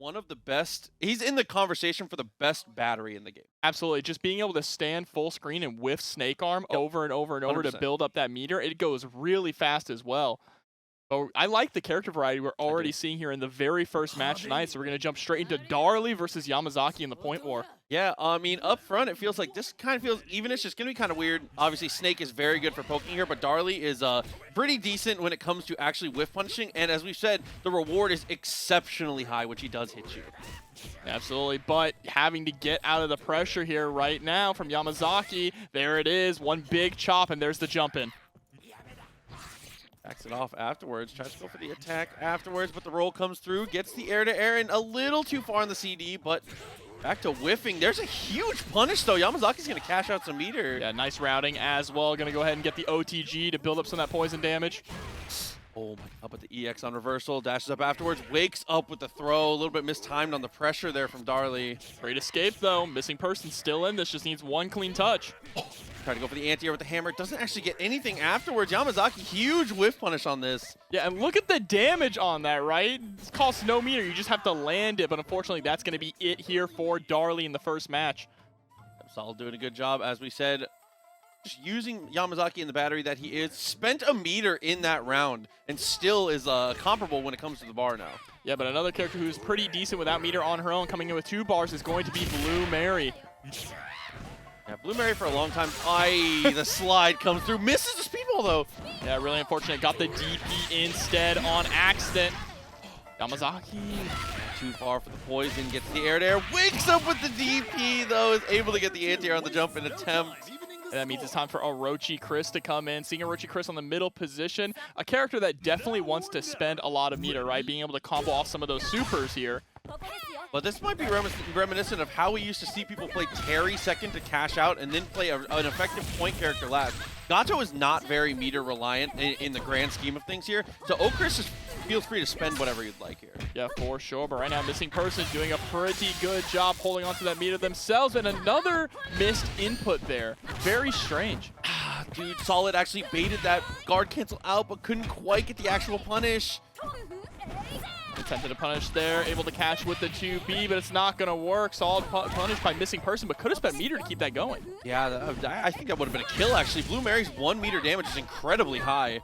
one of the best. He's in the conversation for the best battery in the game. Absolutely. Just being able to stand full screen and whiff Snake Arm over and over and over 100%. to build up that meter, it goes really fast as well. But I like the character variety we're already seeing here in the very first match tonight, so we're going to jump straight into Darli versus Yamazaki in the point war. Yeah, I mean, up front, it feels like this kind of feels even. It's just going to be kind of weird. Obviously, Snake is very good for poking here, but Darli is pretty decent when it comes to actually whiff punishing. And as we've said, the reward is exceptionally high when she does hit you. Absolutely, but having to get out of the pressure here right now from Yamazaki. There it is, one big chop, and there's the jump in. Backs it off afterwards, tries to go for the attack afterwards, but the roll comes through, gets the air-to-air and a little too far on the CD, but back to whiffing. There's a huge punish, though. Yamazaki's going to cash out some meter. Yeah, nice routing as well. Going to go ahead and get the OTG to build up some of that poison damage. Oh my god, but the EX on reversal, dashes up afterwards, wakes up with the throw, a little bit mistimed on the pressure there from Darli. Great escape, though. Missing person still in this, just needs one clean touch. Try to go for the anti-air with the hammer. Doesn't actually get anything afterwards. Yamazaki, huge whiff punish on this. Yeah, and look at the damage on that, right? It costs no meter. You just have to land it, but unfortunately, that's going to be it here for Darli in the first match. Solid doing a good job, as we said. Just using Yamazaki in the battery that he is. Spent a meter in that round and still is comparable when it comes to the bar now. Yeah, but another character who's pretty decent without meter on her own, coming in with 2 bars, is going to be Blue Mary. Yeah, Blue Mary for a long time. Aye, the slide comes through. Misses the speedball, though. Yeah, really unfortunate. Got the DP instead on accident. Yamazaki. Too far for the poison. Gets the air-to-air. Wakes up with the DP, though. Is able to get the anti-air on the jump and attempt. And that means it's time for Orochi Chris to come in. Seeing Orochi Chris on the middle position. A character that definitely wants to spend a lot of meter, right? Being able to combo off some of those supers here. But this might be reminiscent of how we used to see people play Terry second to cash out and then play an effective point character last. Gato is not very meter reliant in the grand scheme of things here, so Okris just feels free to spend whatever you'd like here. Yeah, for sure, but right now Missing Person doing a pretty good job holding onto that meter themselves, and another missed input there. Very strange. Dude, Solid actually baited that guard cancel out, but couldn't quite get the actual punish. Attempted to punish there, able to catch with the 2B, but it's not going to work. Solid punish by Missing Person, but could have spent meter to keep that going. Yeah, I think that would have been a kill, actually. Blue Mary's 1 meter damage is incredibly high.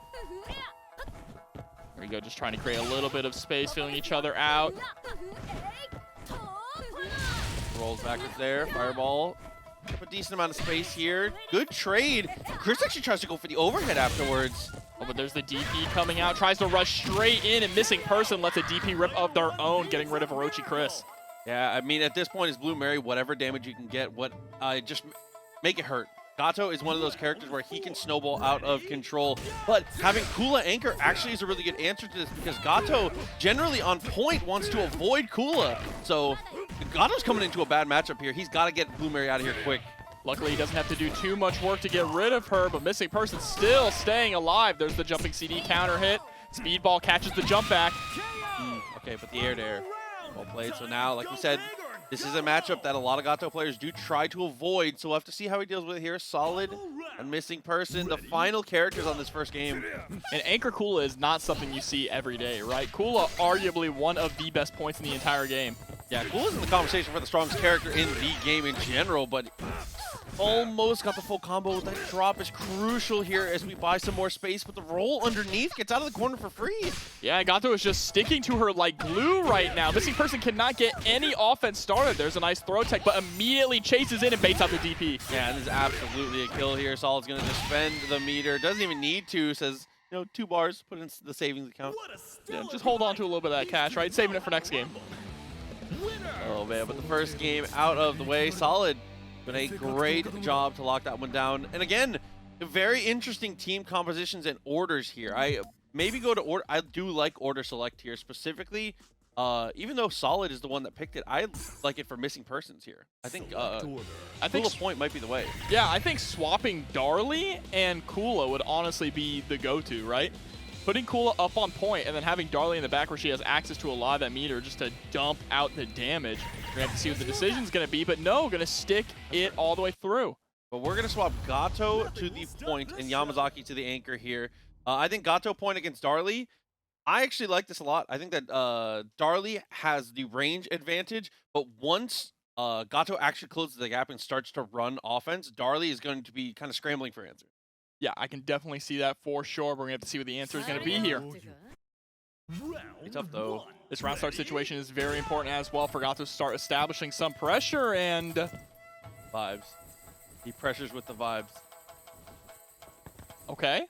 There we go, just trying to create a little bit of space, filling each other out. Rolls backwards there, fireball. A decent amount of space here. Good trade. Chris actually tries to go for the overhead afterwards. Oh, but there's the DP coming out. Tries to rush straight in, and Missing Person lets a DP rip of their own, getting rid of Orochi Chris. Yeah, I mean, at this point, is Blue Mary, whatever damage you can get, just make it hurt. Gato is one of those characters where he can snowball out of control, but having Kula anchor actually is a really good answer to this because Gato, generally on point, wants to avoid Kula. So Gato's coming into a bad matchup here. He's got to get Blue Mary out of here quick. Luckily, he doesn't have to do too much work to get rid of her, but Missing Person still staying alive. There's the jumping CD counter hit. Speedball catches the jump back. Okay, but the air-to-air. Well played. So now, like we said, this is a matchup that a lot of Gato players do try to avoid, so we'll have to see how he deals with it here. Solid and Missing Person, the final characters on this first game. And Anchor Kula is not something you see every day, right? Kula, arguably one of the best points in the entire game. Yeah, Kula's in the conversation for the strongest character in the game in general, but almost got the full combo. That drop is crucial here as we buy some more space, but the roll underneath gets out of the corner for free. Yeah, Gato is just sticking to her like glue right now. Missing Person cannot get any offense started. There's a nice throw tech, but immediately chases in and baits out the DP. Yeah, this is absolutely a kill here. Solid's going to just spend the meter. Doesn't even need to. Says, 2 bars, put in the savings account. Yeah, just hold on to a little bit of that cash, right? Saving it for next game. Oh, man, but the first game out of the way. Solid. But a great job to lock that one down. And again, very interesting team compositions and orders here. I maybe go to order. I do like order select here specifically. Even though Solid is the one that picked it, I like it for Missing Persons here. I think Kula point might be the way. Yeah, I think swapping Darli and Kula would honestly be the go-to, right? Putting Kula up on point and then having Darli in the back where she has access to a lot of that meter just to dump out the damage. We're going to have to see what the decision's going to be, but no, going to stick it all the way through. But we're going to swap Gato to the point and Yamazaki to the anchor here. I think Gato point against Darli, I actually like this a lot. I think that Darli has the range advantage, but once Gato actually closes the gap and starts to run offense, Darli is going to be kind of scrambling for answers. Yeah, I can definitely see that for sure. We're going to have to see what the answer is going to be here. It's tough, though. This round start situation is very important as well for Gato to start establishing some pressure and... Vibes. He pressures with the vibes. Okay.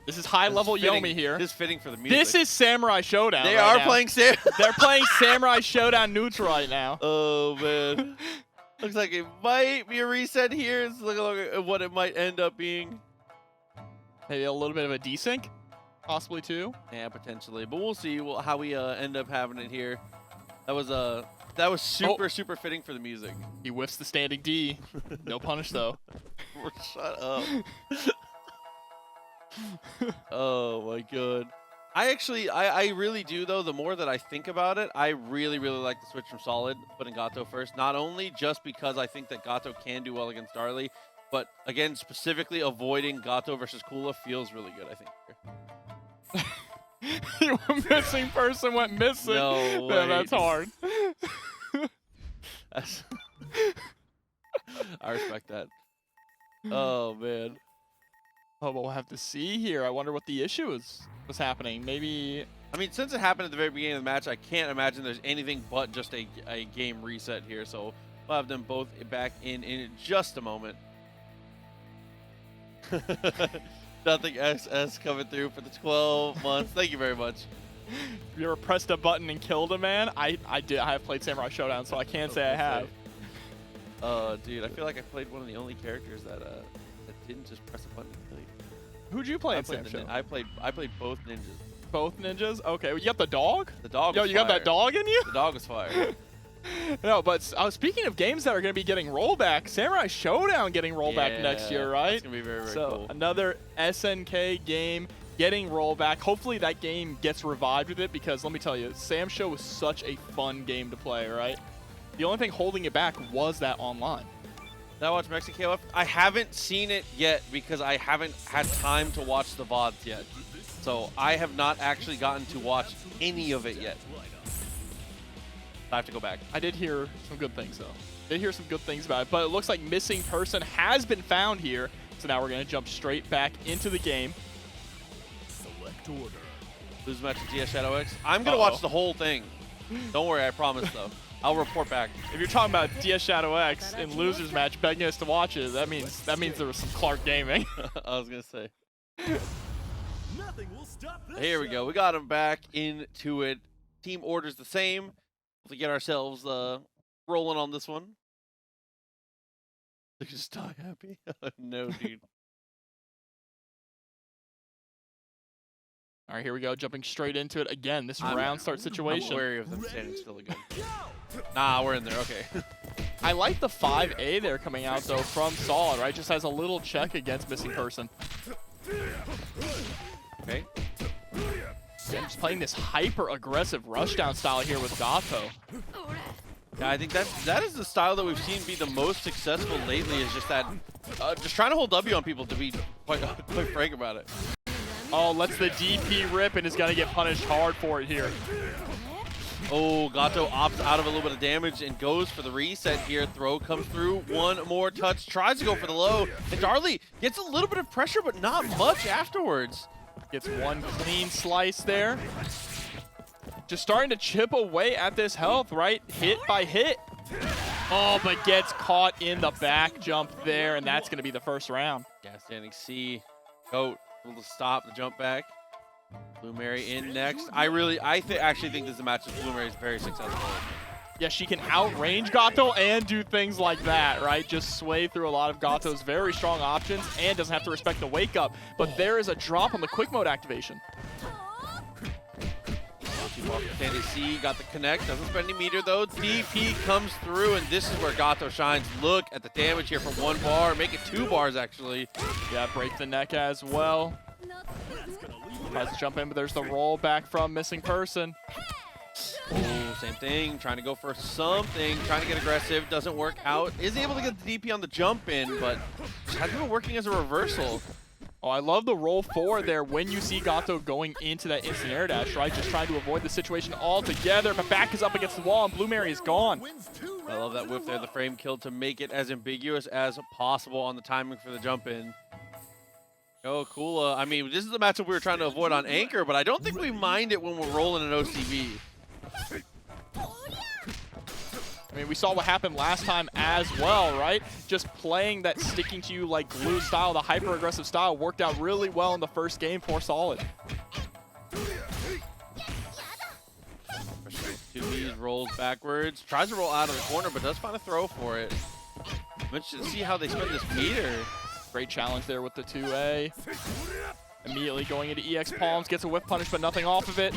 This is high-level Yomi here. This is fitting for the music. This is Samurai Showdown. They right are now. playing They're playing Samurai Showdown neutral right now. Oh, man. Looks like it might be a reset here. It's looking at what it might end up being. Maybe a little bit of a desync, possibly too. Yeah, potentially. But we'll see how we end up having it here. That was super fitting for the music. He whiffs the standing D. No punish, though. Shut up. Oh, my God. I really do, though. The more that I think about it, I really like the switch from Solid, putting Gato first. Not only just because I think that Gato can do well against Darli, but, again, specifically avoiding Gato versus Kula feels really good, I think. Your missing person went missing. No way. Yeah, that's hard. I respect that. Oh, man. Oh, but we'll have to see here. I wonder what the issue was happening. Maybe... I mean, since it happened at the very beginning of the match, I can't imagine there's anything but just a game reset here. So we'll have them both back in just a moment. Nothing SS coming through for the 12 months. Thank you very much. You ever pressed a button and killed a man? I did. I have played Samurai Showdown, so I can't say I have. Dude, I feel like I played one of the only characters that didn't just press a button and kill you. Who'd you play in Sam Show? I played both ninjas. Both ninjas? Okay, well, you got the dog? The dog. Yo, was you fire. got that dog in you? The dog was fire. No, but speaking of games that are going to be getting rollback, Samurai Showdown getting rollback next year, right? It's going to be very so cool. Another SNK game getting rollback. Hopefully that game gets revived with it because let me tell you, Sam Show was such a fun game to play, right? The only thing holding it back was that online. Did I watch Mexican KOF? I haven't seen it yet because I haven't had time to watch the VODs yet. So I have not actually gotten to watch any of it yet. I have to go back. I did hear some good things, though. Did hear some good things about it, but it looks like missing person has been found here. So now we're going to jump straight back into the game. Select order. Lose match with DS Shadow X. I'm going to watch the whole thing. Don't worry, I promise, though. I'll report back. If you're talking about DS Shadow X in losers match, begging us to watch it, that means there was some Clark gaming. I was gonna say. Nothing will stop this. Here we go. We got him back into it. Team order's the same. To get ourselves rolling on this one. Look at just die happy. No, dude. All right, here we go. Jumping straight into it again. This round start situation. I'm wary of them standing still again. Nah, we're in there. Okay. I like the 5A there coming out, though, from Solid, right? Just has a little check against missing person. Okay. Yeah, just playing this hyper-aggressive rushdown style here with Gato. Yeah, I think that is the style that we've seen be the most successful lately. Is just that, just trying to hold W on people. To be quite frank about it. Oh, lets the DP rip and is gonna get punished hard for it here. Oh, Gato opts out of a little bit of damage and goes for the reset here. Throw comes through. One more touch. Tries to go for the low. And Darli gets a little bit of pressure, but not much afterwards. Gets one clean slice there. Just starting to chip away at this health, right? Hit by hit. Oh, but gets caught in the back jump there, and that's going to be the first round. Yeah, standing C. Goat able to stop the jump back. Blue Mary in next. I actually think this is a match that Blue Mary is very successful. Yeah, she can outrange Gato and do things like that, right? Just sway through a lot of Gato's very strong options and doesn't have to respect the wake up. But there is a drop on the quick mode activation. Standing C, got the connect, doesn't spend any meter though. DP comes through, and this is where Gato shines. Look at the damage here from 1 bar, make it 2 bars actually. Yeah, break the neck as well. Tries to jump in, but there's the roll back from missing person. Oh, same thing, trying to go for something, trying to get aggressive, doesn't work out. Is able to get the DP on the jump in, but hasn't been working as a reversal. Oh, I love the roll forward there when you see Gato going into that instant air dash, right? Just trying to avoid the situation altogether. But back is up against the wall, and Blue Mary is gone. I love that whiff there, the frame kill to make it as ambiguous as possible on the timing for the jump in. Oh, Kula. I mean, this is the matchup we were trying to avoid on Anchor, but I don't think we mind it when we're rolling an OCV. I mean, we saw what happened last time as well, right? Just playing that sticking to you like glue style, the hyper-aggressive style, worked out really well in the first game for Solid. 2Bs rolls backwards, tries to roll out of the corner, but does find a throw for it. I'm interested to see how they spend this meter. Great challenge there with the 2A. Immediately going into EX palms, gets a whiff punish, but nothing off of it.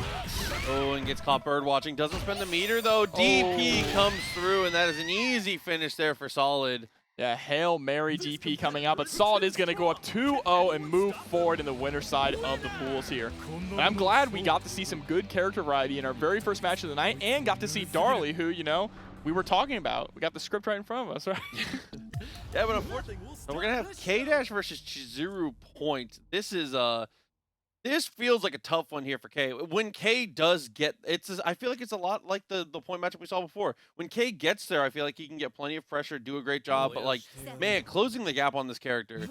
Oh, and gets caught bird watching. Doesn't spend the meter, though. DP comes through, and that is an easy finish there for Solid. Yeah, Hail Mary DP coming out, but Solid is going to go up 2-0 and move forward in the winner's side of the pools here. But I'm glad we got to see some good character variety in our very first match of the night, and got to see Darli, who, you know, we were talking about. We got the script right in front of us, right? Yeah, but unfortunately, we're gonna have K-Dash versus Chizuru point. This is this feels like a tough one here for K. When K does get, I feel like it's a lot like the point matchup we saw before. When K gets there, I feel like he can get plenty of pressure, do a great job. But like, man, closing the gap on this character,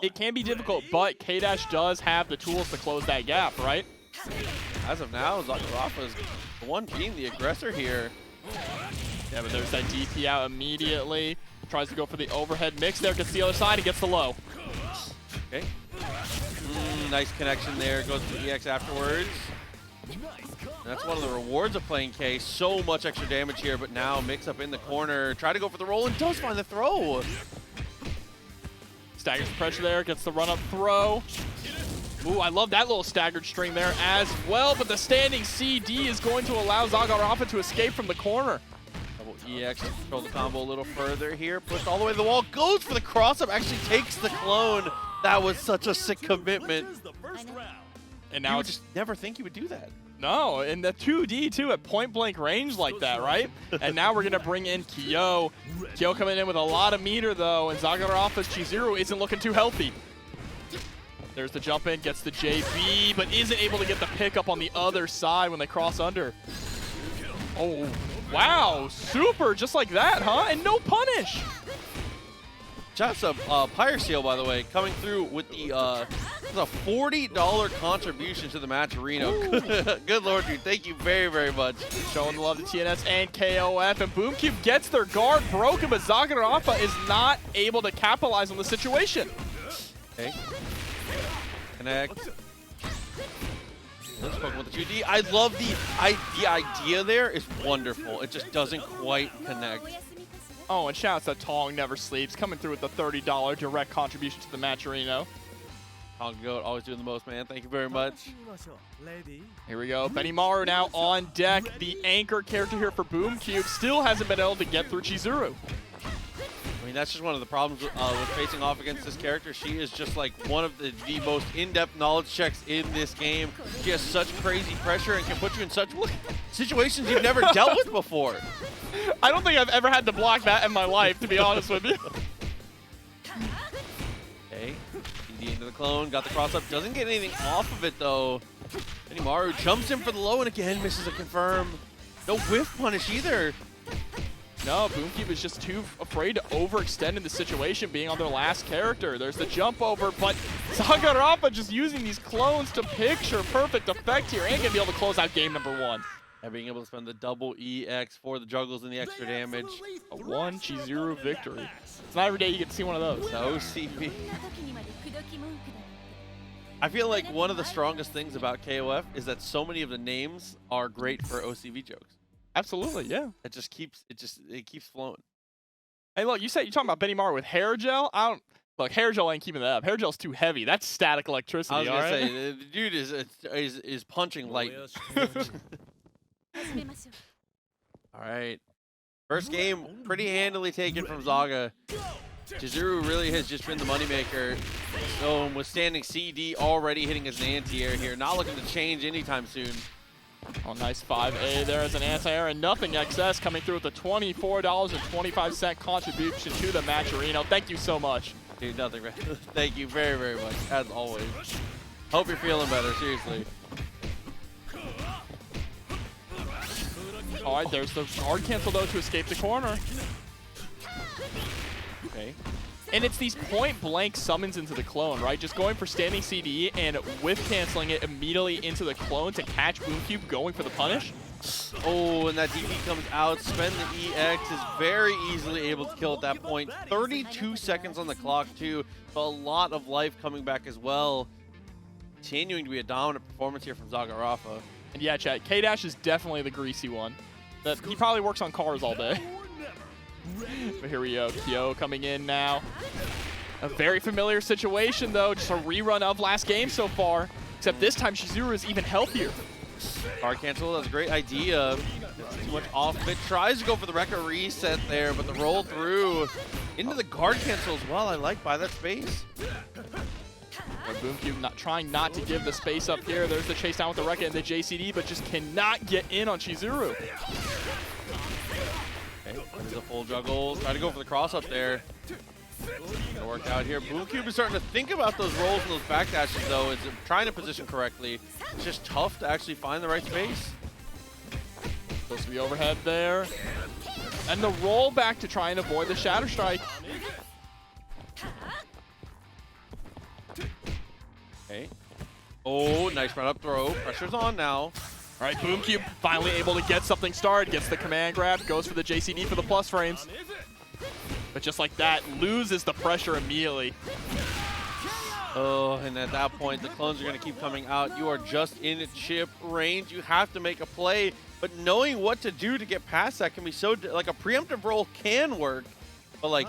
it can be difficult, but K-Dash does have the tools to close that gap, right? As of now, Rafa is the one being the aggressor here. Yeah, but there's that DP out immediately. Tries to go for the overhead mix there, gets the other side, and gets the low. Okay. Nice connection there. Goes to the EX afterwards. And that's one of the rewards of playing K. So much extra damage here, but now mix up in the corner. Try to go for the roll and does find the throw. Staggers the pressure there, gets the run-up throw. Ooh, I love that little staggered string there as well, but the standing CD is going to allow Zaga Rafa to escape from the corner. EX to control the combo a little further here. Pushed all the way to the wall. Goes for the cross-up. Actually takes the clone. That was such a sick commitment. And now you would just never think you would do that. No, and the 2D too at point-blank range like that, right? And now we're going to bring in Kyo. Kyo coming in with a lot of meter, though, and Zaga Rafa's Chizuru isn't looking too healthy. There's the jump in, gets the JB, but isn't able to get the pickup on the other side when they cross under. Oh, wow, super, just like that, huh? And no punish. Shout out to Pyre Seal, by the way, coming through with the a $40 contribution to the match, Rino. Good lord, dude. Thank you very, very much. Showing the love to TNS and KOF, and Boomcube gets their guard broken, but Zaga Rafa is not able to capitalize on the situation. Okay. Connect. Let's focus with the 2D. I love the idea there is wonderful. It just doesn't quite connect. Oh, and shouts to TampaNeverSleeps coming through with the $30 direct contribution to the match, Rino. Tonga Goat always doing the most, man. Thank you very much. Here we go. Benimaru now on deck. The anchor character here for Boomcube still hasn't been able to get through Chizuru. I mean, that's just one of the problems with facing off against this character. She is just like one of the most in-depth knowledge checks in this game. She has such crazy pressure and can put you in such situations you've never dealt with before. I don't think I've ever had to block that in my life, to be honest with you. Okay, CD into the clone, got the cross-up, doesn't get anything off of it though. Benimaru jumps in for the low and again misses a confirm. No whiff punish either. No, Boomcube is just too afraid to overextend in the situation, being on their last character. There's the jump over, but Zaga Rafa just using these clones to picture perfect effect here and gonna be able to close out game number 1. And being able to spend the double EX for the juggles and the extra damage. A 1 Chizuru victory. It's not every day you get to see one of those. The OCV. I feel like one of the strongest things about KOF is that so many of the names are great for OCV jokes. Absolutely, yeah. It keeps flowing. Hey, look, you're talking about Benimaru with hair gel. Look, hair gel ain't keeping that up. Hair gel's too heavy. That's static electricity. I was gonna say the dude is punching light. All right, first game pretty handily taken from Zaga. Chizuru really has just been the moneymaker. So withstanding CD already hitting his anti-air here, not looking to change anytime soon. Oh, nice 5A there as an anti-air and nothing XS coming through with a $24.25 contribution to the match, Rino. Thank you so much. Dude, nothing. Thank you very, very much, as always. Hope you're feeling better, seriously. All right, there's the guard cancel, though, to escape the corner. Okay. And it's these point-blank summons into the clone, right? Just going for standing CD and whiff-canceling it immediately into the clone to catch Boomcube going for the punish. Oh, and that DP comes out. Spend the EX is very easily able to kill at that point. 32 seconds on the clock, too. So a lot of life coming back as well. Continuing to be a dominant performance here from Zaga Rafa. And yeah, chat, K-Dash is definitely the greasy one. He probably works on cars all day. But here we go, Kyo coming in now. A very familiar situation, though. Just a rerun of last game so far. Except this time, Chizuru is even healthier. Guard cancel, that's a great idea. It's too much off bit. Tries to go for the record reset there, but the roll through into the guard cancel as well. I like by that space. Boomcube trying not to give the space up here. There's the chase down with the Rekka and the JCD, but just cannot get in on Chizuru. Okay, there's a full juggle. Try to go for the cross up there. Gonna work out here. Boomcube is starting to think about those rolls and those backdashes, though. It's trying to position correctly. It's just tough to actually find the right space. Supposed to be overhead there. And the roll back to try and avoid the Shatter Strike. Okay. Oh, nice run up throw. Pressure's on now. All right, Boomcube finally able to get something started. Gets the command grab, goes for the JCD for the plus frames. But just like that, loses the pressure immediately. Oh, and at that point, the clones are going to keep coming out. You are just in chip range. You have to make a play, but knowing what to do to get past that can be so, like a preemptive roll can work, but like,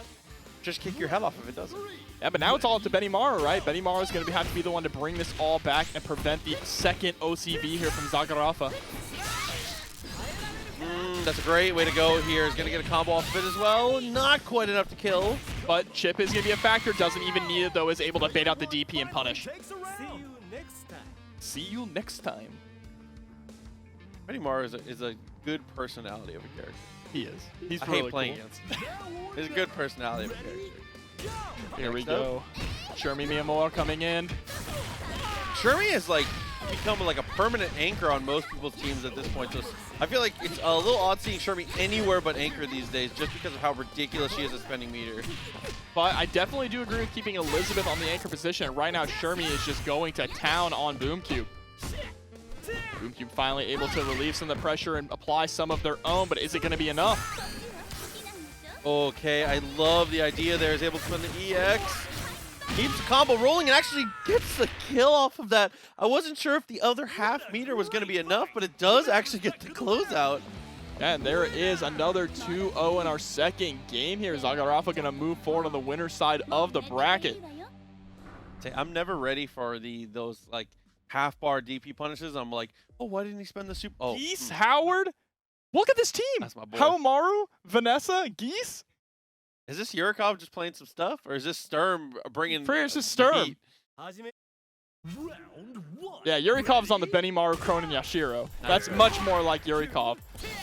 just kick your head off if it doesn't. Yeah, but now it's all up to Benimaru, right? Benimaru is going to have to be the one to bring this all back and prevent the second OCB here from Zaga Rafa. That's a great way to go here. Is going to get a combo off of it as well. Not quite enough to kill. But chip is going to be a factor. Doesn't even need it, though. Is able to bait out the DP and punish. See you next time. Benimaru is a good personality of a character. He is. He's I really hate playing cool. against him. He's a good personality of a character. Here we go. Shermie Miyamura coming in. Shermie has like become like a permanent anchor on most people's teams at this point. So I feel like it's a little odd seeing Shermie anywhere but anchor these days, just because of how ridiculous she is at spending meter. But I definitely do agree with keeping Elisabeth on the anchor position. Right now, Shermie is just going to town on Boomcube. Boomcube finally able to relieve some of the pressure and apply some of their own, but is it going to be enough? Okay, I love the idea there. Is able to spend the EX. Keeps the combo rolling and actually gets the kill off of that. I wasn't sure if the other half meter was going to be enough, but it does actually get the closeout. And there is another 2-0 in our second game here. Zaga Rafa going to move forward on the winner's side of the bracket. I'm never ready for those like half bar DP punishes. I'm like, oh, why didn't he spend the super? Oh, Geese, Howard. Look at this team. That's my boy. Haohmaru, Vanessa, Geese. Is this Yurikov just playing some stuff, or is this Sturm bringing? It's just the Sturm. heat? Round one. Yeah, Yurikov's on the Benimaru, Krohnen, Yashiro. That's much more like Yurikov.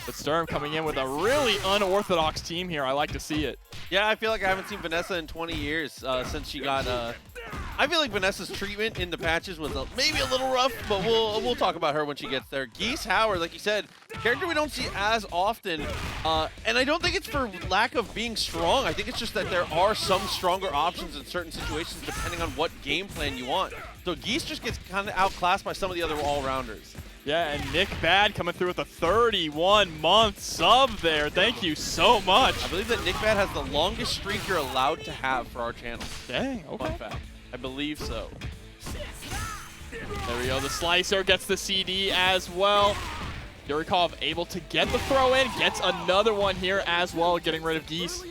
But Sturm coming in with a really unorthodox team here. I like to see it. Yeah, I feel like I haven't seen Vanessa in 20 years since she got. I feel like Vanessa's treatment in the patches was maybe a little rough, but we'll talk about her when she gets there. Geese Howard, like you said, character we don't see as often, and I don't think it's for lack of being strong. I think it's just that there are some stronger options in certain situations depending on what game plan you want. So Geese just gets kind of outclassed by some of the other all-rounders. Yeah, and Nick Bad coming through with a 31-month sub there. Thank you so much. I believe that Nick Bad has the longest streak you're allowed to have for our channel. Dang, okay. Fun fact. I believe so. There we go. The Slicer gets the CD as well. Yurikov able to get the throw in. Gets another one here as well, getting rid of Geese.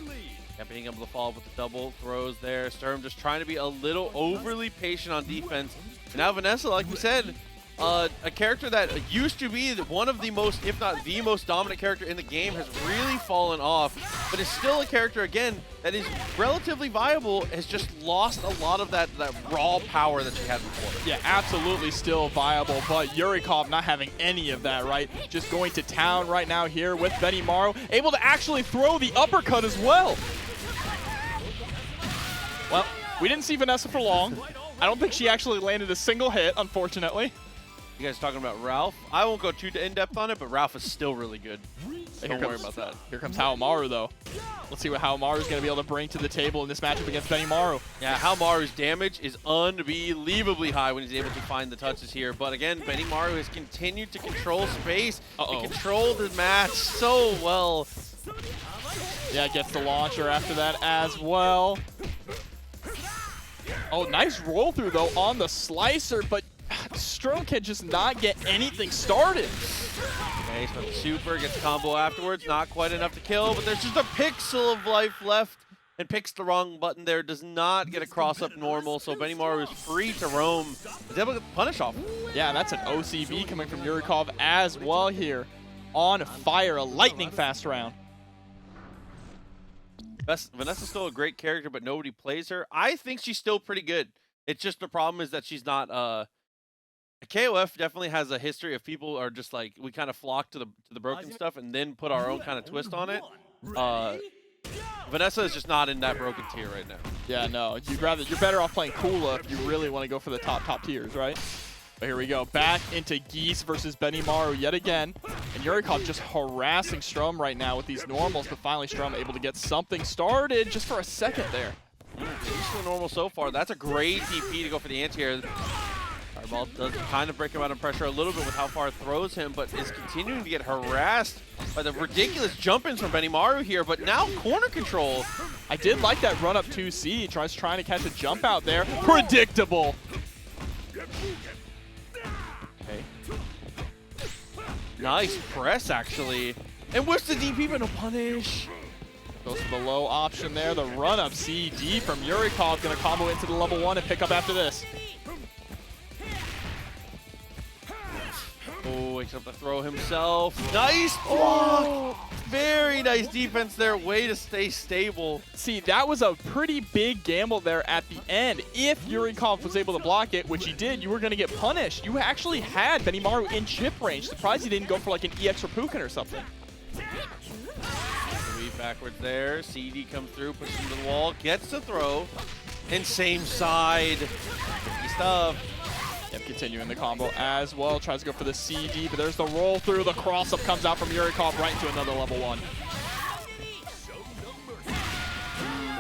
Yeah, being able to follow up with the double throws there. Sturm just trying to be a little overly patient on defense. And now Vanessa, like we said, a character that used to be one of the most, if not the most dominant character in the game, has really fallen off, but is still a character, again, that is relatively viable, has just lost a lot of that raw power that she had before. Yeah, absolutely still viable, but Yurikov not having any of that, right? Just going to town right now here with Benimaru, able to actually throw the uppercut as well. Well, We didn't see Vanessa for long. I don't think she actually landed a single hit, unfortunately. You guys talking about Ralph? I won't go too in-depth on it, but Ralph is still really good. Don't worry about that. Here comes Haohmaru, though. Let's see what Haohmaru is going to be able to bring to the table in this matchup against Benimaru. Yeah, Haohmaru's damage is unbelievably high when he's able to find the touches here. But again, Benimaru has continued to control space and control the match so well. Yeah, gets the launcher after that as well. Oh, nice roll through, though, on the slicer, but Sturm can just not get anything started. Okay, so the super gets combo afterwards. Not quite enough to kill, but there's just a pixel of life left. And picks the wrong button there. Does not get a cross up normal. So Benimaru is free to roam. He's able to get the punish off. Yeah, that's an OCB coming from Yurikov as well here. On fire, a lightning fast round. Vanessa's still a great character, but nobody plays her. I think she's still pretty good. It's just the problem is that she's not. KOF definitely has a history of people are just like we kind of flock to the broken stuff and then put our own kind of twist on it. Vanessa is just not in that broken tier right now. Yeah, no. You're better off playing Kula if you really want to go for the top tiers, right? But here we go. Back into Geese versus Benimaru yet again. And Yurikov just harassing Strum right now with these normals, but finally Strum able to get something started just for a second there. He's still normal so far. That's a great TP to go for the anti-air. Fireball does kind of break him out of pressure a little bit with how far it throws him, but is continuing to get harassed by the ridiculous jump-ins from Benimaru here, but now corner control. I did like that run-up 2C. Trying to catch a jump out there. Predictable. Okay. Nice press, actually. And whiffs the DP, but no punish. Goes for the low option there. The run-up CD from Yurikov going to combo into the level 1 and pick up after this. Oh, wakes up to throw himself. Nice block! Very nice defense there. Way to stay stable. See, that was a pretty big gamble there at the end. If Yurikov was able to block it, which he did, you were going to get punished. You actually had Benimaru in chip range. Surprised he didn't go for like an EX or Pukin or something. Weave backwards there. CD comes through, pushes him to the wall, gets the throw. And same side. Tricky stuff. Yep, continuing the combo as well. Tries to go for the CD, but there's the roll through. The cross-up comes out from Yurikov right into another level 1.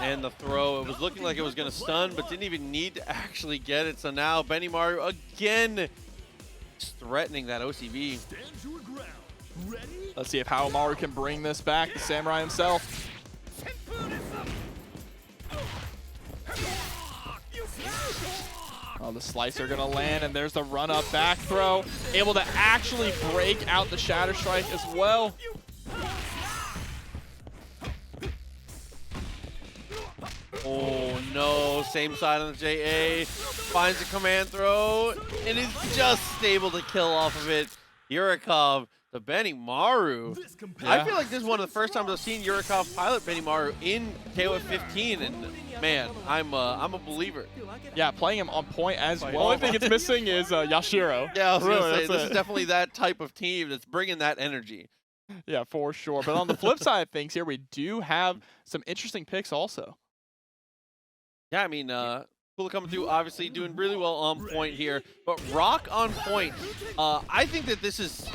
And the throw, it was looking like it was going to stun, but didn't even need to actually get it. So now Benimaru again just threatening that OCB. Let's see if Haohmaru can bring this back. The Samurai himself. Oh, the slicer gonna land, and there's the run-up back throw. Able to actually break out the Shatter Strike as well. Oh no, same side on the JA. Finds a command throw, and is just able to kill off of it. Yurikov, the Benimaru. Yeah. I feel like this is one of the first times I've seen Yurikov pilot Benimaru in KOF 15, and man, I'm a believer. Yeah, playing him on point as well. The only thing it's missing is Yashiro. Yeah, I was really, gonna say, this it. is definitely that type of team that's bringing that energy. Yeah, for sure. But on the flip side of things here, we do have some interesting picks also. Yeah, I mean, Kula coming through, obviously doing really well on point here. But Rock on point, I think that this is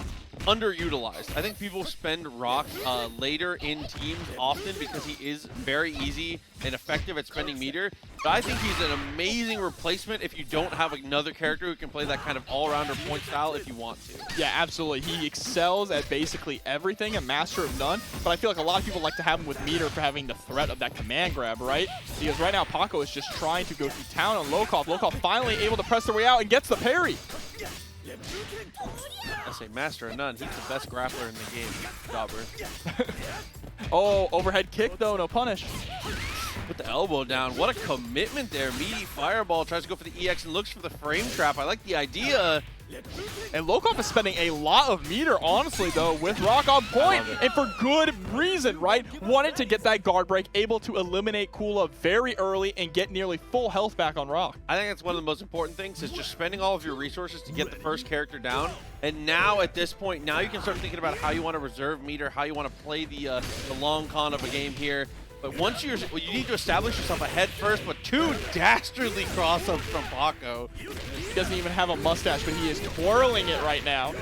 underutilized. I think people spend Rock later in teams often because he is very easy and effective at spending meter. But I think he's an amazing replacement if you don't have another character who can play that kind of all-rounder point style if you want to. Yeah, absolutely. He excels at basically everything, a master of none. But I feel like a lot of people like to have him with meter for having the threat of that command grab, right? Because right now Pako is just trying to go through town on Lokof. Lokof finally able to press their way out and gets the parry. I say master of none. He's the best grappler in the game, Jobber. Oh, overhead kick though, no punish. Put the elbow down. What a commitment there. Meaty Fireball tries to go for the EX and looks for the frame trap. I like the idea. And Lokof is spending a lot of meter, honestly, though, with Rock on point, and for good reason, right? Wanted to get that guard break, able to eliminate Kula very early and get nearly full health back on Rock. I think that's one of the most important things is just spending all of your resources to get the first character down. And now at this point, now you can start thinking about how you want to reserve meter, how you want to play the long con of a game here. But once you need to establish yourself ahead first, but 2 dastardly cross-ups from Pako. He doesn't even have a mustache, but he is twirling it right now.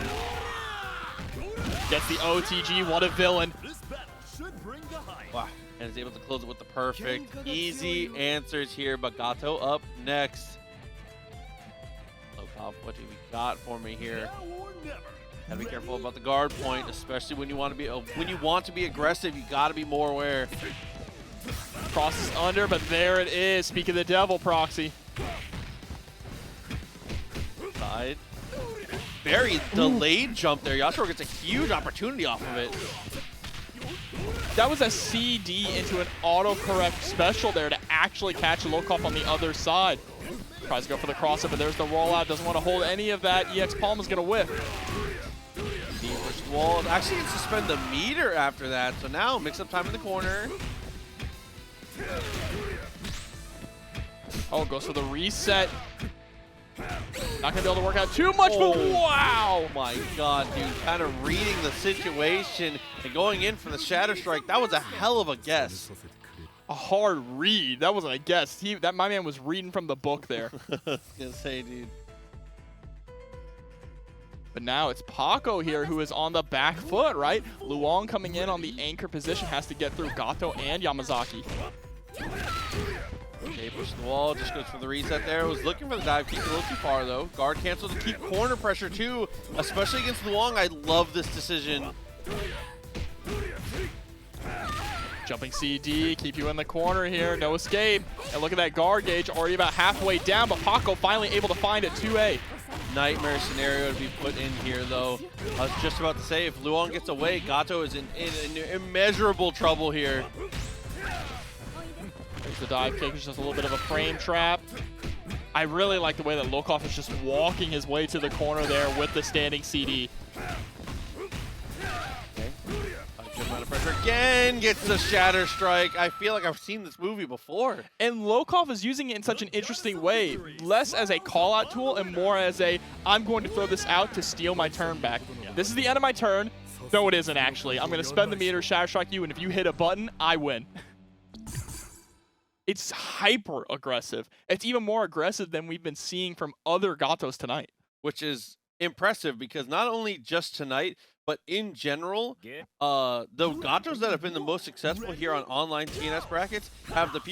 Gets the OTG, what a villain. This battle should bring the hype. Wow. And is able to close it with the perfect, easy answers here, but Gato up next. Lokof, what do we got for me here? Now or never. Gotta be careful about the guard point, especially when you want to be aggressive. You gotta be more aware. Crosses under, but there it is. Speak of the devil, Proxy. Side. Very delayed jump there. Yashiro gets a huge opportunity off of it. That was a CD into an autocorrect special there to actually catch Lokof on the other side. Tries to go for the crossover, but there's the rollout. Doesn't want to hold any of that. EX Palm is going to whiff. First wall. Actually, can suspend the meter after that. So now mix up time in the corner. Oh, goes for the reset. Not gonna be able to work out too much, but wow! Oh my god, dude. Kind of reading the situation and going in for the Shatter Strike. That was a hell of a guess. A hard read. That wasn't a guess. My man was reading from the book there. I was gonna say, dude. But now it's Pako here who is on the back foot, right? Luong coming in on the anchor position has to get through Gato and Yamazaki. Okay, push the wall, just goes for the reset there. Was looking for the dive kick a little too far though. Guard cancel to keep corner pressure too, especially against Luong. I love this decision. Jumping CD, keep you in the corner here, no escape. And look at that guard gauge, already about halfway down, but Pako finally able to find it 2A. Nightmare scenario to be put in here though. I was just about to say, if Luong gets away, Gato is in immeasurable trouble here. There's the dive kick, it's just a little bit of a frame trap. I really like the way that Lokof is just walking his way to the corner there with the standing CD. Okay. A good amount of pressure again, gets the Shatter Strike. I feel like I've seen this movie before. And Lokof is using it in such an interesting way, less as a call-out tool and more as a, I'm going to throw this out to steal my turn back. This is the end of my turn. No, it isn't actually. I'm going to spend the meter, Shatter Strike you, and if you hit a button, I win. It's hyper aggressive. It's even more aggressive than we've been seeing from other Gatos tonight. Which is impressive because not only just tonight, but in general, the Gatos that have been the most successful here on online TNS brackets have been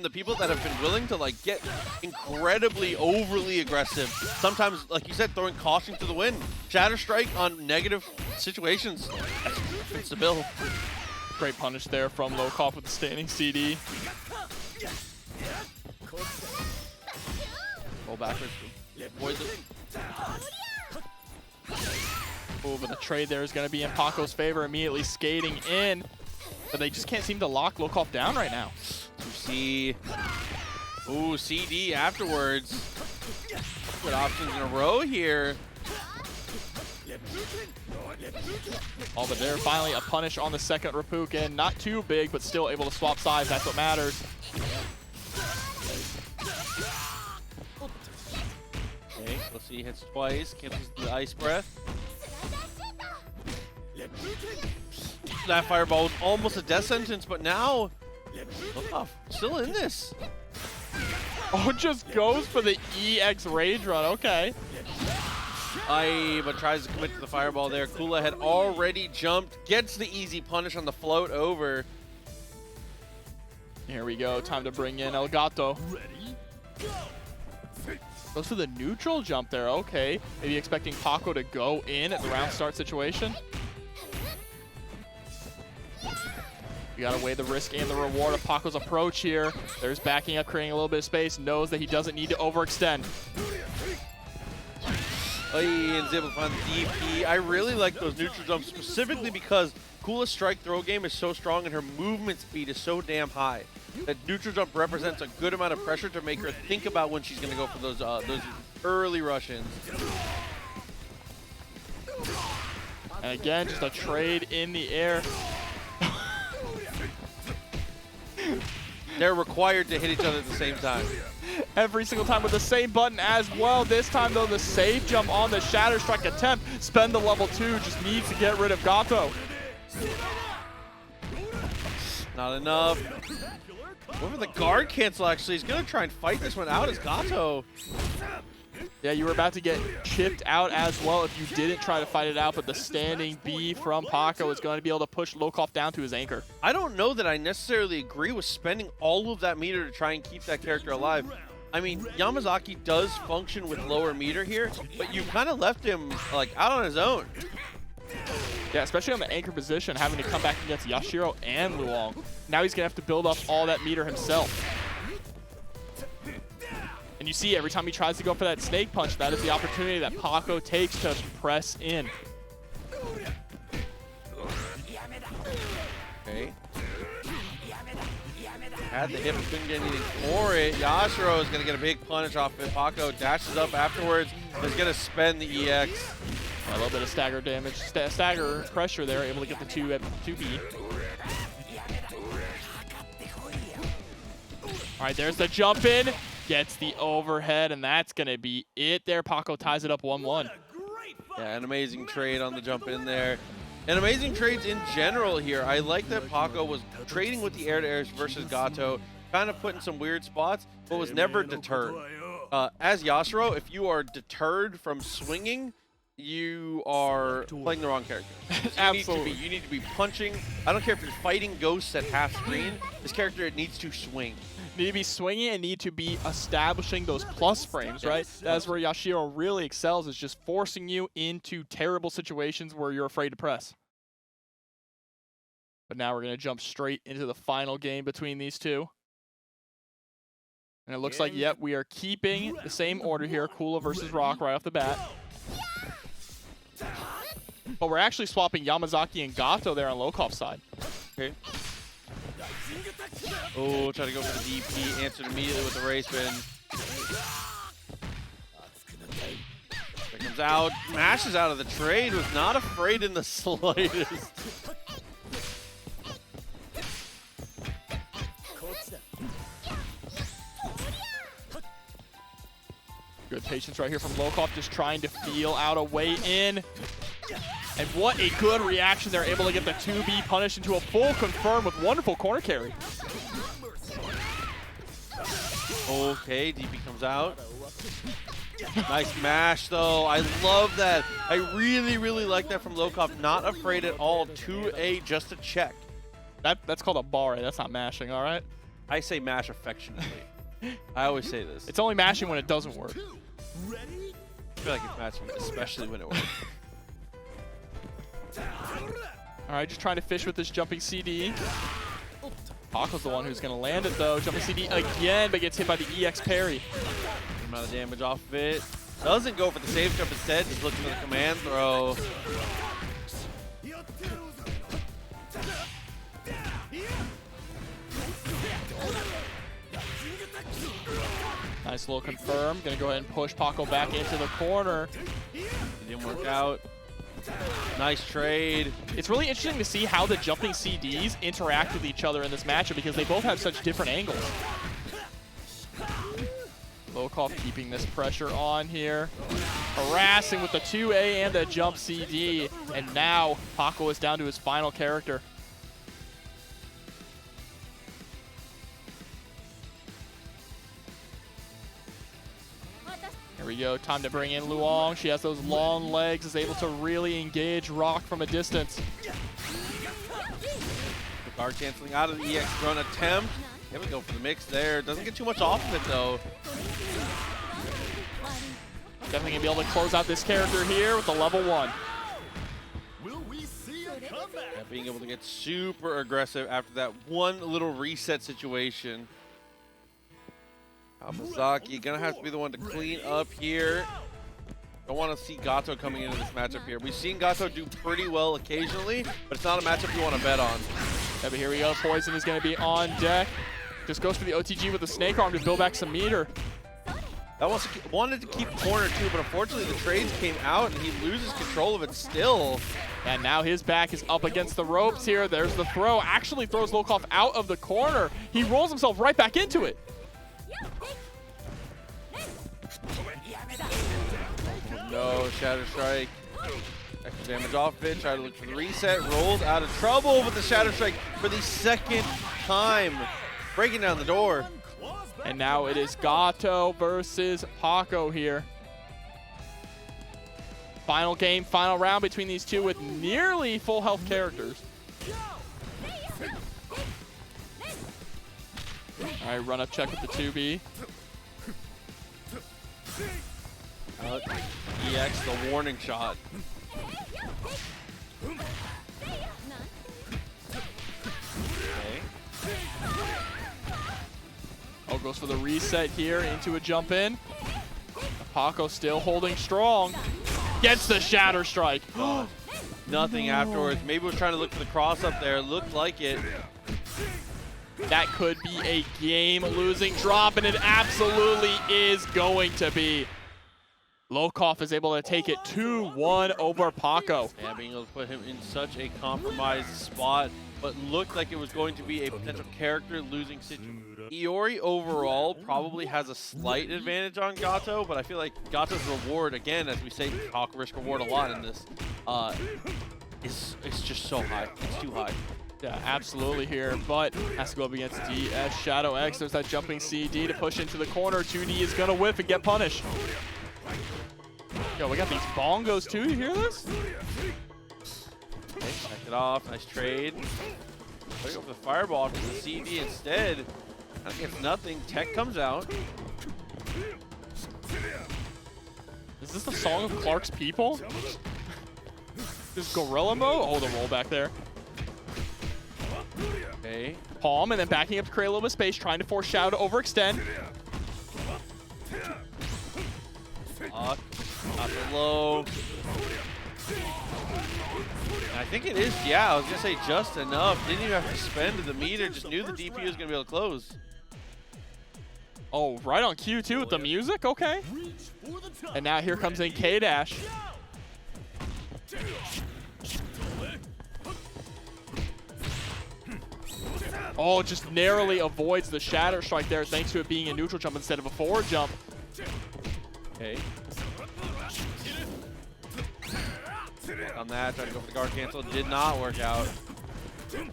the people that have been willing to like get incredibly overly aggressive. Sometimes, like you said, throwing caution to the wind. Shatter Strike on negative situations. It's the bill. Great punish there from Lokof with the standing CD. Roll backwards. Avoid the... Oh, but the trade there is going to be in Pako's favor, immediately skating in. But they just can't seem to lock Lokof down right now. Ooh, CD afterwards. Good options in a row here. Oh, but there finally a punish on the second Rapuken. Not too big, but still able to swap sides. That's what matters. Okay, let's see. Hits twice. Cancels the Ice Breath. That fireball was almost a death sentence, but now Lokof still in this. Oh, just goes for the EX Rage Run. Okay. But tries to commit to the fireball there. Kula had already jumped, gets the easy punish on the float over. Here we go. Time to bring in El Gato. Ready? Go! Goes for the neutral jump there. Okay. Maybe expecting Pako to go in at the round start situation. You gotta weigh the risk and the reward of Pako's approach here. There's backing up, creating a little bit of space. Knows that he doesn't need to overextend. And is able to find the DP. I really like those neutral jumps specifically because Kula's strike throw game is so strong and her movement speed is so damn high that neutral jump represents a good amount of pressure to make her think about when she's going to go for those early rush-ins. And again, just a trade in the air. They're required to hit each other at the same time. Every single time with the same button as well. This time, though, the safe jump on the Shatter Strike attempt. Spend the level 2, just needs to get rid of Gato. Not enough. Over the guard cancel, actually. He's going to try and fight this one out as Gato. Yeah, you were about to get chipped out as well if you didn't try to fight it out, but the standing B from Pako is going to be able to push Lokof down to his anchor. I don't know that I necessarily agree with spending all of that meter to try and keep that character alive. I mean, Yamazaki does function with lower meter here, but you kind of left him like out on his own. Yeah, especially on the anchor position, having to come back against Yashiro and Luong. Now he's going to have to build up all that meter himself. And you see, every time he tries to go for that snake punch, that is the opportunity that Pako takes to press in. Okay. Had the hip, couldn't get anything for it. Yashiro is going to get a big punish off it. Pako dashes up afterwards. Is going to spend the EX. A little bit of stagger damage, stagger pressure there, able to get the 2B. All right, there's the jump in. Gets the overhead, and that's going to be it there. Pako ties it up 1-1. Yeah, an amazing trade on the jump in there. And amazing trades in general here. I like that Pako was trading with the air-to-airs versus Gato, kind of put in some weird spots, but was never deterred. As Yashiro, if you are deterred from swinging, you are playing the wrong character. Absolutely. You need to be punching. I don't care if you're fighting ghosts at half screen. This character needs to swing. Need to be swinging and need to be establishing those plus frames, right? That's where Yashiro really excels, is just forcing you into terrible situations where you're afraid to press. But now we're going to jump straight into the final game between these two. And it looks like, yep, we are keeping the same order here, Kula versus Rock right off the bat. But we're actually swapping Yamazaki and Gato there on Lokof's side. Okay. Oh, try to go for the DP, answered immediately with the race spin. There comes out, mashes out of the trade, was not afraid in the slightest. Good patience right here from Lokof, just trying to feel out a way in. And what a good reaction. They're able to get the 2B punished into a full confirm with wonderful corner carry. Okay, DP comes out. Nice mash, though. I love that. I really, really like that from Lokof. Not afraid at all. 2A just to check. That's called a bar. That's not mashing, all right? I say mash affectionately. I always say this. It's only mashing when it doesn't work. I feel like it's mashing, especially when it works. All right, just trying to fish with this jumping CD. Pako's the one who's going to land it, though. Jumping CD again, but gets hit by the EX parry. Good amount of damage off of it. Doesn't go for the save jump instead, just looking for the command throw. Nice little confirm. Going to go ahead and push Pako back into the corner. It didn't work out. Nice trade. It's really interesting to see how the jumping CDs interact with each other in this matchup because they both have such different angles. Lokof keeping this pressure on here. Harassing with the 2A and the jump CD. And now Pako is down to his final character. Here we go, time to bring in Luong. She has those long legs, is able to really engage Rock from a distance. The guard canceling out of the EX run attempt. Here we go for the mix there. Doesn't get too much off of it though. Definitely gonna be able to close out this character here with the level 1. Will we see a comeback? Yeah, being able to get super aggressive after that one little reset situation. Yamazaki gonna have to be the one to clean up here. Don't want to see Gato coming into this matchup here. We've seen Gato do pretty well occasionally, but it's not a matchup you want to bet on. Yeah, but here we go. Poison is gonna be on deck. Just goes for the OTG with the snake arm to build back some meter. That wanted to keep corner too, but unfortunately the trades came out and he loses control of it still. And now his back is up against the ropes here. There's the throw. Actually throws Lokof out of the corner. He rolls himself right back into it. No, Shatter Strike. Extra damage off it, try to look for the reset, rolls out of trouble with the Shadow Strike for the second time, breaking down the door. And now it is Gato versus Pako here. Final game, final round between these two with nearly full health characters. All right, run up check with the 2B. EX, the warning shot. Okay. Oh, goes for the reset here into a jump in. Pako still holding strong. Gets the Shatter Strike. Nothing afterwards. Maybe was trying to look for the cross up there. Looked like it. That could be a game-losing drop, and it absolutely is going to be. Lokof is able to take it 2-1 over Pako. Yeah, being able to put him in such a compromised spot, but looked like it was going to be a potential character losing situation. Iori overall probably has a slight advantage on Gato, but I feel like Gato's reward, again, as we say, talk risk reward a lot in this, it's just so high. It's too high. Yeah, absolutely here, but has to go up against DS Shadow X. There's that jumping CD to push into the corner. 2D is going to whiff and get punished. Yo, we got these bongos too. You hear this? Okay, back it off. Nice trade. Gotta go for the fireball to the CD instead. I think it's nothing. Tech comes out. Is this the song of Clark's people? This gorilla mode? Oh, the roll back there. Okay. Palm, and then backing up to create a little bit of space, trying to force Shadow to overextend. Up it low. And I think it is, yeah, I was going to say just enough. Didn't even have to spend the meter, just knew the DP was going to be able to close. Oh, right on cue too with the music, okay. And now here comes in K-Dash. Oh, just narrowly avoids the Shatter Strike there thanks to it being a neutral jump instead of a forward jump. Okay. On that, trying to go for the guard cancel, did not work out. And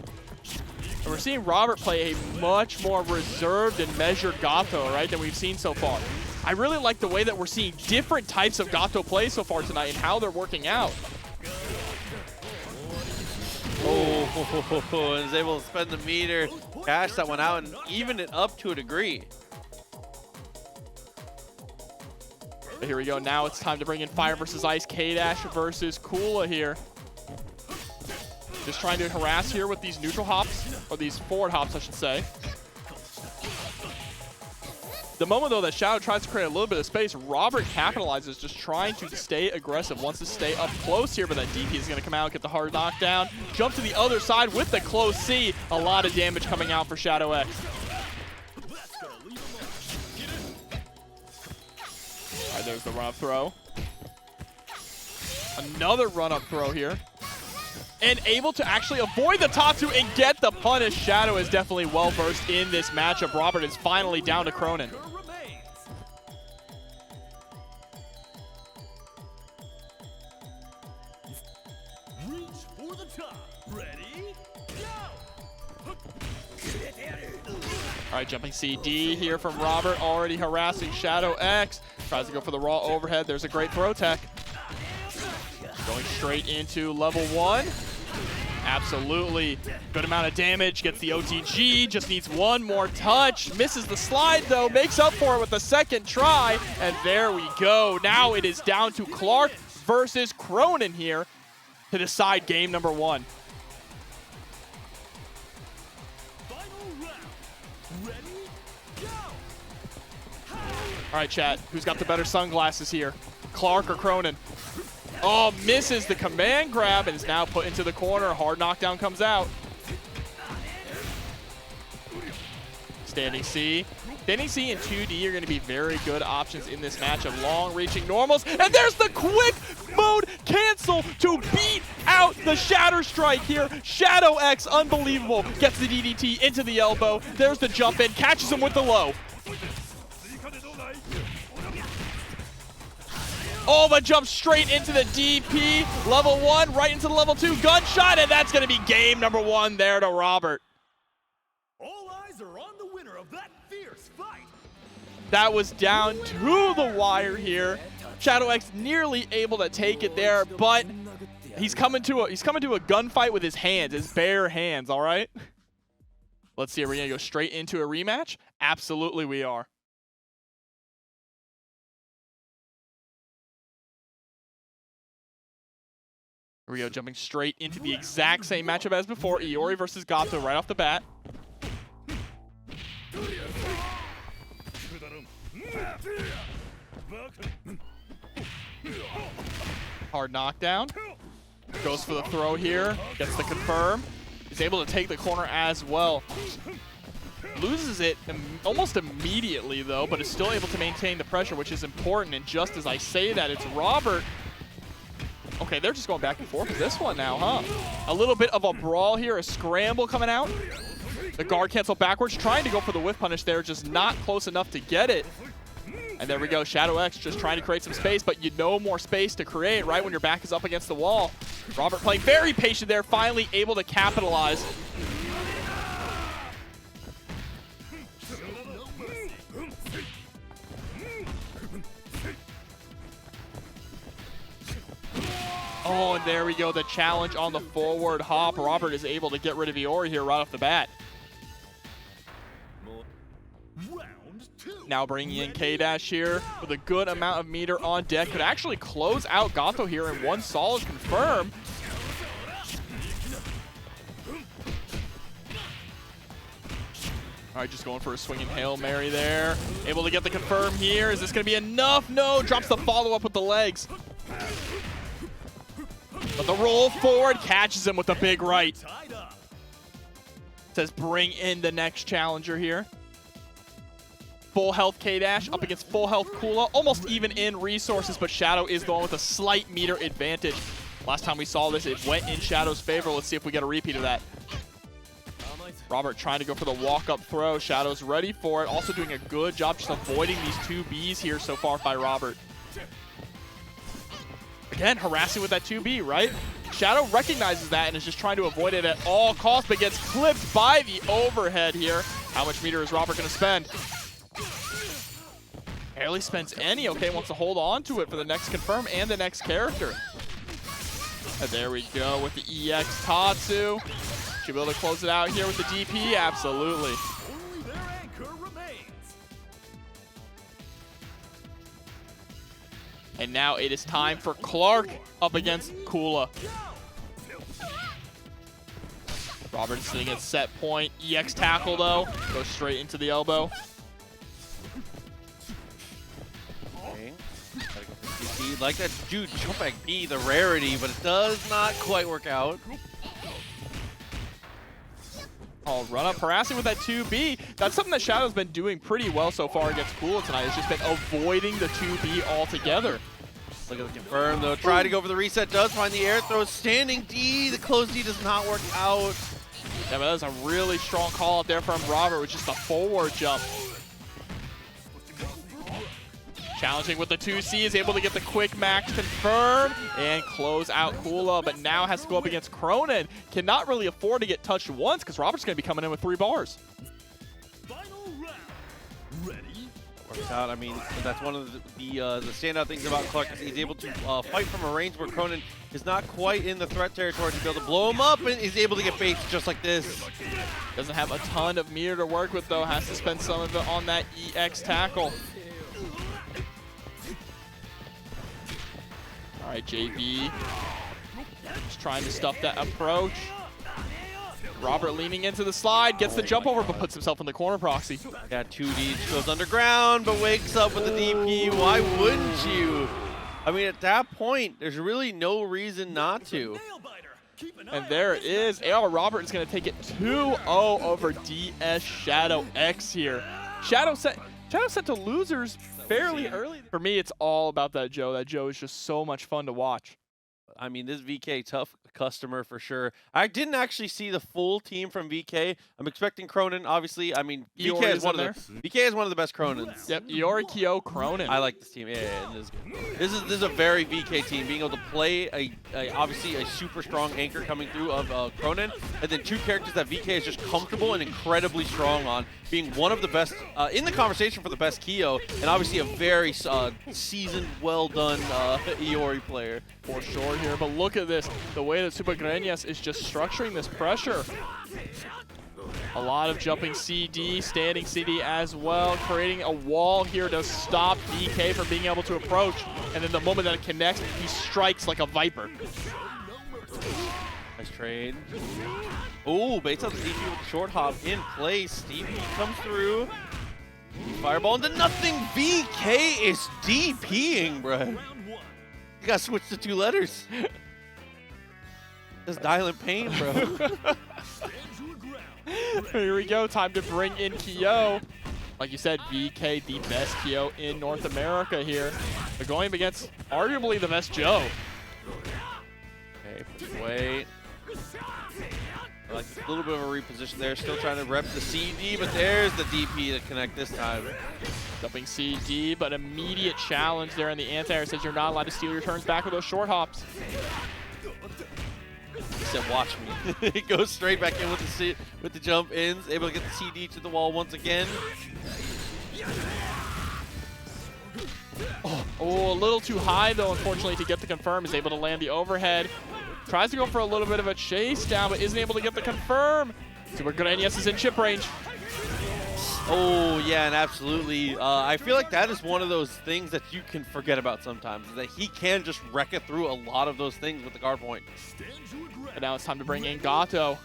we're seeing Robert play a much more reserved and measured Gato, right, than we've seen so far. I really like the way that we're seeing different types of Gato play so far tonight and how they're working out. Oh, and is able to spend the meter, cash that one out, and even it up to a degree. But here we go. Now it's time to bring in Fire versus Ice. K-Dash versus Kula here. Just trying to harass here with these neutral hops, or these forward hops, I should say. The moment, though, that Shadow tries to create a little bit of space, Robert capitalizes, just trying to stay aggressive, wants to stay up close here, but that DP is going to come out, get the hard knockdown, jump to the other side with the close C. A lot of damage coming out for Shadow X. All right, there's the run-up throw. Another run-up throw here. And able to actually avoid the Tatsu and get the punish. Shadow is definitely well-versed in this matchup. Robert is finally down to Krohnen. Reach for the top. Ready? Go! All right, jumping CD here from Robert, already harassing Shadow X. Tries to go for the raw overhead. There's a great throw tech. Going straight into level 1. Absolutely. Good amount of damage. Gets the OTG. Just needs one more touch. Misses the slide, though. Makes up for it with the second try. And there we go. Now it is down to Clark versus Krohnen here to decide game number 1. Final round. Ready? Go! All right, chat. Who's got the better sunglasses here? Clark or Krohnen? Oh, misses the command grab and is now put into the corner. Hard knockdown comes out. Standing C. Standing C and 2D are going to be very good options in this matchup. Long reaching normals. And there's the quick mode cancel to beat out the Shatter Strike here. Shadow X, unbelievable. Gets the DDT into the elbow. There's the jump in. Catches him with the low. Oh, but jumps straight into the DP. Level 1, right into the level 2 gunshot, and that's going to be game number 1 there to Robert. All eyes are on the winner of that fierce fight. That was down to the wire here. Shadow X nearly able to take it there, but he's coming to a gunfight with his hands, his bare hands, all right? Let's see, are we going to go straight into a rematch? Absolutely we are. Here we go, jumping straight into the exact same matchup as before. Iori versus Gato right off the bat. Hard knockdown. Goes for the throw here. Gets the confirm. Is able to take the corner as well. Loses it almost immediately though, but is still able to maintain the pressure, which is important. And just as I say that, it's Robert. Okay, they're just going back and forth with this one now, huh? A little bit of a brawl here, a scramble coming out. The guard cancel backwards, trying to go for the whiff punish there, just not close enough to get it. And there we go, Shadow X just trying to create some space, but you know more space to create, right, when your back is up against the wall. Robert playing very patient there, finally able to capitalize. Oh, and there we go, the challenge on the forward hop. Robert is able to get rid of Iori here right off the bat. Now bringing in K-Dash here with a good amount of meter on deck. Could actually close out Gato here in one solid confirm. All right, just going for a swinging Hail Mary there. Able to get the confirm here. Is this going to be enough? No, drops the follow-up with the legs. But the roll forward catches him with a big right. Says bring in the next challenger here. Full health K-Dash up against full health Kula. Almost even in resources, but Shadow is the one with a slight meter advantage. Last time we saw this, it went in Shadow's favor. Let's see if we get a repeat of that. Robert trying to go for the walk-up throw. Shadow's ready for it. Also doing a good job just avoiding these two Bs here so far by Robert. Again, harassing with that 2B, right? Shadow recognizes that and is just trying to avoid it at all costs, but gets clipped by the overhead here. How much meter is Robert going to spend? Barely spends any. Okay, wants to hold on to it for the next confirm and the next character. And there we go with the EX Tatsu. Should be able to close it out here with the DP. Absolutely. Only their anchor remains. And now it is time for Clark up against Kula. Robert sitting at set point. EX tackle though. Goes straight into the elbow. Okay. Gotta go for CC. Like that dude jump back B, the rarity, but it does not quite work out. Oh, run up harassing with that 2B. That's something that Shadow's been doing pretty well so far against Kula tonight. It's just been avoiding the 2B altogether. Look at the confirm though. Try to go for the reset. Does find the air throw. Standing D. The close D does not work out. Yeah, but that was a really strong call out there from Robert with just a forward jump. Challenging with the 2C, is able to get the quick max confirm and close out Kula, but now has to go up against Krohnen. Cannot really afford to get touched once because Robert's going to be coming in with 3 bars. Final round. Ready? Works out. I mean, that's one of the standout things about Clark is he's able to fight from a range where Krohnen is not quite in the threat territory to be able to blow him up, and is able to get baits just like this. Doesn't have a ton of meter to work with though. Has to spend some of it on that EX tackle. All right, JB just trying to stuff that approach. Robert leaning into the slide, gets the jump over, but puts himself in the corner proxy. Got 2D, goes underground, but wakes up with the DP. Why wouldn't you? I mean, at that point, there's really no reason not to. And there it is. AR Robert is going to take it 2-0 over DS Shadow X here. Shadow set to losers fairly early. For me, it's all about that Joe. That Joe is just so much fun to watch. I mean, this VK tough customer for sure. I didn't actually see the full team from VK. I'm expecting Krohnen, obviously. I mean, VK is one of the best Krohnens. Yep, Iori, Krohnen. I like this team. Yeah, this is a very VK team. Being able to play obviously a super strong anchor coming through of Krohnen, and then two characters that VK is just comfortable and incredibly strong on, being one of the best in the conversation for the best Kyo, and obviously a very seasoned, well done Iori player. For sure here, but look at this. The way that Supergrenas is just structuring this pressure. A lot of jumping CD, standing CD as well, creating a wall here to stop VK from being able to approach. And then the moment that it connects, he strikes like a viper. Nice trade. Oh, baits out the DP with the short hop in place. DP comes through. Fireball into nothing. VK is DPing, bro. You gotta switch to 2 letters. Just dialing pain, bro. Here we go. Time to bring in Kyo. Like you said, VK, the best Kyo in North America here. They're going up against arguably the best Joe. Okay, push away. I like a little bit of a reposition there. Still trying to rep the CD, but there's the DP to connect this time. Jumping CD, but immediate challenge there in the anti-air says you're not allowed to steal your turns back with those short hops. He said, "Watch me." He goes straight back in with the jump ins, able to get the CD to the wall once again. Oh, a little too high though, unfortunately, to get the confirm. Is able to land the overhead. Tries to go for a little bit of a chase down, but isn't able to get the confirm. Supergrenas is in chip range. Oh, yeah, and absolutely. I feel like that is one of those things that you can forget about sometimes, is that he can just wreck it through a lot of those things with the guard point. And now it's time to bring in Gato.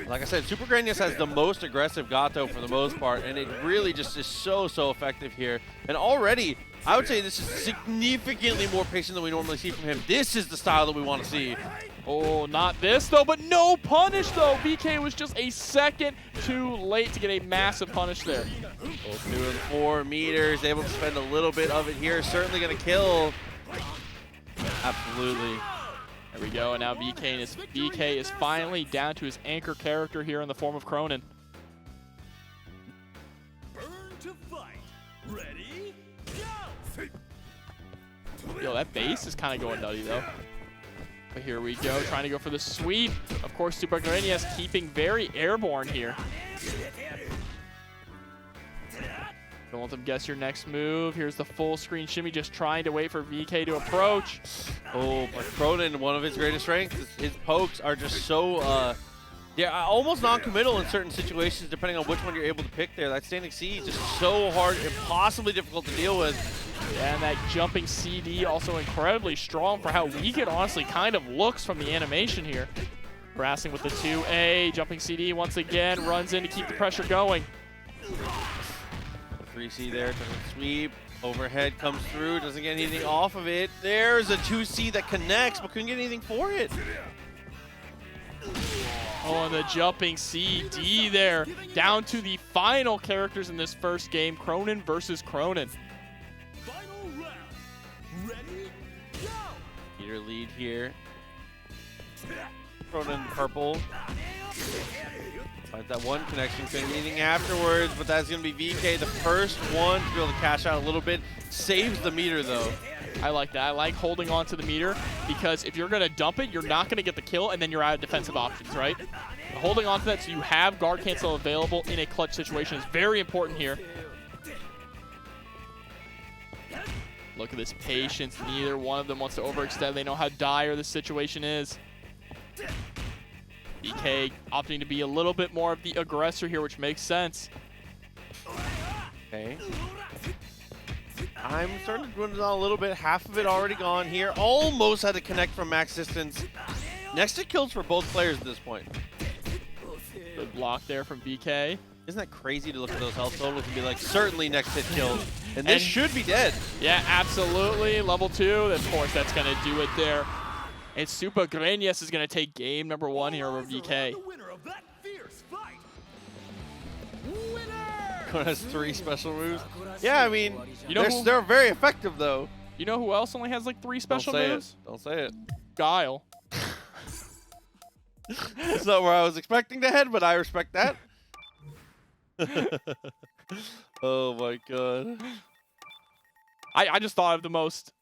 Like I said, Supergrenas has the most aggressive Gato for the most part, and it really just is so effective here. And already, I would say this is significantly more patient than we normally see from him. This is the style that we want to see. Oh, not this though, but no punish though. VK was just a second too late to get a massive punish there. Both new in 4 meters, able to spend a little bit of it here. Certainly going to kill. Absolutely. There we go, and now VK is finally down to his anchor character here in the form of Krohnen. Burn to fight. Ready? Go. Yo, that base is kind of going nutty though. But here we go, trying to go for the sweep. Of course, Supergrenas keeping very airborne here. Don't let them guess your next move. Here's the full screen shimmy, just trying to wait for VK to approach. Oh, but Krohnen, one of his greatest strengths, his pokes are just so, almost non-committal in certain situations, depending on which one you're able to pick there. That standing C is just so hard, impossibly difficult to deal with. Yeah, and that jumping CD also incredibly strong for how weak it honestly kind of looks from the animation here. Harassing with the 2A, jumping CD once again, runs in to keep the pressure going. 3C there, doesn't sweep. Overhead comes through, doesn't get anything off of it. There's a 2C that connects, but couldn't get anything for it. Oh, and the jumping CD there. Down to the final characters in this first game, Krohnen versus Krohnen. Final round. Ready? Go. Meter lead here. Krohnen purple. Finds that one connection, couldn't get anything afterwards, but that's going to be VK, the first one to be able to cash out a little bit. Saves the meter, though. I like that. I like holding on to the meter because if you're going to dump it, you're not going to get the kill, and then you're out of defensive options, right? Holding on to that so you have guard cancel available in a clutch situation is very important here. Look at this patience. Neither one of them wants to overextend. They know how dire the situation is. VK opting to be a little bit more of the aggressor here, which makes sense. Okay. I'm starting to dwindle down a little bit. Half of it already gone here. Almost had to connect from max distance. Next to kills for both players at this point. Good block there from VK. Isn't that crazy to look at those health totals and be like, certainly next hit killed. And this should be dead. Yeah, absolutely. Level 2. Of course, that's going to do it there. And Supergrenas is going to take game number 1 here over VK. Krohnen has 3 special moves. Yeah, I mean, they're very effective, though. You know who else only has like 3 special moves? Don't say it. guile. That's not where I was expecting to head, but I respect that. Oh my god. I just thought of the most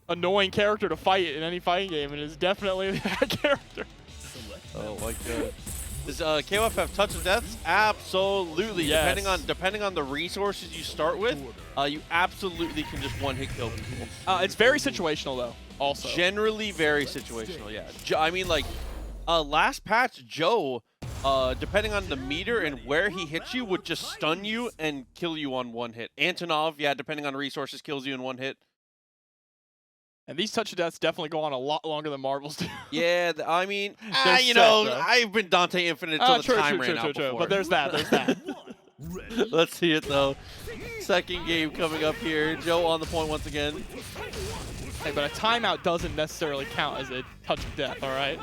annoying character to fight in any fighting game, and it's definitely that character. Oh my god. Does KOF have touch of deaths? Absolutely. Yes. Depending on the resources you start with, you absolutely can just one-hit kill people. It's very situational though. Also. Generally very situational. Yeah. I mean, like last patch, Joe, depending on the meter and where he hits you, would just stun you and kill you on one hit. Antonov, yeah, depending on resources, kills you in one hit. And these touch of deaths definitely go on a lot longer than Marvel's do. Yeah, I mean, They're you know, set, though. I've been Dante Infinite until the time ran out before. But there's that, there's that. Let's see it, though. Second game coming up here. Joe on the point once again. Hey, but a timeout doesn't necessarily count as a touch of death, all right?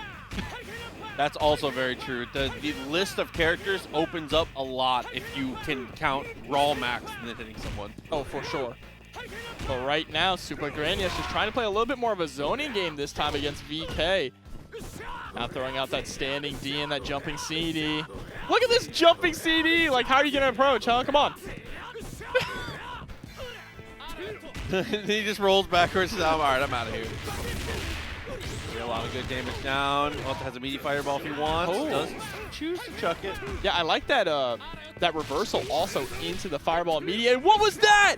That's also very true. The list of characters opens up a lot if you can count raw max and then hitting someone. Oh, for sure. But right now, Supergrenas just trying to play a little bit more of a zoning game this time against VK. Now throwing out that standing D and that jumping CD. Look at this jumping CD! Like, how are you going to approach, huh? Come on. He just rolls backwards. All right, I'm out of here. A lot of good damage down. Also has a meaty fireball if he wants. Oh. Does choose to chuck it. Yeah, I like that that reversal also into the fireball immediately. What was that?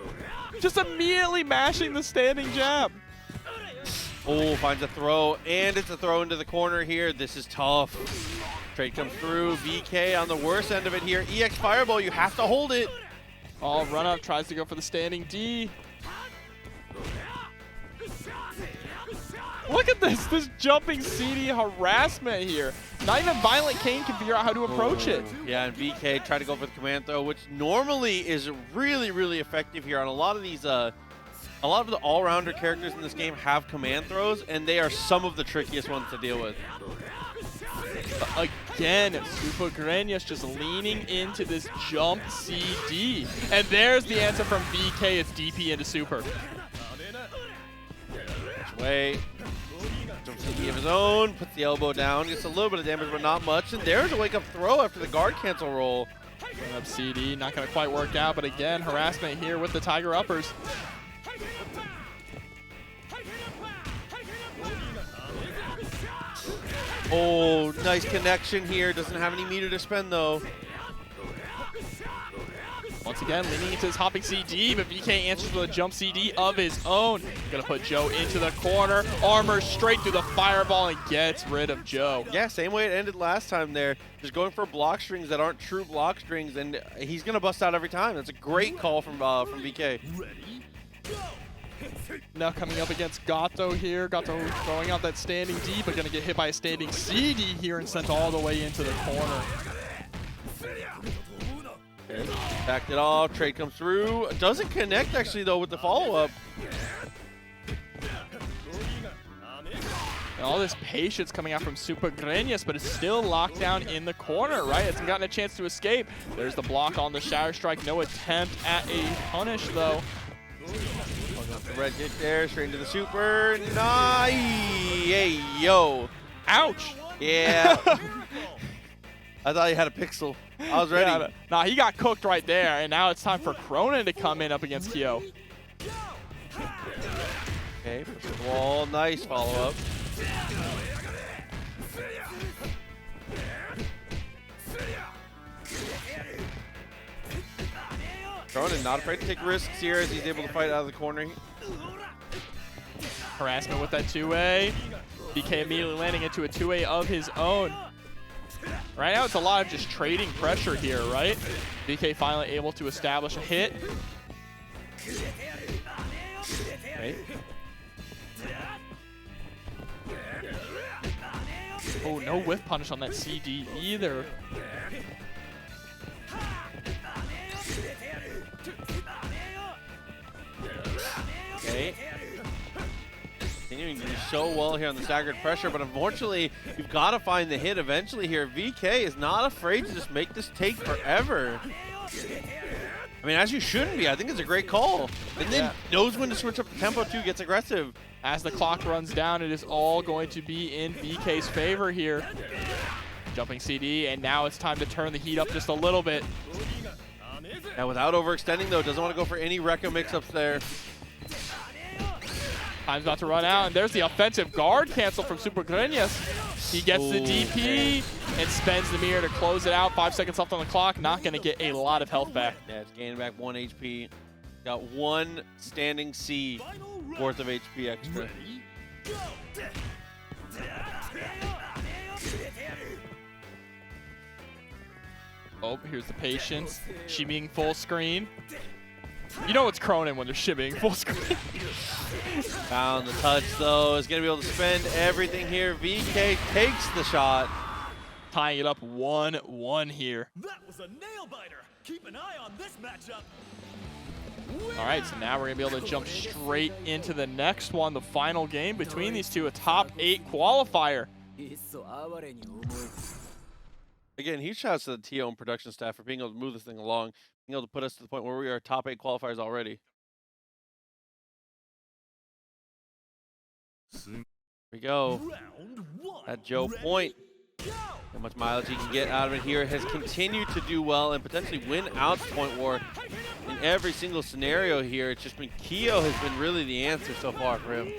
Just immediately mashing the standing jab. Oh, finds a throw, and it's a throw into the corner here. This is tough. Trade comes through. VK on the worst end of it here. EX fireball, you have to hold it. Oh, run up, tries to go for the standing D. Look at this jumping CD harassment here. Not even ViolentKain can figure out how to approach it. Yeah, and VK tried to go for the command throw, which normally is really, really effective here on a lot of these. A lot of the all-rounder characters in this game have command throws, and they are some of the trickiest ones to deal with. But again, Supergrenas just leaning into this jump CD. And there's the answer from VK. It's DP into Super. Way. Jump CD of his own, puts the elbow down, gets a little bit of damage, but not much. And there's a wake-up throw after the guard cancel roll. Run up CD, not going to quite work out, but again, harassment here with the Tiger Uppers. Oh, nice connection here. Doesn't have any meter to spend, though. Once again, leaning into his hopping CD, but VK answers with a jump CD of his own. Gonna put Joe into the corner, armor straight through the fireball, and gets rid of Joe. Yeah, same way it ended last time there. Just going for block strings that aren't true block strings, and he's gonna bust out every time. That's a great call from VK. Now coming up against Gato here. Gato throwing out that standing D, but gonna get hit by a standing CD here and sent all the way into the corner. Backed it off, trade comes through. Doesn't connect actually though with the follow-up. And all this patience coming out from Supergrenas, but it's still locked down in the corner, right? Hasn't gotten a chance to escape. There's the block on the Shatter Strike. No attempt at a punish though. The red hit there, straight into the super. Nice! Hey, yo. Ouch! Yeah. I thought he had a pixel. I was ready. Yeah, nah, he got cooked right there, and now it's time for Krohnen to come in up against Kyo. Okay, push the wall. Nice follow-up. Krohnen not afraid to take risks here as he's able to fight out of the corner. Harassment with that 2A. BK immediately landing into a 2A of his own. Right now, it's a lot of just trading pressure here, right? BK finally able to establish a hit. Okay. Oh, no whiff punish on that CD either. Okay. Continuing to do so well here on the staggered pressure, but unfortunately, you've got to find the hit eventually here. VK is not afraid to just make this take forever. I mean, as you shouldn't be. I think it's a great call. And then knows when to switch up the tempo too, gets aggressive. As the clock runs down, it is all going to be in VK's favor here. Jumping CD, and now it's time to turn the heat up just a little bit. Now without overextending though, doesn't want to go for any Rekka mix-ups there. Time's about to run out, and there's the offensive guard cancel from Supergrenas. He gets the DP and spends the mirror to close it out. 5 seconds left on the clock, not going to get a lot of health back. Yeah, it's gaining back 1 HP. Got 1 standing C worth of HP extra. Oh, here's the patience. Shimmying full screen. You know it's Krohnen when they're shimmying full screen. Found the touch though. Is going to be able to spend everything here. VK takes the shot. Tying it up 1-1 here. That was a nail biter. Keep an eye on this matchup. All right, so now we're going to be able to jump straight into the next one, the final game between these two, a top 8 qualifier. Again, huge shouts to the TO and production staff for being able to move this thing along, being able to put us to the point where we are top 8 qualifiers already. Here we go. At Joe Point. How much mileage he can get out of it here. Has continued to do well and potentially win out Point War in every single scenario here. It's just been Kyo has been really the answer so far for him.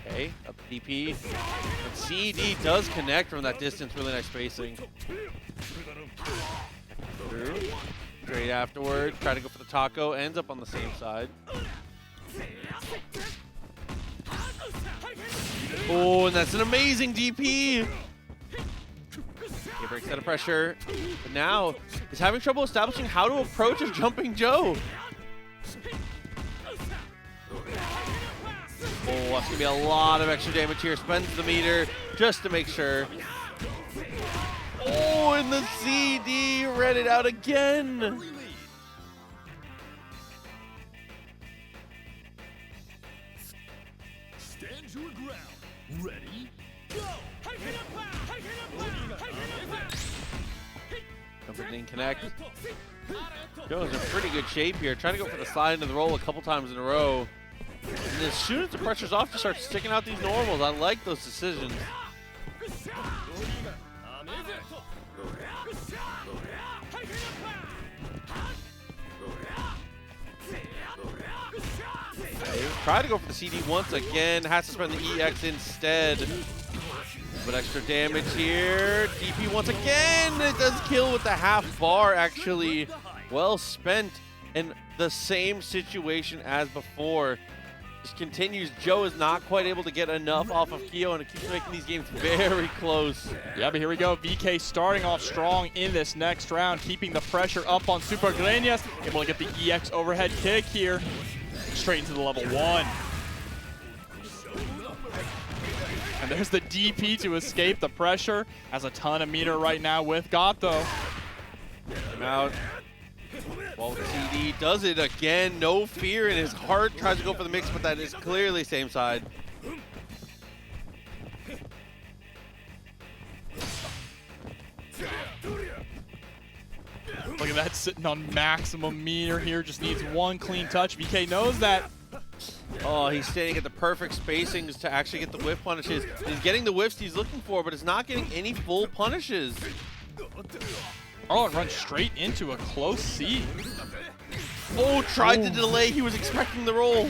Okay, up DP. And CD does connect from that distance. Really nice spacing. Through. Straight afterward. Try to go for the taco. Ends up on the same side. Oh, and that's an amazing DP. He breaks out of pressure. But now he's having trouble establishing how to approach a jumping Joe. Oh, that's going to be a lot of extra damage here. Spends the meter just to make sure. Oh, and the CD read it out again. Stand your ground. Ready? Go! Didn't connect. Joe's in pretty good shape here. Trying to go for the slide into the roll a couple times in a row. And as soon as the pressure's off, to start sticking out these normals. I like those decisions. Try to go for the CD once again. Has to spend the EX instead. But extra damage here. DP once again. It does kill with the half bar, actually. Well spent. And the same situation as before. Just continues. Joe is not quite able to get enough off of Kyo, and it keeps making these games very close. Yeah, but here we go. VK starting off strong in this next round, keeping the pressure up on Supergrenas. Able to get the EX overhead kick here. Straight into the level 1. And there's the DP to escape the pressure. Has a ton of meter right now with Gato. Him out. Well, the CD does it again. No fear in his heart. Tries to go for the mix, but that is clearly same side. Look at that, sitting on maximum meter here. Just needs one clean touch. VK knows that. Oh, he's staying at the perfect spacings to actually get the whiff punishes. He's getting the whiffs he's looking for, but is not getting any full punishes. Oh, and runs straight into a close C. Oh, tried to delay. He was expecting the roll.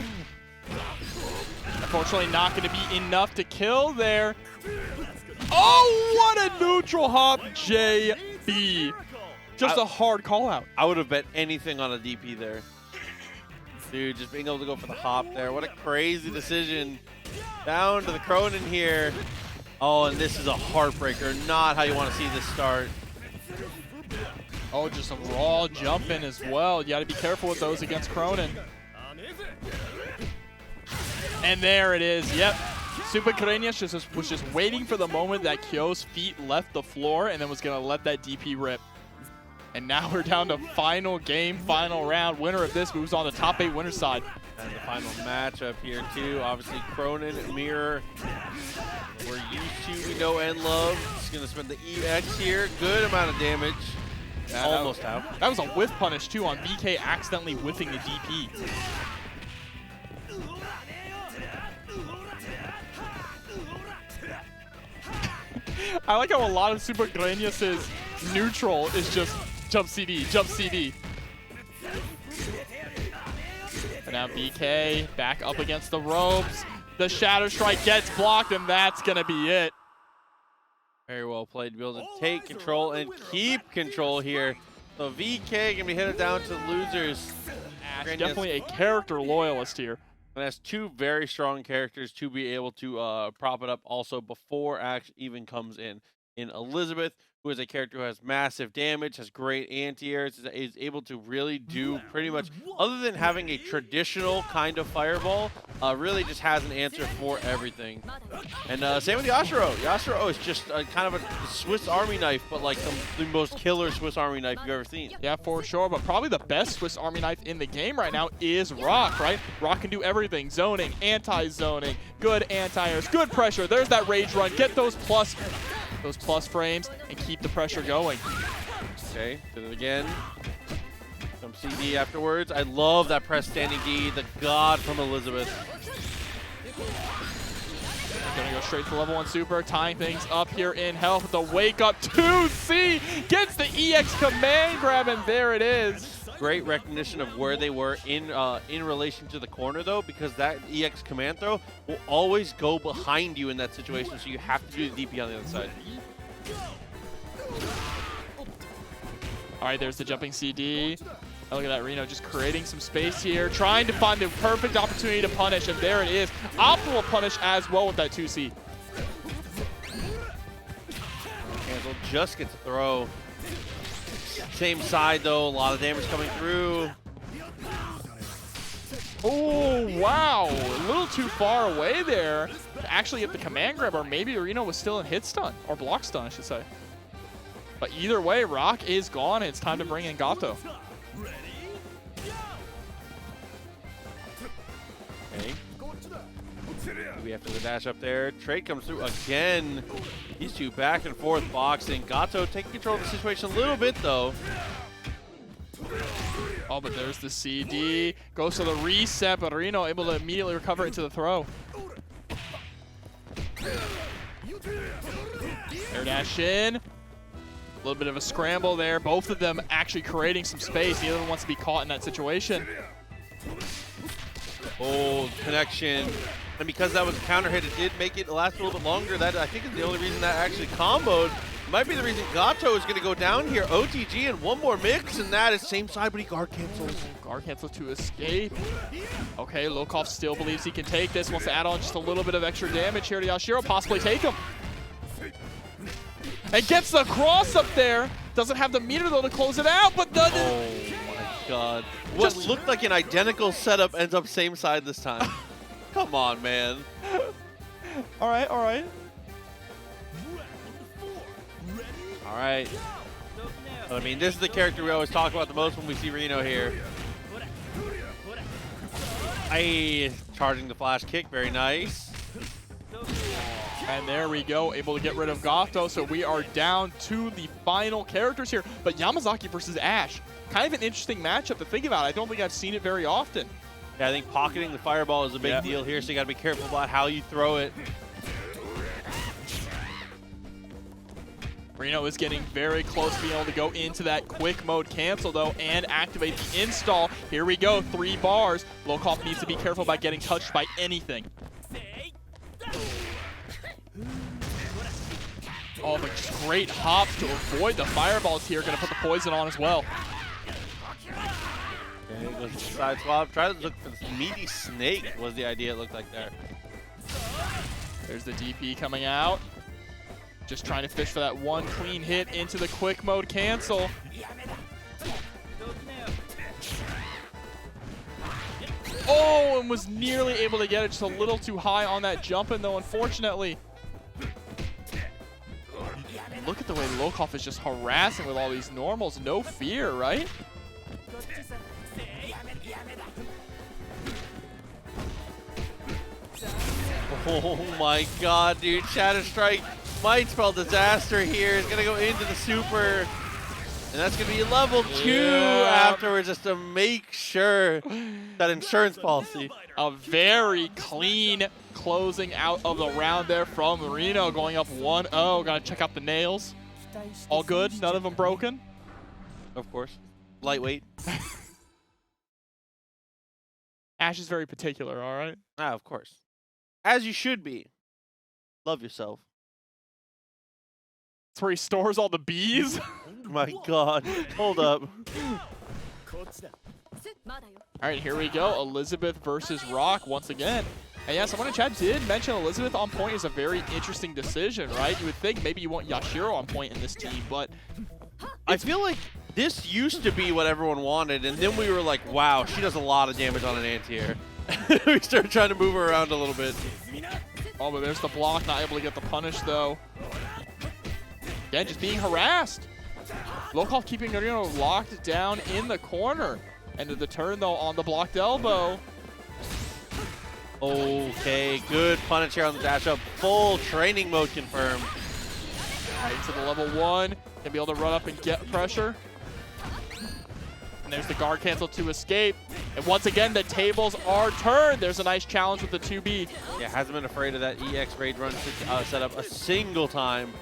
Unfortunately, not going to be enough to kill there. Oh, what a neutral hop, JB. Just a hard call out. I would have bet anything on a DP there. Dude, just being able to go for the hop there. What a crazy decision. Down to the Krohnen here. Oh, and this is a heartbreaker. Not how you want to see this start. Oh, just a raw jump in as well. You got to be careful with those against Krohnen. And there it is. Yep. Supergrenas was just waiting for the moment that Kyo's feet left the floor and then was going to let that DP rip. And now we're down to final game, final round. Winner of this moves on the top 8 winner side. And the final matchup here too. Obviously Krohnen, Mirror. We're used to, we know and love. He's gonna spend the EX here. Good amount of damage. Almost out. That was a whiff punish too on VK accidentally whiffing the DP. I like how a lot of Supergrenas' neutral is just jump CD, jump CD. And now VK back up against the ropes. The Shadow Strike gets blocked, and that's going to be it. Very well played to be able to take control and keep control here. So VK can be headed down to losers. Ash, definitely a character loyalist here. And has two very strong characters to be able to prop it up also before Ash even comes in Elisabeth, who is a character who has massive damage, has great anti-airs, is able to really do pretty much, other than having a traditional kind of fireball, really just has an answer for everything. And same with Yashiro. Yashiro is just kind of a Swiss Army knife, but like the most killer Swiss Army knife you've ever seen. Yeah, for sure, but probably the best Swiss Army knife in the game right now is Rock, right? Rock can do everything. Zoning, anti-zoning, good anti-airs, good pressure. There's that rage run. Get those plus frames and keep the pressure going. Okay, did it again. Some CD afterwards. I love that press standing D, the god from Elisabeth. Gonna go straight to level 1 super, tying things up here in health with the wake up 2C. Gets the EX command grab, and there it is. Great recognition of where they were in relation to the corner though, because that EX command throw will always go behind you in that situation, so you have to do the DP on the other side. All right, there's the jumping CD. Oh, look at that, Rino just creating some space here, trying to find the perfect opportunity to punish, and there it is. Optimal punish as well with that 2C. Cancel just gets a throw. Same side though, a lot of damage coming through. Oh, wow. A little too far away there to actually get the command grab, or maybe Rino was still in hit stun, or block stun, I should say. But either way, Rock is gone, and it's time to bring in Gato. Okay. We have to dash up there. Trade comes through again. These two back and forth boxing. Gato taking control of the situation a little bit though. Oh, but there's the CD. Goes to the reset, but Rino able to immediately recover into the throw. Air dash in. A little bit of a scramble there. Both of them actually creating some space. Neither one wants to be caught in that situation. Oh, connection. And because that was a counter hit, it did make it last a little bit longer. That, I think, is the only reason that actually comboed. Might be the reason Gato is going to go down here. OTG and one more mix, and that is same side, but he guard cancels. Guard cancel to escape. Okay, Lokof still believes he can take this. Wants to add on just a little bit of extra damage here to Yashiro. Possibly take him. And gets the cross up there. Doesn't have the meter, though, to close it out, but doesn't. Oh, my God. What looked like an identical setup ends up same side this time. Come on, man. All right, all right. All right. I mean, this is the character we always talk about the most when we see Rino here. Charging the flash kick, very nice. And there we go, able to get rid of Gato, so we are down to the final characters here. But Yamazaki versus Ash, kind of an interesting matchup to think about. I don't think I've seen it very often. Yeah, I think pocketing the fireball is a big deal here, so you got to be careful about how you throw it. Rino is getting very close to being able to go into that quick mode cancel, though, and activate the install. Here we go, 3 bars. Lokof needs to be careful about getting touched by anything. Oh, but just great hops to avoid the fireballs here. Gonna put the poison on as well. Okay, goes to the side swap. Try to look for this meaty snake was the idea it looked like there. There's the DP coming out. Just trying to fish for that one clean hit into the quick mode cancel. Oh, and was nearly able to get it just a little too high on that jumping, though, unfortunately. Look at the way Lokof is just harassing with all these normals. No fear, right? Oh my God, dude. Shadow Strike might spell disaster here. It's going to go into the super. And that's going to be level 2 afterwards just to make sure that insurance policy. A very clean closing out of the round there from Rino, going up 1-0. Gotta check out the nails. All good, none of them broken. Of course. Lightweight. Ash is very particular, all right? Ah, of course. As you should be. Love yourself. That's where he stores all the bees. My God. Hold up. All right, here we go. Elisabeth versus Rock once again. And yeah, someone in chat did mention Elisabeth on point is a very interesting decision, right? You would think maybe you want Yashiro on point in this team, but I feel like this used to be what everyone wanted, and then we were like, wow, she does a lot of damage on an anti-air. We started trying to move her around a little bit. Oh, but there's the block, not able to get the punish, though. Again, just being harassed. Lokof keeping Rino locked down in the corner. End of the turn, though, on the blocked elbow. Okay, good punish here on the dash up. Full training mode confirmed. Right to the level 1. Gonna be able to run up and get pressure. And there's the guard cancel to escape. And once again, the tables are turned. There's a nice challenge with the 2B. Yeah, hasn't been afraid of that EX raid run set up a single time.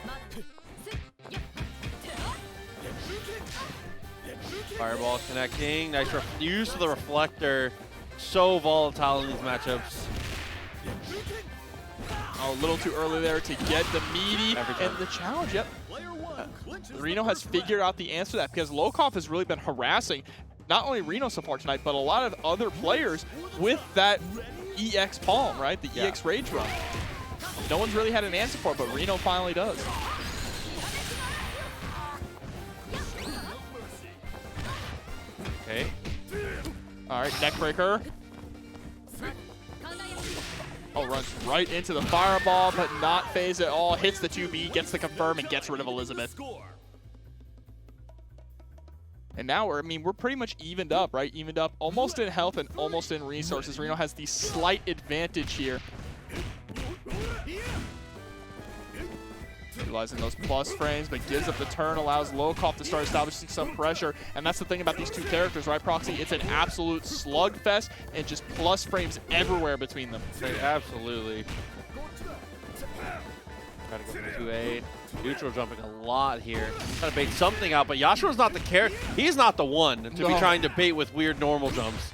Fireball connecting. Nice use of the reflector. So volatile in these matchups. Oh, a little too early there to get the meaty. And the challenge, yep. Rino has figured out the answer to that because Lokof has really been harassing not only Rino so far tonight, but a lot of other players with that EX palm, right? The EX rage run. No one's really had an answer for it, but Rino finally does. Okay. All right, neckbreaker. Oh, runs right into the fireball, but not phased at all. Hits the 2B, gets the confirm, and gets rid of Elisabeth. And now we're pretty much evened up, right? Evened up almost in health and almost in resources. Rino has the slight advantage here. Utilizing those plus frames, but gives up the turn, allows Lokof to start establishing some pressure. And that's the thing about these two characters, right, Proxy? It's an absolute slugfest and just plus frames everywhere between them. Absolutely. Try to go for 2A. Neutral jumping a lot here. Trying to bait something out, but Yashiro's not the character. He's not the one to be trying to bait with weird normal jumps.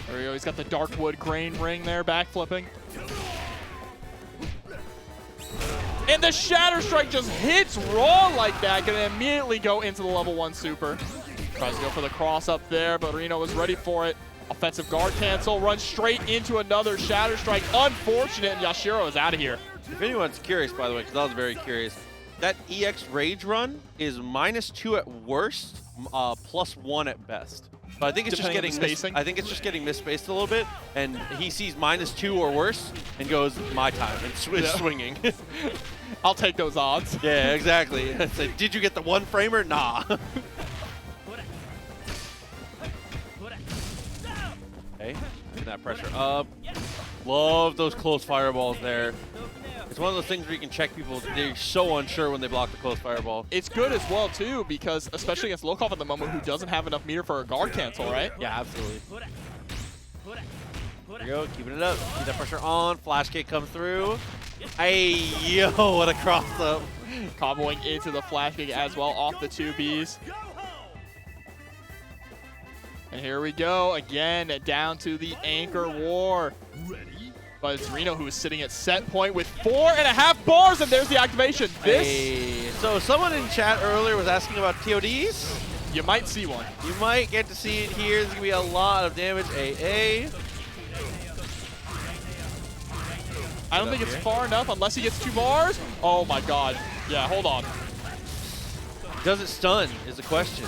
There we go. He's got the Darkwood grain ring there, backflipping. And the Shatter Strike just hits raw like that. Gonna immediately go into the level 1 super. Tries to go for the cross up there, but Rino was ready for it. Offensive guard cancel, runs straight into another Shatter Strike. Unfortunate, and Yashiro is out of here. If anyone's curious, by the way, because I was very curious, that EX Rage run is -2 at worst, +1 at best. So I think it's just getting spacing. I think it's just getting misspaced a little bit, and he sees -2 or worse and goes my time and swinging. I'll take those odds. Yeah, exactly. It's like, did you get the one framer? Nah. Okay, get that pressure up. Love those close fireballs there. It's one of those things where you can check people. They're so unsure when they block the close fireball. It's good as well, too, because especially against Lokof at the moment, who doesn't have enough meter for a guard cancel, right? Yeah, absolutely. There you go, keeping it up. Keep that pressure on. Flash kick comes through. Hey, yo, what a cross up. Comboing into the flash kick as well off the 2Bs. And here we go again, down to the anchor war. But it's Rino who is sitting at set point with 4.5 bars, and there's the activation. Hey, so someone in chat earlier was asking about TODs. You might see one. You might get to see it here. There's going to be a lot of damage. AA. I don't think it's far enough unless he gets 2 bars. Oh my god. Yeah, hold on. Does it stun is the question.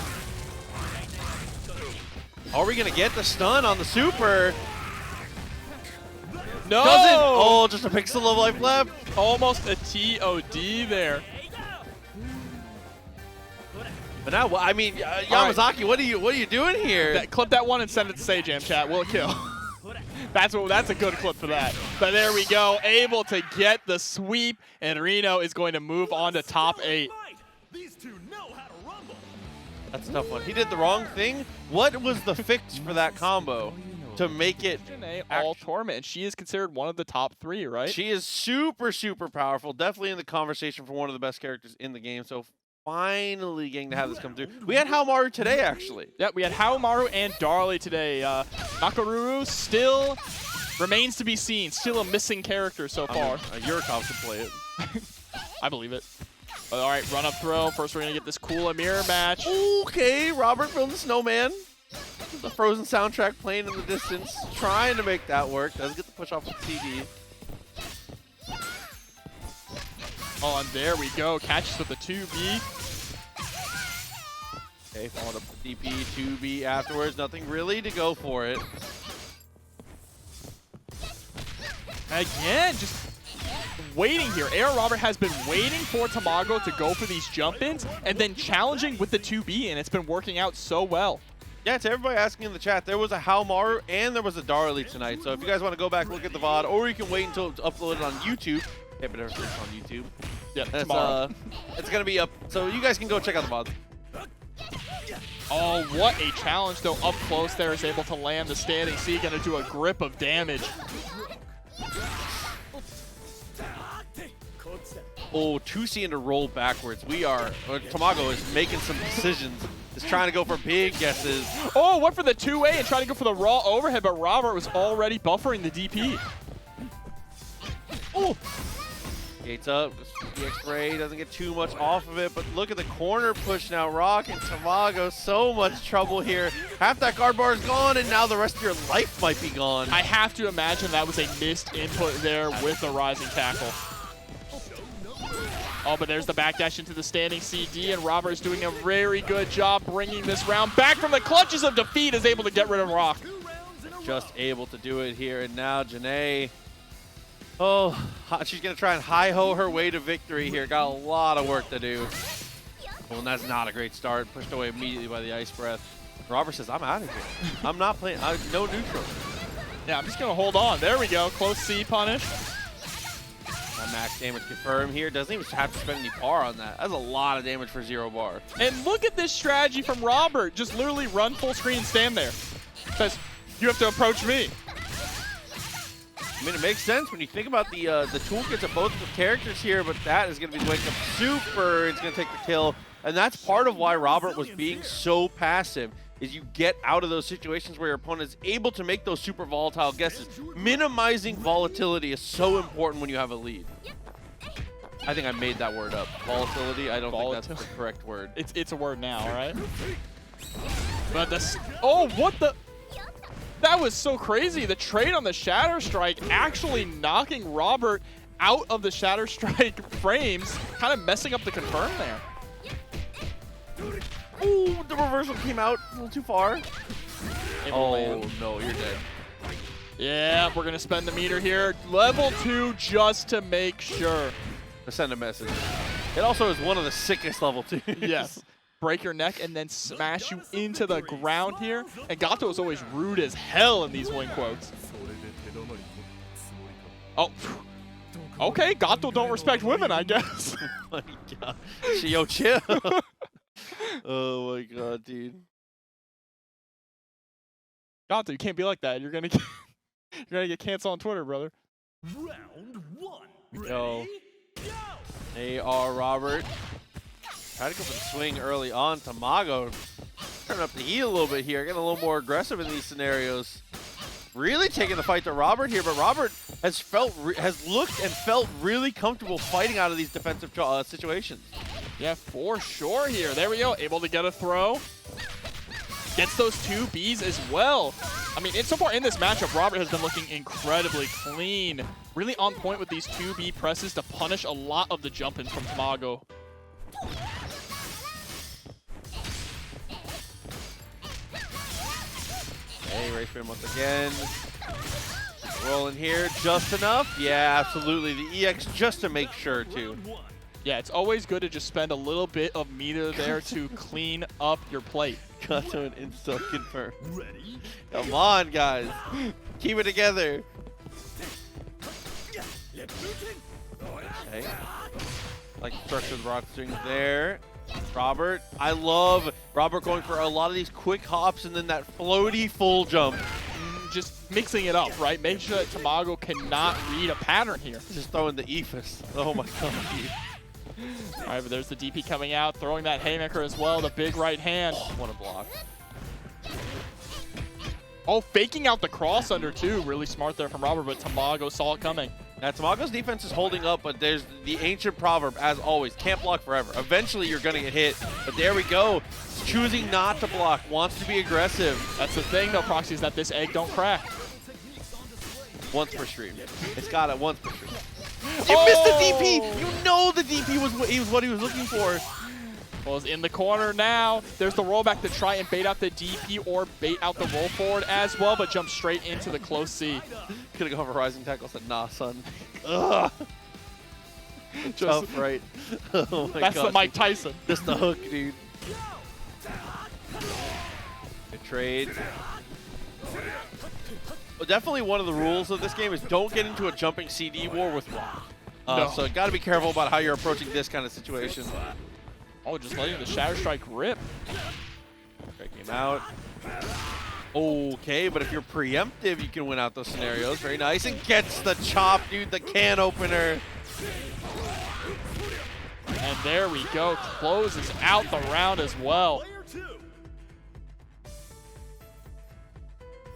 Are we going to get the stun on the super? No! Doesn't. Oh, just a pixel of life left. Almost a TOD there. But now, I mean, Yamazaki, right. What are you doing here? Clip that one and send it to Sajam, chat. Will it kill? That's a good clip for that. But there we go, able to get the sweep, and Rino is going to move on to top 8. These two know how to rumble. That's a tough one. He did the wrong thing. What was the fix for that combo to make it Jenet all tournament, and she is considered one of the top 3, right? She is super, super powerful. Definitely in the conversation for one of the best characters in the game. So finally getting to have this come through. We had Haohmaru today, actually. Yep, we had Haohmaru and Darli today. Nakaruru still remains to be seen. Still a missing character so far. Yurikov can play it. I believe it. All right, run up throw. First, we're going to get this Kula mirror match. Okay, Robert building snowman. The Frozen soundtrack playing in the distance. Trying to make that work. Doesn't get the push off with CD. Oh, and there we go. Catches with the 2B. Okay, followed up with DP, 2B afterwards. Nothing really to go for it. Again, just waiting here. AR Robert has been waiting for Tamago to go for these jump-ins and then challenging with the 2B, and it's been working out so well. Yeah, to everybody asking in the chat, there was a Haohmaru and there was a Darli tonight. So if you guys want to go back and look at the VOD, or you can wait until it's uploaded on YouTube. TampaNeverSleeps on YouTube. Yeah, tomorrow. It's going to be up, so you guys can go check out the VOD. Oh, what a challenge, though. Up close there is able to land the standing C, going to do a grip of damage. Oh, 2C into roll backwards. Tamago is making some decisions. Is trying to go for big guesses. Oh, went for the 2A and tried to go for the raw overhead, but Robert was already buffering the DP. Oh! Gates up. The X-ray doesn't get too much off of it, but look at the corner push now. Rock and Tamago, so much trouble here. Half that guard bar is gone, and now the rest of your life might be gone. I have to imagine that was a missed input there with the rising tackle. Oh, but there's the backdash into the standing CD, and Robert is doing a very good job bringing this round back from the clutches of defeat, is able to get rid of Rock. Just able to do it here, and now Jenet. Oh, she's going to try and hi-ho her way to victory here. Got a lot of work to do. Well, and that's not a great start. Pushed away immediately by the Ice Breath. Robert says, I'm out of here. I'm not playing. No neutral. Yeah, I'm just going to hold on. There we go. Close C punish. Max damage confirmed here. Doesn't even have to spend any bar on that. That's a lot of damage for 0 bar. And look at this strategy from Robert. Just literally run full screen and stand there. Says, you have to approach me. I mean, it makes sense when you think about the toolkits of both of the characters here, but that is going to be waking up super. It's going to take the kill. And that's part of why Robert was being so passive, is you get out of those situations where your opponent is able to make those super volatile guesses. Minimizing volatility is so important when you have a lead. I think I made that word up. Volatility, I don't think that's the correct word. It's a word now, right? But this, oh, what the? That was so crazy. The trade on the Shatter Strike actually knocking Robert out of the Shatter Strike frames, kind of messing up the confirm there. Ooh, the reversal came out a little too far. Oh, no, you're dead. Yeah, we're going to spend the meter here. Level 2 just to make sure. To send a message. It also is one of the sickest level 2s. Yes. Break your neck and then smash you into the ground here. And Gato is always rude as hell in these wing quotes. Oh. Okay, Gato don't respect women, I guess. Oh my god. Shio, chill. Oh my god, dude. Gato, you can't be like that. You're gonna get canceled on Twitter, brother. Round 1. Yo. AR Robert. Try to go for the swing early on. Tamago turn up the heat a little bit here. Getting a little more aggressive in these scenarios. Really taking the fight to Robert here, but Robert has looked and felt really comfortable fighting out of these defensive situations. Yeah, for sure here. There we go. Able to get a throw. Gets those 2 Bs as well. I mean, so far in this matchup, Robert has been looking incredibly clean. Really on point with these 2B presses to punish a lot of the jump-ins from Tamago. Hey, race spin once again. Rolling here, just enough. Yeah, absolutely. The EX just to make sure, too. Yeah, it's always good to just spend a little bit of meter there to clean up your plate. Gato and Insta confirmed. Come on, guys. Keep it together. Okay. Like the structure of the rock strings there. Robert. I love Robert going for a lot of these quick hops and then that floaty full jump. Just mixing it up, right? Make sure that Tamago cannot read a pattern here. Just throwing the Ephus. Oh my god. All right, but there's the DP coming out, throwing that haymaker as well, the big right hand. Oh, what a block. Oh, faking out the cross under too. Really smart there from Robert, but Tamago saw it coming. Now, Tamago's defense is holding up, but there's the ancient proverb, as always, can't block forever. Eventually, you're going to get hit, but there we go. Choosing not to block, wants to be aggressive. That's the thing, though, Proxy, is that this egg don't crack. Once per stream. It's got it once per stream. You missed the DP! You know the DP was what he was looking for. Well, it's in the corner now. There's the rollback to try and bait out the DP or bait out the roll forward as well, but jump straight into the close C. Could have gone for rising tackle. Said, nah, son. Ugh. Tough, right? Oh my That's God. the Mike Tyson. Just the hook, dude. Good trade. Well, definitely one of the rules of this game is don't get into a jumping CD war with Rock. No. So got to be careful about how you're approaching this kind of situation. Oh, just letting the Shatter Strike rip. Strike him out. Okay, but if you're preemptive, you can win out those scenarios. Very nice. And gets the chop, dude, the can opener. And there we go. Closes out the round as well.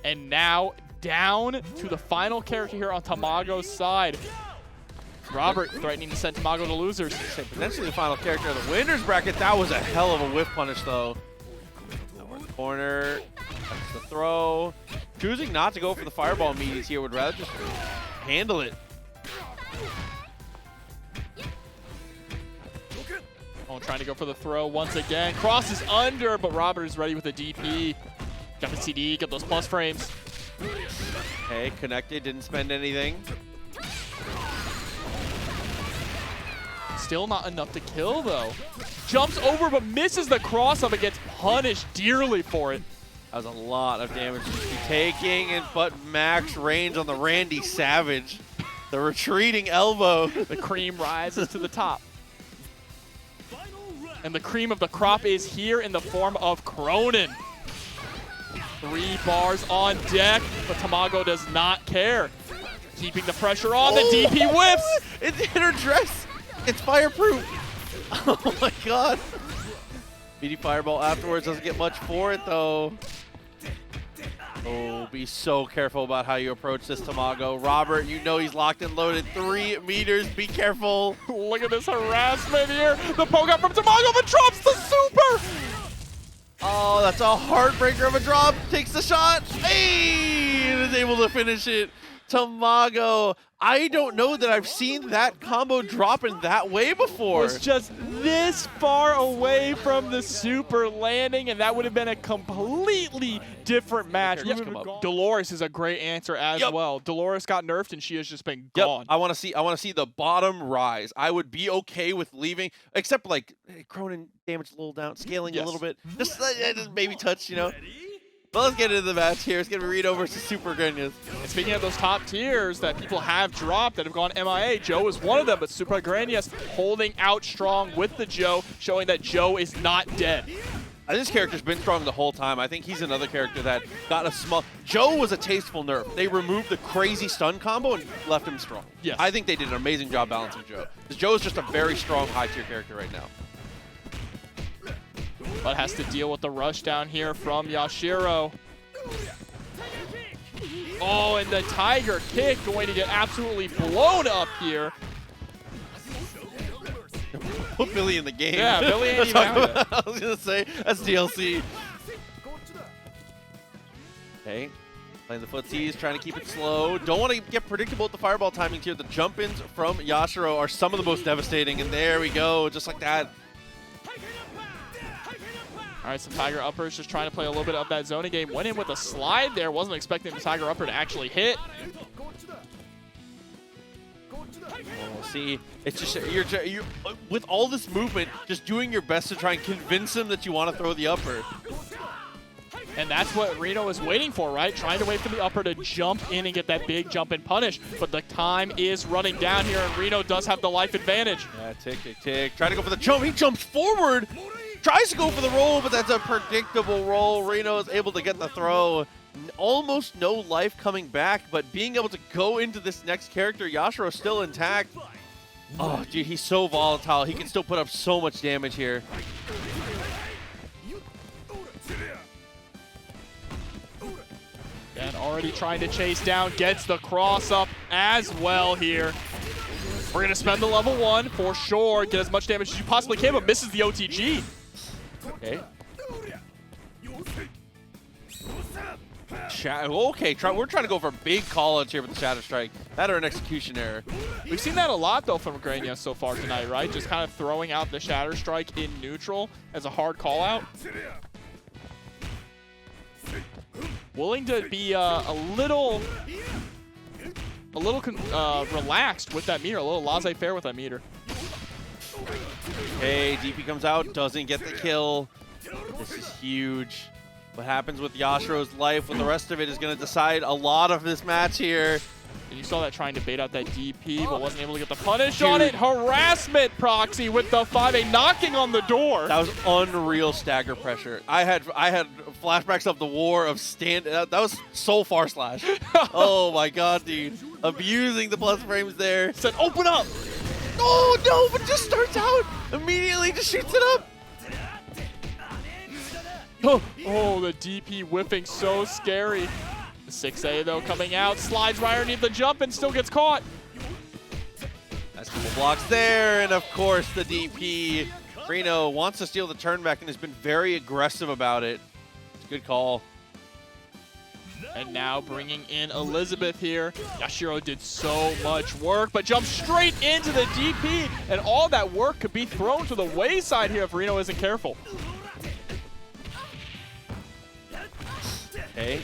And now down to the final character here on Tamago's side. Robert threatening to send Tamago to losers. Potentially the final character of the winner's bracket. That was a hell of a whiff punish, though. Now we're in the corner. That's the throw. Choosing not to go for the fireball meaties here. Would rather just handle it. Oh, trying to go for the throw once again. Crosses under, but Robert is ready with a DP. Got the CD, got those plus frames. Okay, connected, didn't spend anything. Still not enough to kill, though. Jumps over, but misses the cross up and gets punished dearly for it. That was a lot of damage to be taking, but max range on the Randy Savage. The retreating elbow. The cream rises to the top. And the cream of the crop is here in the form of Krohnen. 3 bars on deck, but Tamago does not care. Keeping the pressure on, the DP whips! It's in her dress! It's fireproof! Oh my god! BD Fireball afterwards doesn't get much for it though. Oh, be so careful about how you approach this, Tamago. Robert, you know he's locked and loaded. 3 meters, be careful. Look at this harassment here. The poke out from Tamago, but drops the super! Oh, that's a heartbreaker of a drop. Takes the shot. Hey! And is able to finish it. Tamago. I don't know that I've seen that combo drop in that way before. Was just this far away from the super landing, and that would have been a completely different match. Dolores is a great answer as well. Dolores got nerfed, and she has just been gone. I want to see the bottom rise. I would be okay with leaving, except like Krohnen damaged a little down, scaling a little bit. Just maybe touch, you know. But let's get into the match here. It's going to be Rino versus Supergrenas. And speaking of those top tiers that people have dropped that have gone MIA, Joe is one of them, but Supergrenas holding out strong with the Joe, showing that Joe is not dead. This character's been strong the whole time. I think he's another character that got a small... Joe was a tasteful nerf. They removed the crazy stun combo and left him strong. Yes. I think they did an amazing job balancing Joe. Because Joe is just a very strong high-tier character right now. But has to deal with the rush down here from Yashiro. Oh, and the Tiger kick going to get absolutely blown up here. Put Billy in the game. Yeah, Billy ain't even out yet. I was going to say, that's DLC. Okay, playing the footsies, trying to keep it slow. Don't want to get predictable with the fireball timings here. The jump-ins from Yashiro are some of the most devastating, and there we go, just like that. All right, some Tiger uppers, just trying to play a little bit of that zoning game. Went in with a slide there. Wasn't expecting the Tiger upper to actually hit. Oh, see, it's just you're with all this movement, just doing your best to try and convince him that you want to throw the upper. And that's what Rino is waiting for, right? Trying to wait for the upper to jump in and get that big jump and punish. But the time is running down here, and Rino does have the life advantage. Yeah, tick, tick, tick. Trying to go for the jump. He jumps forward. Tries to go for the roll, but that's a predictable roll. Rino is able to get the throw. Almost no life coming back, but being able to go into this next character, Yashiro still intact. Oh, dude, he's so volatile. He can still put up so much damage here. And already trying to chase down, gets the cross up as well here. We're going to spend the level 1 for sure, get as much damage as you possibly can, but misses the OTG. Okay. Okay, we're trying to go for big call-outs here with the Shadow Strike. That or an execution error. We've seen that a lot, though, from Grenas so far tonight, right? Just kind of throwing out the Shatter Strike in neutral as a hard call-out. Willing to be a little relaxed with that meter, a little laissez-faire with that meter. Okay, DP comes out, doesn't get the kill. This is huge. What happens with Yashiro's life when the rest of it is going to decide a lot of this match here. And you saw that trying to bait out that DP, but wasn't able to get the punish on it. Harassment proxy with the 5A knocking on the door. That was unreal stagger pressure. I had flashbacks of the war of that was so far slash. Oh my god, dude. Abusing the plus frames there. Said, open up. Oh no, but just starts out. Immediately just shoots it up. Oh, the DP whiffing, so scary. The 6A, though, coming out, slides right underneath the jump and still gets caught. Nice couple blocks there, and of course the DP. Rino wants to steal the turn back and has been very aggressive about it. It's a good call. And now bringing in Elisabeth here. Yashiro did so much work, but jumped straight into the DP, and all that work could be thrown to the wayside here if Rino isn't careful. Okay.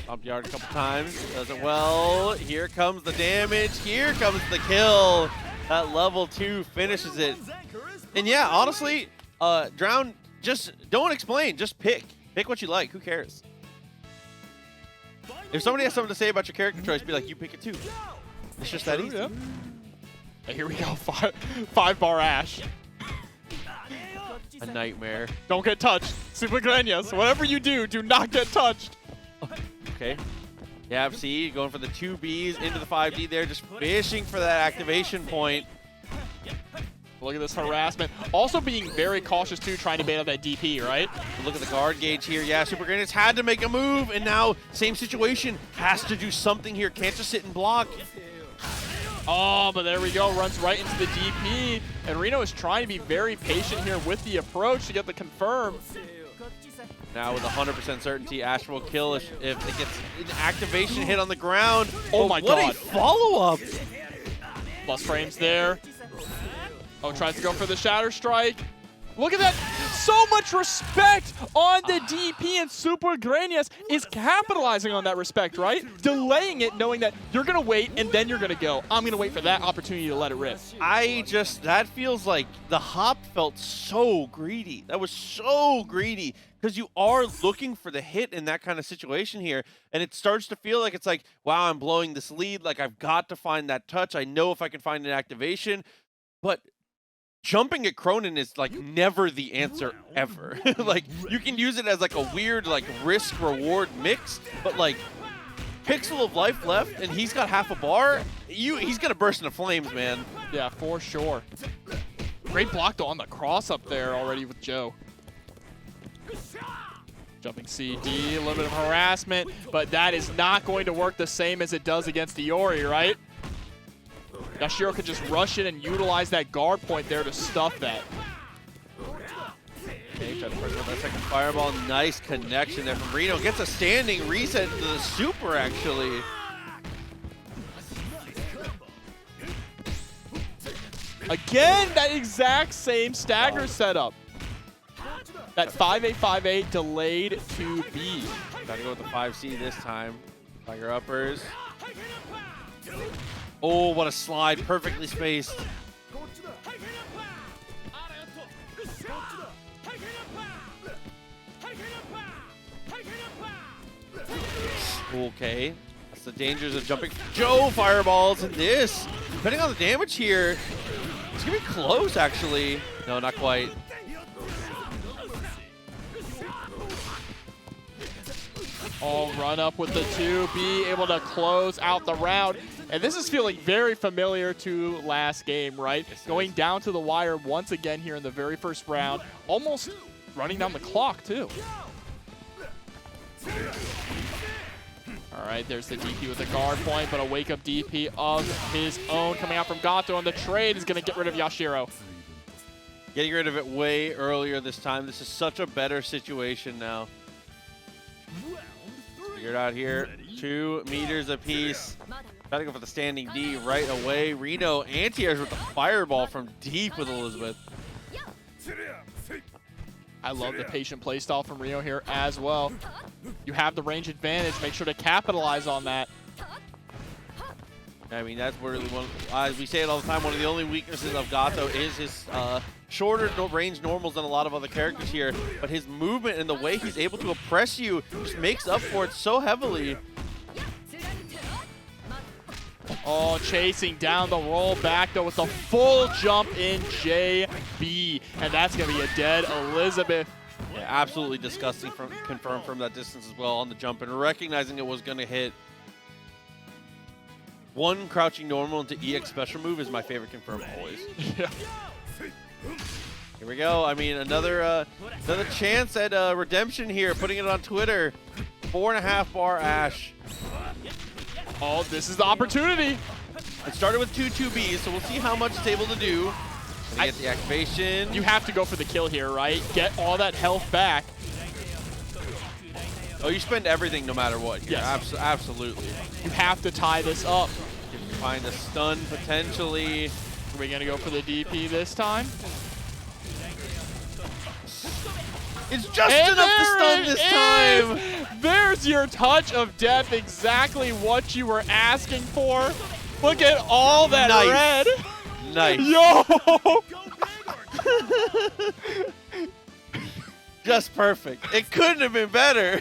Up yard a couple times. Does it well. Here comes the damage. Here comes the kill. That level 2 finishes it. And yeah, honestly, Drown, just don't explain. Just pick. Pick what you like. Who cares? If somebody has something to say about your character choice, be like, you pick it too. It's just that easy. Yeah. And here we go. Five bar Ash. A nightmare. Don't get touched. Supergrenas, whatever you do, do not get touched. Okay. Yeah, see, going for the 2Bs into the 5D there, just fishing for that activation point. Look at this harassment. Also being very cautious, too, trying to bait out that DP, right? Look at the guard gauge here. Yeah, Supergrenas had to make a move, and now same situation. Has to do something here. Can't just sit and block. Oh, but there we go. Runs right into the DP. And Rino is trying to be very patient here with the approach to get the confirm. Now with 100% certainty, Ash will kill if it gets an activation hit on the ground. Oh my god. What a follow-up. Plus frames there. Oh, tries to go for the Shatter Strike. Look at that. So much respect on the DP, and Supergrenas is capitalizing on that respect, right? Delaying it, knowing that you're going to wait and then you're going to go. I'm going to wait for that opportunity to let it rip. That feels like the hop felt so greedy. That was so greedy because you are looking for the hit in that kind of situation here. And it starts to feel like it's like, wow, I'm blowing this lead. Like I've got to find that touch. I know if I can find an activation, but jumping at Krohnen is like never the answer ever. Like you can use it as like a weird like risk reward mix, but like pixel of life left and he's got half a bar, he's gonna burst into flames, man. Yeah, for sure. Great block though on the cross up there already with Joe. Jumping CD, a little bit of harassment, but that is not going to work the same as it does against Iori, right? Yashiro could just rush in and utilize that guard point there to stuff that. Okay, try to press with that second fireball. Nice connection there from Rino. Gets a standing reset to the super, actually. Again, that exact same stagger setup. That 5A delayed 2B. Gotta go with the 5C this time. Tiger uppers. Oh, what a slide. Perfectly spaced. Okay. That's the dangers of jumping. Joe fireballs and this. Depending on the damage here, it's going to be close, actually. No, not quite. All run up with the 2B, able to close out the round. And this is feeling very familiar to last game, right? Going down to the wire once again here in the very first round. Almost running down the clock, too. All right, there's the DP with the guard point, but a wake-up DP of his own coming out from Gato, and the trade is going to get rid of Yashiro. Getting rid of it way earlier this time. This is such a better situation now. Figured out here. 2 meters apiece. Got to go for the standing D right away. Rino anti-airs with the fireball from deep with Elisabeth. I love the patient playstyle from Rino here as well. You have the range advantage. Make sure to capitalize on that. I mean, that's really one, as we say it all the time, one of the only weaknesses of Gato is his shorter range normals than a lot of other characters here. But his movement and the way he's able to oppress you just makes up for it so heavily. Oh, chasing down the roll back, though, with the full jump in JB. And that's going to be a dead Elisabeth. Yeah, absolutely disgusting. Confirmed from that distance as well on the jump. And recognizing it was going to hit. 1 crouching normal into EX special move is my favorite confirm always. Yeah. Here we go. I mean, another chance at redemption here. Putting it on Twitter. 4.5 bar Ash. Oh, this is the opportunity. It started with 2 2Bs, so we'll see how much it's able to do. Get the activation. You have to go for the kill here, right? Get all that health back. Oh, you spend everything no matter what. Here. Yes. Absolutely. You have to tie this up. You can find a stun potentially. Are we going to go for the DP this time? It's just enough to stun this time. There's your touch of death, exactly what you were asking for. Look at all that red. Nice. Yo! Just perfect. It couldn't have been better.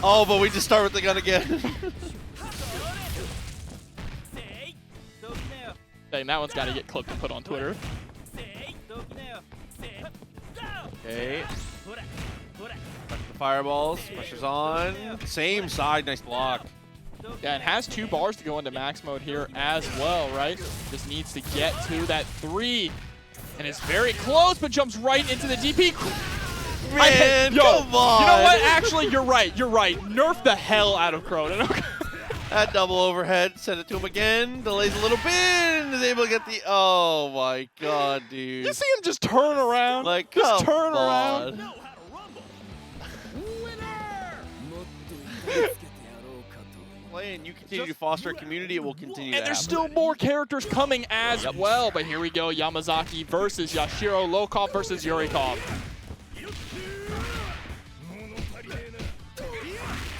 Oh, but we just start with the gun again. Dang, that one's got to get clipped and put on Twitter. Okay. The fireballs. Pressure's on. Same side. Nice block. Yeah, it has 2 bars to go into max mode here as well, right? Just needs to get to that 3. And it's very close, but jumps right into the DP. Man, come on. You know what? Actually, you're right. You're right. Nerf the hell out of Krohnen. That double overhead. Send it to him again. Delays a little bit. And is able to get the... Oh, my God, dude. You see him just turn around? Like, just come turn on. around. Play and you continue to foster a community, it will continue And to there's happen. still more characters coming as well. But here we go. Yamazaki versus Yashiro. Lokof versus Yurikov.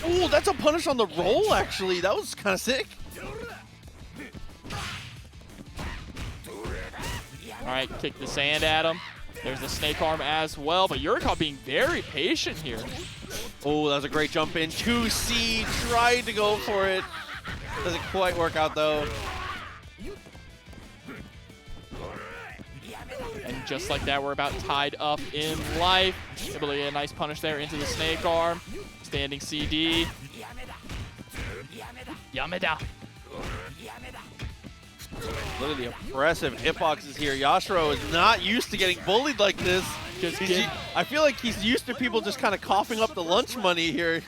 Ooh, that's a punish on the roll, actually. That was kind of sick. All right, kick the sand at him. There's the snake arm as well, but Yurikov being very patient here. Oh, that was a great jump in. 2C, tried to go for it. Doesn't quite work out, though. And just like that, we're about tied up in life. Able to get a nice punish there into the snake arm. Standing CD. Yamada. Look at the impressive hitboxes here. Yashiro is not used to getting bullied like this. I feel like he's used to people just kind of coughing up the lunch money here.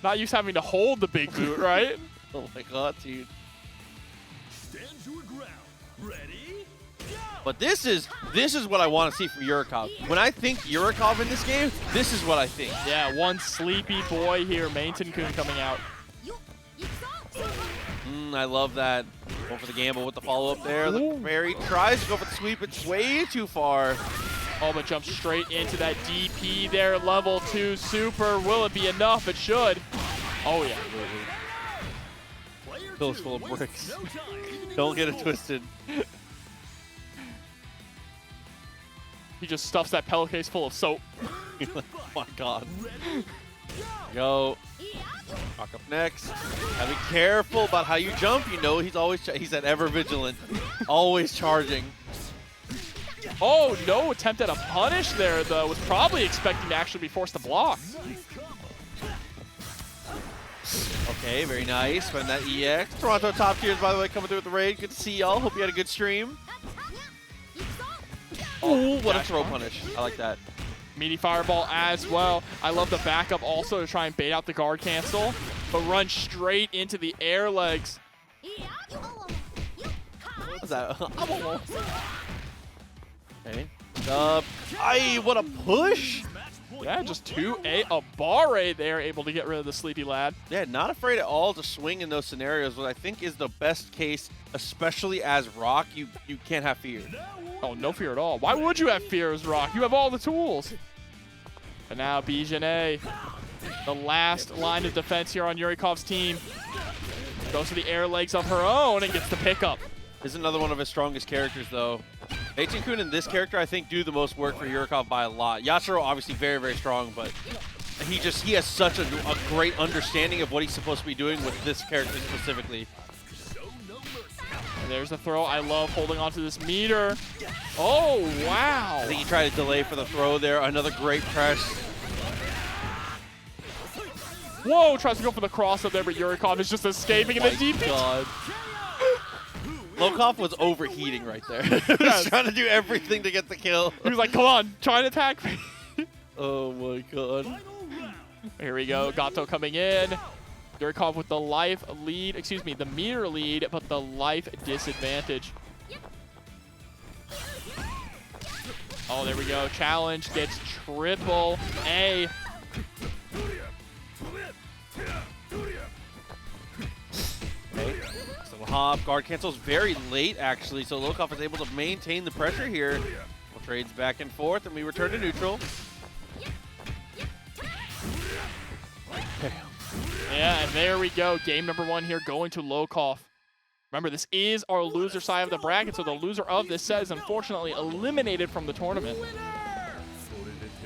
Not used to having to hold the big boot, right? Oh my God, dude. Stand your ground. Ready? Go! But this is what I want to see from Yurikov. When I think Yurikov in this game, this is what I think. Yeah, one sleepy boy here. Mainton-kun coming out. I love that. Going for the gamble with the follow-up there. The Fairy tries to go for the sweep. It's way too far. Oh, but jumps straight into that DP there. Level 2 super. Will it be enough? It should. Oh, yeah. Pills full of bricks. Don't get it twisted. He just stuffs that pellet case full of soap. Oh my god. Go. Rock up next. Gotta be careful about how you jump. You know he's at ever vigilant. Always charging. Oh, no attempt at a punish there, though. Was probably expecting to actually be forced to block. Okay, very nice. Spend that EX. Toronto top tiers, by the way, coming through with the raid. Good to see y'all. Hope you had a good stream. Oh, what a throw punish. I like that. Meaty fireball as well. I love the backup also to try and bait out the guard cancel, but run straight into the air legs. What's that? Okay. Aye, what a push. Yeah, just 2A. A Barre there, able to get rid of the sleepy lad. Yeah, not afraid at all to swing in those scenarios, what I think is the best case, especially as Rock. You can't have fear. Oh, no fear at all. Why would you have fear as Rock? You have all the tools. And now Jenet, the last line of defense here on Yurikov's team, goes to the air legs of her own and gets the pickup. This is another one of his strongest characters, though. Kun and this character, I think, do the most work for Yurikov by a lot. Yashiro, obviously, very, very strong, but he has such a great understanding of what he's supposed to be doing with this character specifically. And there's the throw. I love holding onto this meter. Oh, wow. I think he tried to delay for the throw there. Another great press. Whoa, tries to go for the cross up there, but Yurikov is just escaping in the DP. God. Lokof was overheating right there. He was trying to do everything to get the kill. He was like, come on, try and attack me. Oh my god. Here we go, Gato coming in. Yurikov with the life lead, excuse me, the meter lead, but the life disadvantage. Oh, there we go. Challenge gets triple A. Okay. So hop, guard cancels very late actually, so Lokof is able to maintain the pressure here. We'll trades back and forth, and we return to neutral. Yeah, and there we go. Game number 1 here going to Lokof. Remember, this is our loser side of the bracket, so the loser of this set is unfortunately eliminated from the tournament.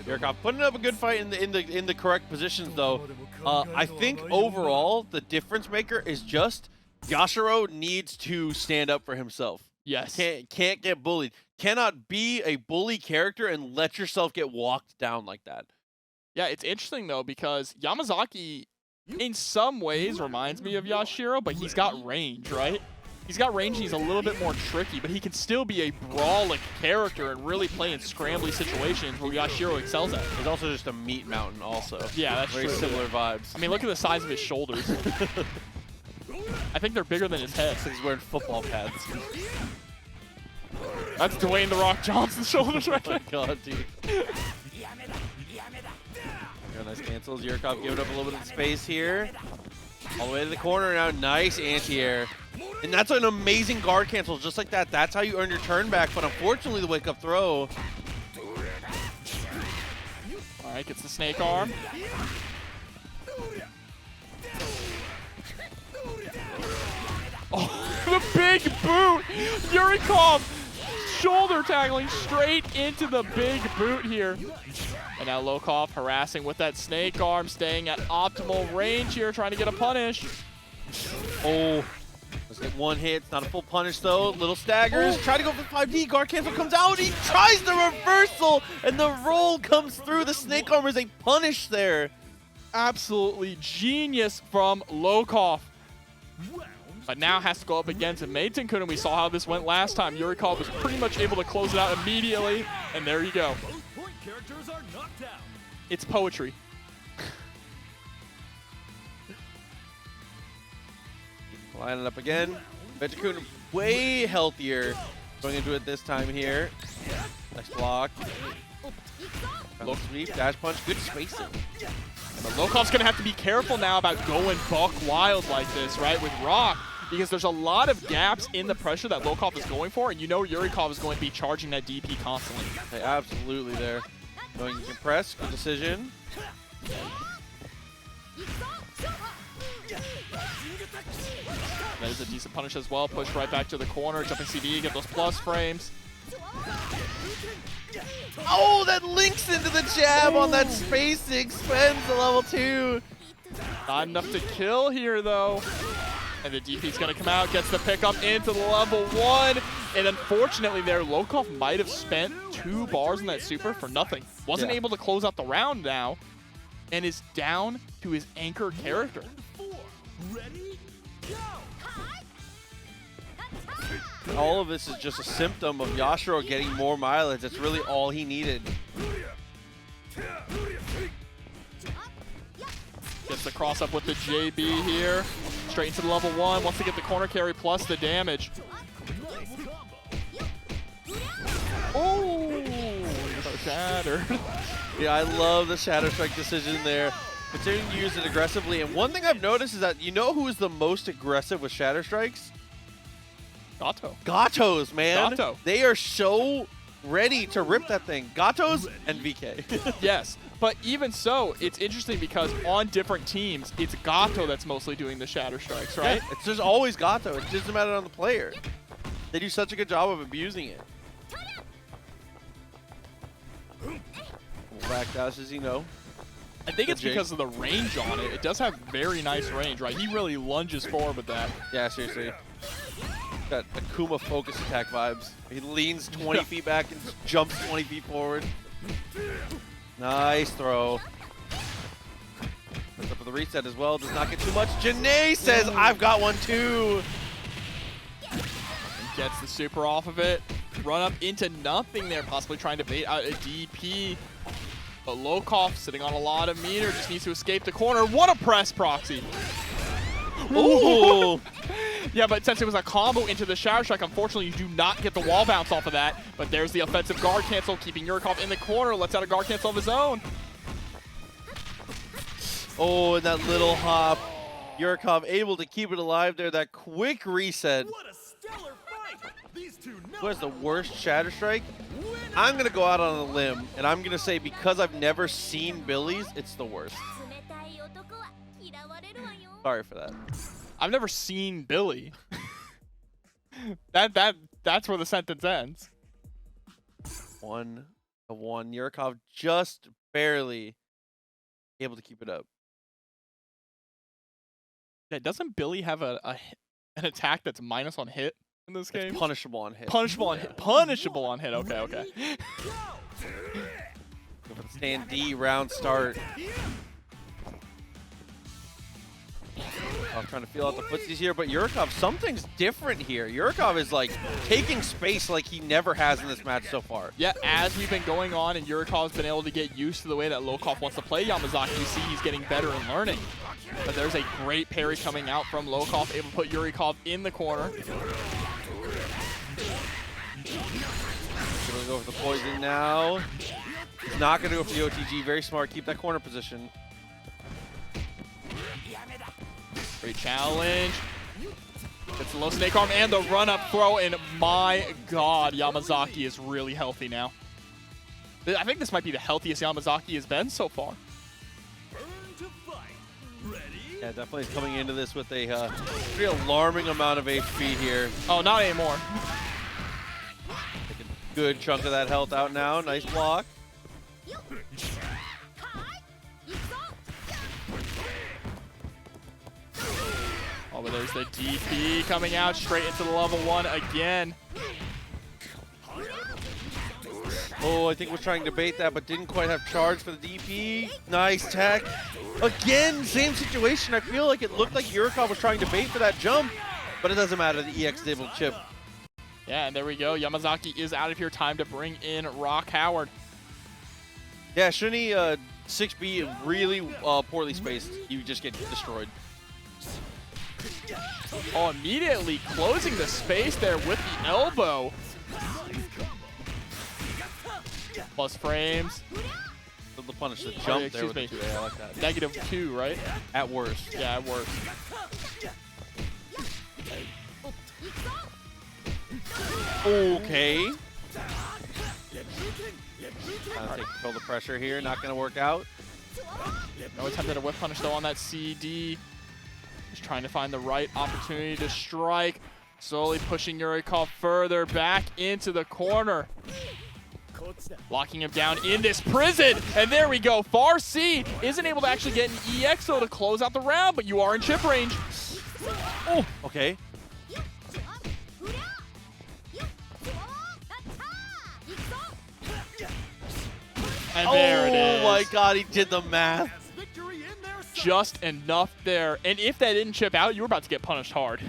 Yurikov putting up a good fight in the correct positions, though. I think overall the difference maker is just Yashiro needs to stand up for himself. Yes. Can't get bullied. Cannot be a bully character and let yourself get walked down like that. Yeah, it's interesting though because Yamazaki, in some ways, reminds me of Yashiro, but he's got range, right? He's got range and he's a little bit more tricky, but he can still be a brawling character and really play in scrambly situations where Yashiro excels at. He's also just a meat mountain also. Yeah, that's very true. Similar vibes. I mean, look at the size of his shoulders. I think they're bigger than his head. He's wearing football pads. That's Dwayne The Rock Johnson's shoulders right there. Oh my god, dude. Nice cancels. Yurikov giving up a little bit of space here. All the way to the corner now. Nice anti-air. And that's an amazing guard cancel. Just like that. That's how you earn your turn back. But unfortunately, the wake-up throw. All right, gets the snake arm. Oh, the big boot! Yurikov shoulder tackling straight into the big boot here. And now Lokof harassing with that snake arm, staying at optimal range here, trying to get a punish. Oh, let's get one hit. It's not a full punish though. Little staggers. Try to go for 5D. Guard cancel comes out. He tries the reversal, and the roll comes through. The snake arm is a punish there. Absolutely genius from Lokof. But now has to go up against Kun, and we saw how this went last time. Yurikov was pretty much able to close it out immediately, and there you go. It's poetry. Line it up again. Kun way healthier going into it this time here. Nice block. Low sweep, dash punch, good spacing. But Lokov's going to have to be careful now about going buck wild like this, right, with Rock, because there's a lot of gaps in the pressure that Lokof is going for, and you know Yurikov is going to be charging that DP constantly. Hey, absolutely there. Going to press, good decision. That is a decent punish as well. Push right back to the corner. Jumping CD, get those plus frames. Oh, that links into the jab on that spacing. Spends the level 2. Not enough to kill here, though. And the DP's going to come out, gets the pickup into the level 1. And unfortunately there, Lokof might have spent 2 bars in that super for nothing. Wasn't able to close out the round now, and is down to his anchor character. Ready, go! All of this is just a symptom of Yashiro getting more mileage. That's really all he needed. Gets the cross up with the JB here. Straight into the level 1. Wants to get the corner carry plus the damage. Oh, shattered. Yeah, I love the Shadow Strike decision there. Continuing to use it aggressively. And one thing I've noticed is that you know who is the most aggressive with Shadow Strikes? Gato. Gatos, man. Gato. They are so ready to rip that thing. Gatos and VK. Yes, but even so, it's interesting because on different teams, it's Gato that's mostly doing the Shatter Strikes, right? Yeah, it's just always Gato. It doesn't matter on the player. They do such a good job of abusing it. Back dashes, you know. I think it's because of the range on it. It does have very nice range, right? He really lunges forward with that. Yeah, seriously. Got Akuma focus attack vibes. He leans 20 feet back and jumps 20 feet forward. Nice throw. Puts up for the reset as well. Does not get too much. Jenet says, I've got one too. And gets the super off of it. Run up into nothing there, possibly trying to bait out a DP. But Lokof, sitting on a lot of meter, just needs to escape the corner. What a press proxy. Ooh. Yeah, but since it was a combo into the Shadow Strike, unfortunately, you do not get the wall bounce off of that. But there's the offensive guard cancel, keeping Yurikov in the corner. Lets out a guard cancel of his own. Oh, and that little hop. Yurikov able to keep it alive there. That quick reset. What a stellar fight! These two know Who has the worst Shatter Strike? I'm going to go out on a limb, and I'm going to say because I've never seen Billy's, it's the worst. Sorry for that. I've never seen Billy. That's where the sentence ends. 1-1. Yurikov just barely able to keep it up. Yeah, doesn't Billy have an attack that's minus on hit in this game? It's punishable on hit. Punishable on hit. Punishable on hit. Okay, okay. Go for the stand D round start. I was trying to feel out the footsies here, but Yurikov, something's different here. Yurikov is like taking space like he never has in this match so far. Yeah, as we've been going on and Yurikov's been able to get used to the way that Lokof wants to play Yamazaki, you see he's getting better and learning. But there's a great parry coming out from Lokof, able to put Yurikov in the corner. Gonna go for the poison now. He's not gonna go for the OTG. Very smart. Keep that corner position. Great challenge. Gets the low snake arm and the run-up throw, and my God, Yamazaki is really healthy now. I think this might be the healthiest Yamazaki has been so far. Yeah, definitely coming into this with a pretty alarming amount of HP here. Oh, not anymore. Take a good chunk of that health out now. Nice block. Oh, but there's the DP coming out straight into the level 1 again. Oh, I think was trying to bait that, but didn't quite have charge for the DP. Nice tech. Again, same situation. I feel like it looked like Yurikov was trying to bait for that jump, but it doesn't matter. The EX is able to chip. Yeah, and there we go. Yamazaki is out of here. Time to bring in Rock Howard. Yeah, shouldn't he 6B really poorly spaced? You just get destroyed. Oh, immediately closing the space there with the elbow. Plus frames. The punish the jump there with the 2A. I like that. -2, right? At worst. Yeah, at worst. Okay. Trying to take control of the pressure here. Not going to work out. No attempt at a whip punish though on that CD. Just trying to find the right opportunity to strike. Slowly pushing Yurikov further back into the corner. Locking him down in this prison. And there we go. Far C isn't able to actually get an EXO to close out the round, but you are in chip range. Oh, okay. And there it is. Oh my god, he did the math. Just enough there. And if that didn't chip out, you were about to get punished hard.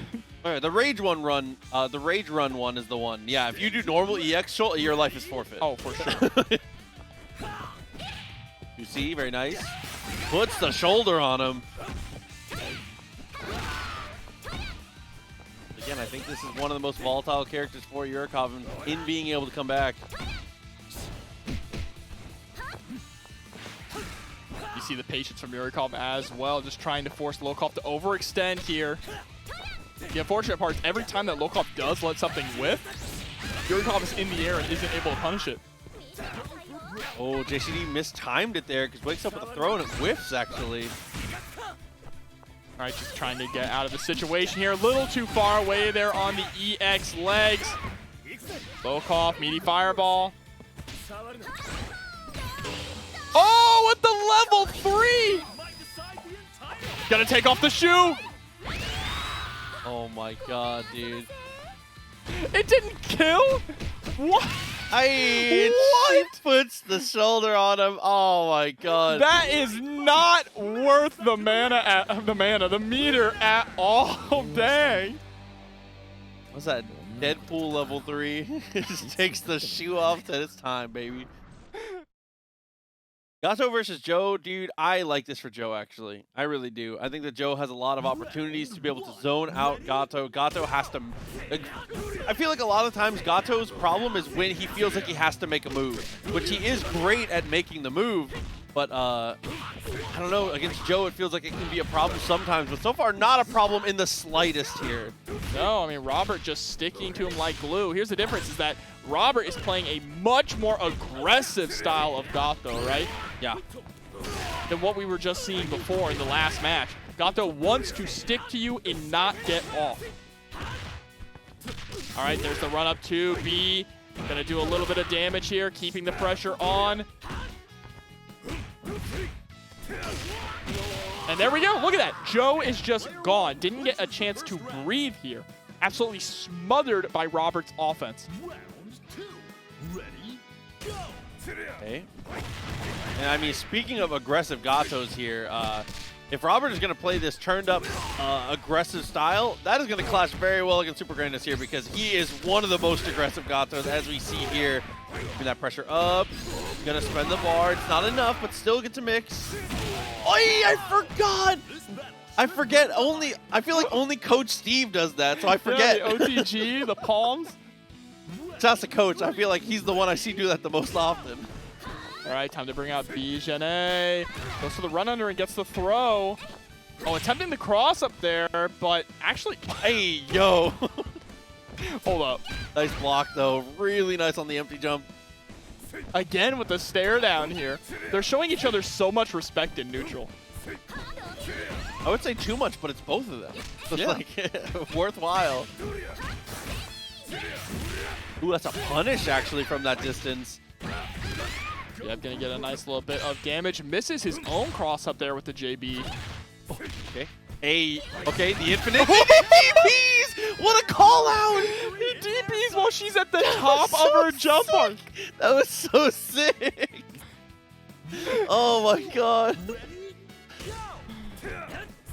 All right, the rage run one is the one. Yeah, if you do normal EX, your life is forfeit. Oh, for sure. You see, very nice. Puts the shoulder on him. Again, I think this is one of the most volatile characters for Yurikov in being able to come back. You see the patience from Yurikov as well, just trying to force Lokof to overextend here. The unfortunate part is every time that Lokof does let something whiff, Yurikov is in the air and isn't able to punish it. Oh, JCD mistimed it there because wakes up with a throw and it whiffs, actually. All right, just trying to get out of the situation here. A little too far away there on the EX legs. Lokof, meaty fireball. Oh, with the level 3! Gonna take off the shoe. Oh my god, dude. It didn't kill? What? She puts the shoulder on him. Oh my god. That is not worth the the meter at all. Dang. What's that? Deadpool level 3. It just takes the shoe off to it's time, baby. Gato versus Joe, dude, I like this for Joe, actually. I really do. I think that Joe has a lot of opportunities to be able to zone out Gato. Gato has to... I feel like a lot of times Gato's problem is when he feels like he has to make a move, which he is great at making the move, but I don't know, against Joe it feels like it can be a problem sometimes, but so far not a problem in the slightest here. No, I mean, Robert just sticking to him like glue. Here's the difference is that Robert is playing a much more aggressive style of Gato, right? Yeah. Than what we were just seeing before in the last match. Gato wants to stick to you and not get off. All right, there's the run up to B. Gonna do a little bit of damage here, keeping the pressure on. And there we go. Look at that. Joe is just gone. Didn't get a chance to breathe here. Absolutely smothered by Robert's offense. Okay. And I mean, speaking of aggressive Gatos here, if Robert is going to play this turned up aggressive style, that is going to clash very well against Supergrenas here because he is one of the most aggressive Gatos as we see here. Bring that pressure up. Going to spend the bar. It's not enough, but still gets a mix. Oh, I forgot. I forget I feel like only Coach Steve does that, so I forget. Yeah, the OTG, the palms. That's the coach. I feel like he's the one I see do that the most often. All right, time to bring out B. Jenet goes for the run under and gets the throw. Oh, attempting the cross up there, but actually... Hey, yo. Hold up. Nice block, though. Really nice on the empty jump. Again with the stare down here. They're showing each other so much respect in neutral. I would say too much, but it's both of them. So Yeah. it's like worthwhile. Ooh, that's a punish, actually, from that distance. Yep, gonna get a nice little bit of damage. Misses his own cross up there with the JB. Oh, okay. Hey, okay, the infinite. DPs! What a call out! He DPs while she's at the top of her jump arc. That was so sick. Oh my god.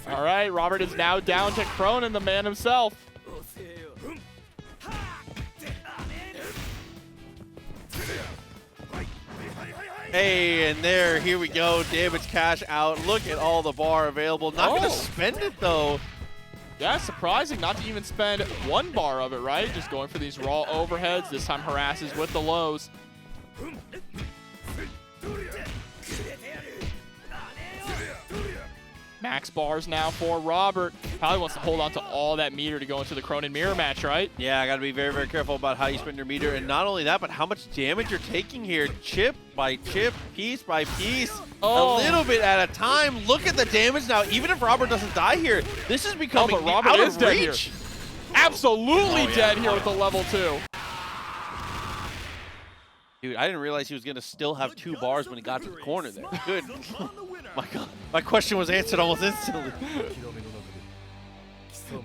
All right, Robert is now down to Krohnen, the man himself. Hey, and here we go. Damage cash out. Look at all the bar available. Not going to spend it, though. Yeah, surprising not to even spend one bar of it, right? Just going for these raw overheads. This time harasses with the lows. Max bars now for Robert. Probably wants to hold on to all that meter to go into the Krohnen mirror match, right? Yeah, I got to be very, very careful about how you spend your meter. And not only that, but how much damage you're taking here. Chip by chip, piece by piece, a little bit at a time. Look at the damage now. Even if Robert doesn't die here, this is becoming Robert out is of dead reach. here. Absolutely dead here with the level 2. Dude, I didn't realize he was going to still have 2 bars when he got to the corner there. Good. My God. My question was answered almost instantly.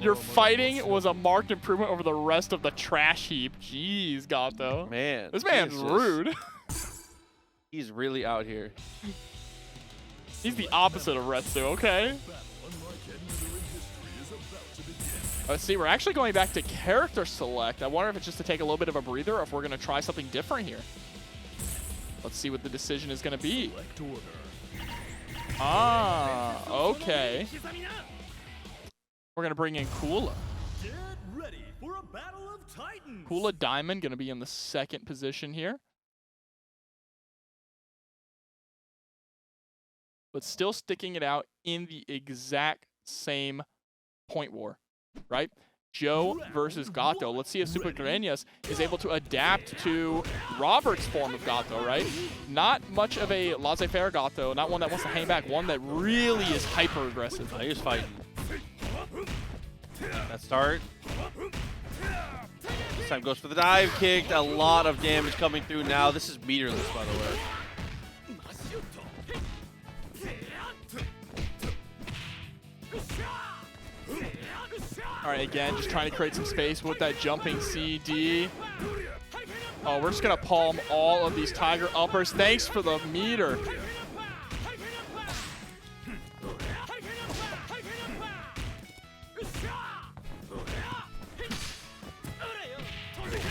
Your fighting was a marked improvement over the rest of the trash heap. Jeez, Gato. Man. This man's rude. He's really out here. He's the opposite of Retsu, okay? Let's see, we're actually going back to character select. I wonder if it's just to take a little bit of a breather or if we're going to try something different here. Let's see what the decision is going to be. Ah, okay. We're going to bring in Kula. Get ready for a battle of titans. Kula Diamond going to be in the 2nd position here. But still sticking it out in the exact same point war, right? Joe versus Gato. Let's see if Supergrenas is able to adapt to Robert's form of Gato, right? Not much of a laissez-faire Gato, not one that wants to hang back, one that really is hyper-aggressive. He was fighting. That start. This time goes for the dive kick. A lot of damage coming through now. This is meterless, by the way. All right, again, just trying to create some space with that jumping CD. Oh, we're just going to palm all of these Tiger uppers. Thanks for the meter.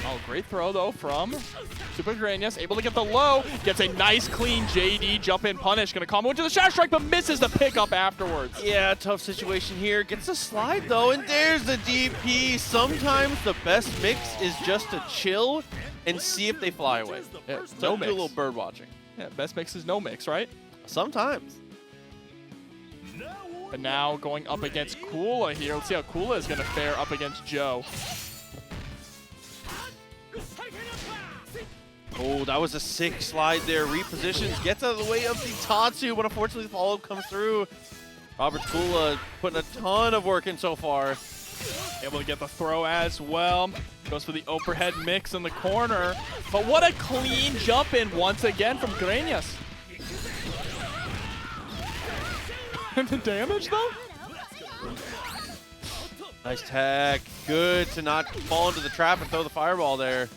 Oh, great throw, though, from Supergrenas. Able to get the low. Gets a nice, clean JD jump-in punish. Going to combo into the shadow strike, but misses the pickup afterwards. Yeah, tough situation here. Gets a slide, though, and there's the DP. Sometimes the best mix is just to chill and see if they fly away. Yeah, So no do mix. a little bird watching. Yeah, best mix is no mix, right? Sometimes. But now going up against Kula here. Let's see how Kula is going to fare up against Joe. Oh, that was a sick slide there. Repositions, gets out of the way of the Tatsu, but unfortunately the follow-up comes through. Robert Kula putting a ton of work in so far. Able to get the throw as well. Goes for the overhead mix in the corner. But what a clean jump in once again from Grenas. And the damage though? Nice tech. Good to not fall into the trap and throw the fireball there.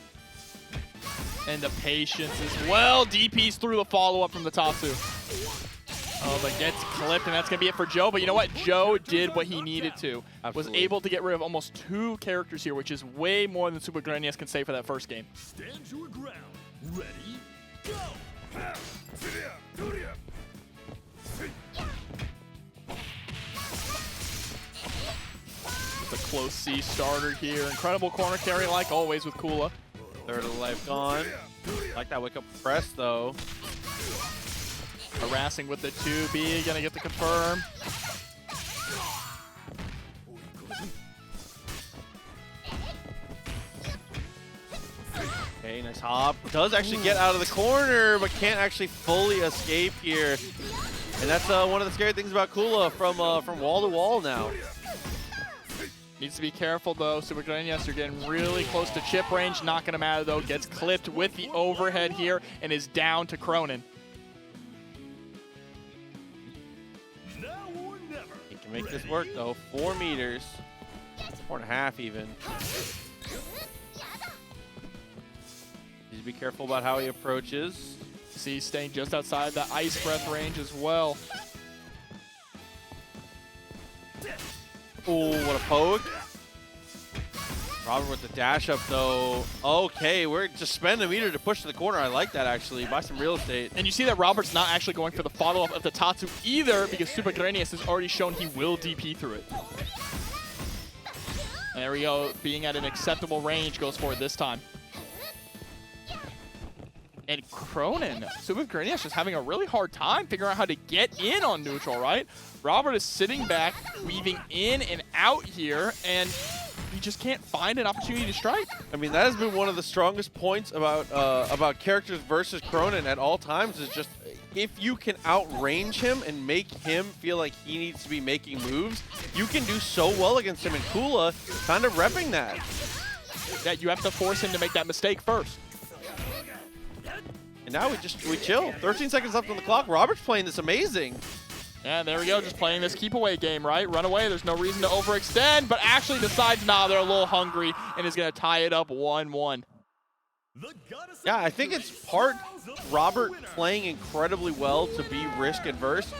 And the patience as well. DP's through the follow-up from the Tatsu. Oh, but gets clipped, and that's going to be it for Joe. But you know what? Joe did what he needed to. Absolutely. Was able to get rid of almost 2 characters here, which is way more than Supergrenas can say for that first game. Stand your ground. Ready, go. The close C starter here. Incredible corner carry like always with Kula. Third of the life gone. Like that wake-up press, though. Harassing with the 2B. Gonna get the confirm. Okay, nice hop. Does actually get out of the corner, but can't actually fully escape here. And that's one of the scary things about Kula from wall to wall now. Needs to be careful though. Supergrenas, you're getting really close to chip range. Not gonna matter though. Gets clipped with the overhead here and is down to Krohnen. Now or never. He can make this work though. 4 meters. 4.5 even. Needs to be careful about how he approaches. See, staying just outside the ice breath range as well. Oh, what a poke. Robert with the dash up though. Okay, we're just spending a meter to push to the corner. I like that actually. Buy some real estate. And you see that Robert's not actually going for the follow-up of the Tatsu either because Supergrenas has already shown he will DP through it. And there we go. Being at an acceptable range, goes for it this time. And Krohnen, Supergrenas just having a really hard time figuring out how to get in on neutral, right? Robert is sitting back, weaving in and out here, and he just can't find an opportunity to strike. I mean, that has been one of the strongest points about characters versus Krohnen at all times, is just if you can outrange him and make him feel like he needs to be making moves, you can do so well against him. And Kula kind of repping that. That you have to force him to make that mistake first. And now we chill. 13 seconds left on the clock. Robert's playing this amazing. Yeah, there we go. Just playing this keep away game, right? Run away. There's no reason to overextend, but actually decides, nah, they're a little hungry and is going to tie it up 1-1. Yeah, I think it's part Robert playing incredibly well to be risk adverse,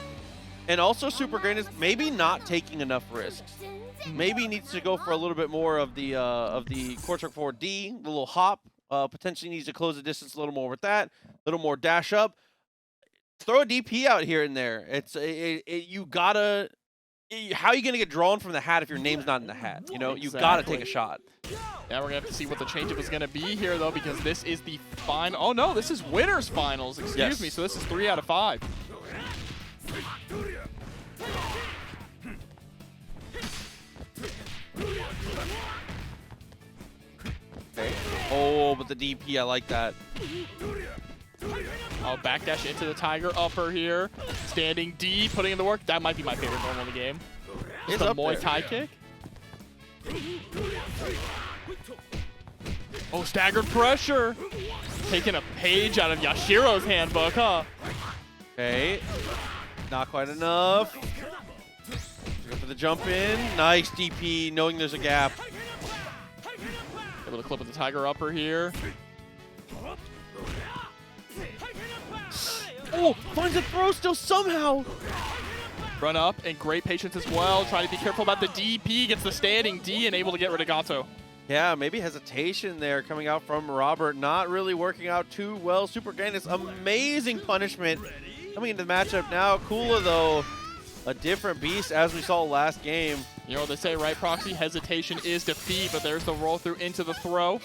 and also Supergrenas maybe not taking enough risks. Maybe needs to go for a little bit more of the core truck 4D, the little hop. Potentially needs to close the distance a little more with that, a little more dash up. Throw a DP out here and there. You gotta. How are you gonna get drawn from the hat if your name's not in the hat? You know, you gotta take a shot. Now we're gonna have to see what the changeup is gonna be here, though, because this is the final. Oh no, this is winners finals. Excuse me. So this is 3 out of 5. Okay. Oh, but the DP, I like that. Oh, backdash into the Tiger upper here. Standing D, putting in the work. That might be my favorite normal in the game. It's a Muay Thai kick. Oh, staggered pressure. Taking a page out of Yashiro's handbook, huh? Okay. Not quite enough. Go for the jump in. Nice DP, knowing there's a gap. Able to clip with the Tiger upper here. Oh, finds a throw still somehow. Run up and great patience as well. Trying to be careful about the DP. Gets the standing D and able to get rid of Gato. Yeah, maybe hesitation there coming out from Robert. Not really working out too well. Supergrenas, amazing punishment coming into the matchup now. Kula, though, a different beast as we saw last game. You know what they say, right, Proxy? Hesitation is defeat, but there's the roll through into the throw.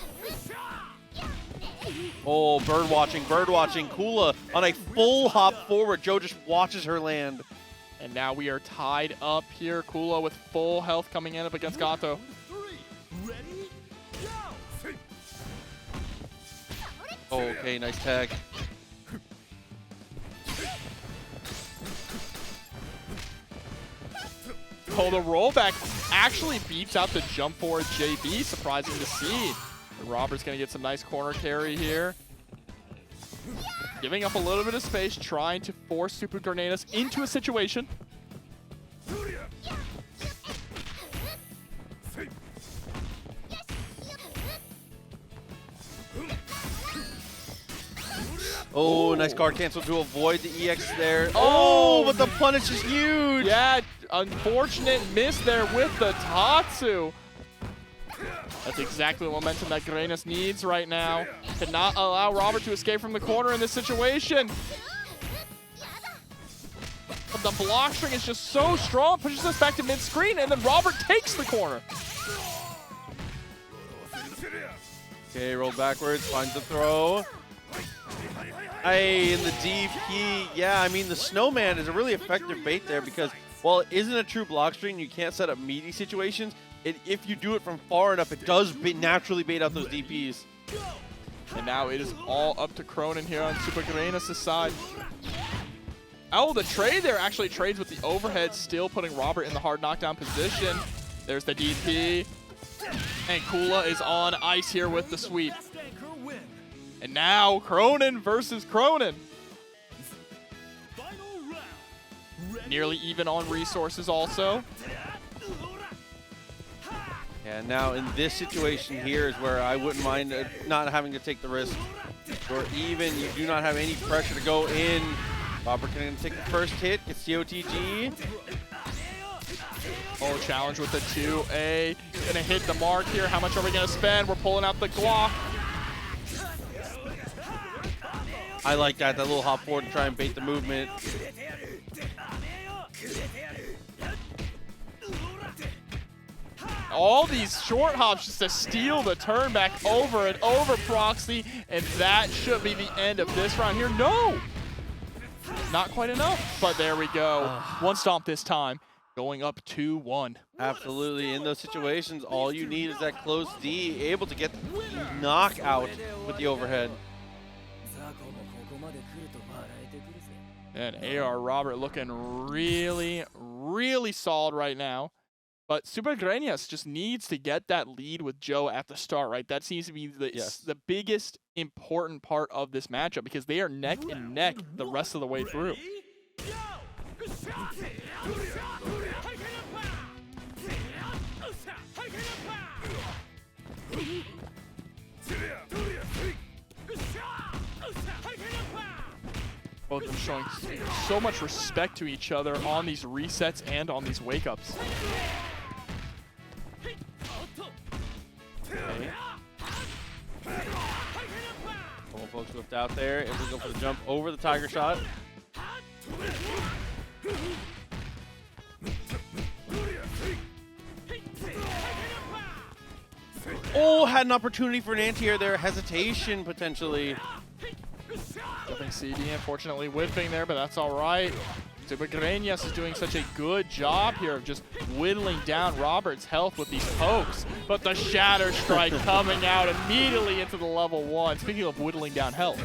Oh, bird watching. Kula on a full hop forward. Joe just watches her land. And now we are tied up here. Kula with full health coming in up against Gato. Oh, okay, nice tag. Oh, the rollback actually beats out the jump forward JB. Surprising to see. And Robert's going to get some nice corner carry here. Giving up a little bit of space, trying to force Supergrenas into a situation. Oh, nice guard cancel to avoid the EX there. Oh, but the punish is huge. Yeah, unfortunate miss there with the Tatsu. That's exactly the momentum that Grenas needs right now. Cannot allow Robert to escape from the corner in this situation. But the block string is just so strong, pushes us back to mid-screen, and then Robert takes the corner. Okay, roll backwards, finds the throw. Hey, in the DP, yeah, I mean, the snowman is a really effective bait there because while it isn't a true block string, you can't set up meaty situations. If you do it from far enough, it does naturally bait out those DPs. And now it is all up to Krohnen here on Supergrenas' side. Oh, the trade there actually trades with the overhead, still putting Robert in the hard knockdown position. There's the DP. And Kula is on ice here with the sweep. And now Krohnen versus Krohnen. Nearly even on resources also. Yeah, now in this situation here is where I wouldn't mind not having to take the risk. Or even you do not have any pressure to go in. Robert can take the first hit, gets the OTG. Oh, challenge with the 2A. Gonna hit the mark here. How much are we gonna spend? We're pulling out the Glock. I like that little hop forward to try and bait the movement. all these short hops just to steal the turn back over and over Proxy, and that should be the end of this round here. No! Not quite enough, but there we go. One stomp this time, going up 2-1. Absolutely. In those situations, all you need is that close D, able to get the knockout with the overhead. And AR Robert looking really, really solid right now. But Supergrenas just needs to get that lead with Joe at the start, right? That seems to be the biggest important part of this matchup because they are neck and neck the rest of the way through. Both of them showing so much respect to each other on these resets and on these wake-ups. Okay. Couple folks whipped out there, able to go for the jump over the Tiger Shot. Oh, had an opportunity for an anti-air there. Hesitation, potentially. Jumping CD, unfortunately whiffing there, but that's all right. Supergrenas is doing such a good job here of just whittling down Robert's health with these pokes. But the Shatter Strike coming out immediately into the level 1. Speaking of whittling down health.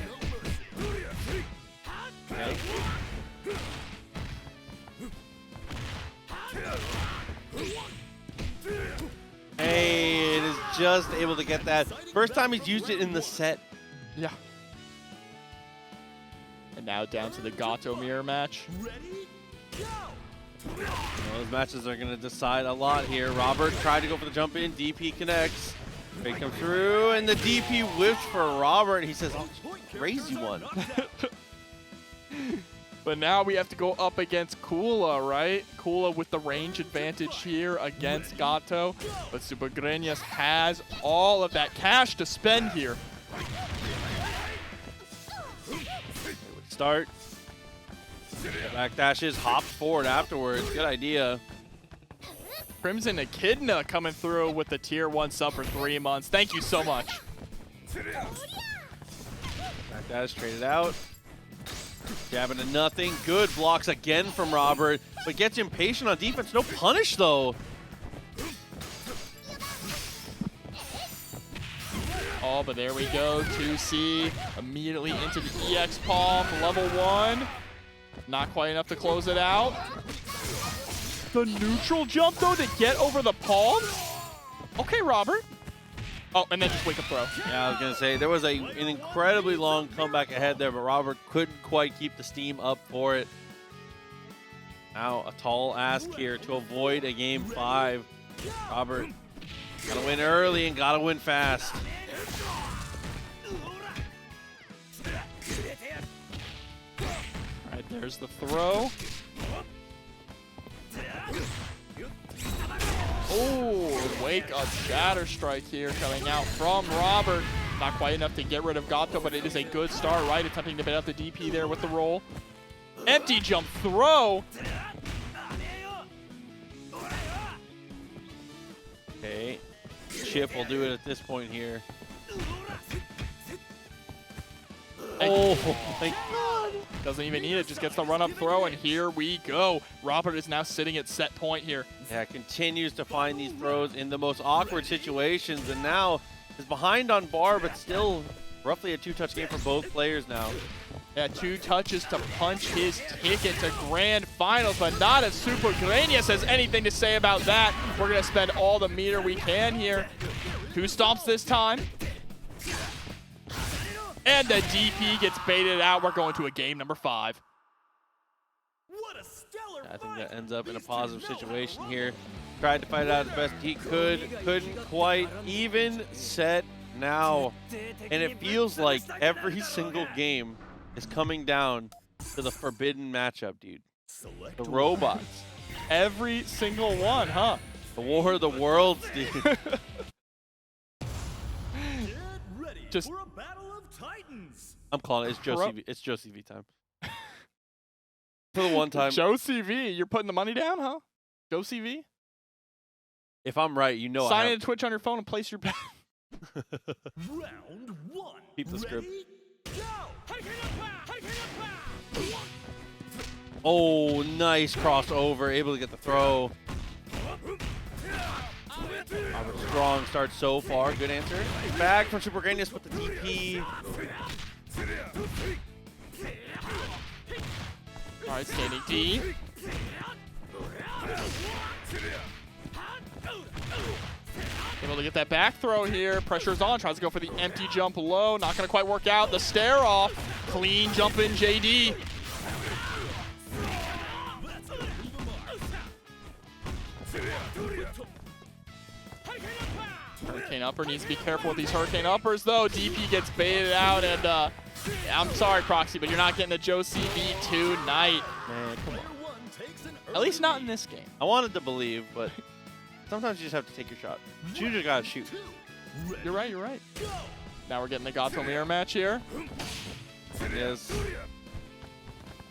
Okay. Hey, it is just able to get that. First time he's used it in the set. Yeah. And now down to the Gato mirror match. Those matches are going to decide a lot here. Robert tried to go for the jump in. DP connects. They come through, and the DP whiffs for Robert. He says, "I'll raise you one." But now we have to go up against Kula, right? Kula with the range advantage here against Gato. But Supergrenas has all of that cash to spend here. Start. Back dashes, hops forward afterwards. Good idea. Crimson Echidna coming through with the tier 1 sub for 3 months. Thank you so much. Back dash traded out. Jabbing to nothing. Good blocks again from Robert, but gets impatient on defense. No punish though. Oh, but there we go. 2C immediately into the EX palm, level 1. Not quite enough to close it out. The neutral jump though to get over the palm. Okay, Robert. Oh, and then just wake up throw. Yeah, I was going to say, there was an incredibly long comeback ahead there, but Robert couldn't quite keep the steam up for it. Now a tall ask here to avoid a game 5. Robert, gotta win early and gotta win fast. All right, there's the throw. Oh, wake up Shatter Strike here coming out from Robert. Not quite enough to get rid of Gato, but it is a good start, right? Attempting to bait out the DP there with the roll. Empty jump throw. Okay, Chip will do it at this point here. Oh my God. Doesn't even need it, just gets the run-up throw, and here we go. Robert is now sitting at set point here. Yeah, continues to find these throws in the most awkward situations, and now is behind on bar, but still roughly a 2-touch game for both players now. Yeah, 2 touches to punch his ticket to grand finals, but not if Supergrenas has anything to say about that. We're gonna spend all the meter we can here. 2 stomps this time. And the DP gets baited out. We're going to a game number 5. I think that ends up in a positive situation here. Tried to fight it out as best he could. Couldn't quite. Even set now. And it feels like every single game is coming down to the forbidden matchup, dude. The robots. Every single one, huh? The War of the Worlds, dude. Just I'm calling it. It's Josie V. It's Josie V time. For the one time. Josie V, you're putting the money down, huh? Josie V? If I'm right, you know Sign I in have to Twitch on your phone and place your bet. Round one. Keep the script. Ready, go! Oh, nice crossover. Able to get the throw. Robert Strong starts so far. Good answer. Back from Supergrenas with the DP. All right, standing D. Able to get that back throw here. Pressure's on. Tries to go for the empty jump low. Not going to quite work out. The stare off. Clean jump in JD. Hurricane upper needs to be careful with these hurricane uppers, though. DP gets baited out, and I'm sorry, Proxy, but you're not getting a Joe CB tonight. Man, come on. At least not in this game. I wanted to believe, but sometimes you just have to take your shot. You just gotta shoot. You're right, you're right. Now we're getting the Gato mirror match here. Yes.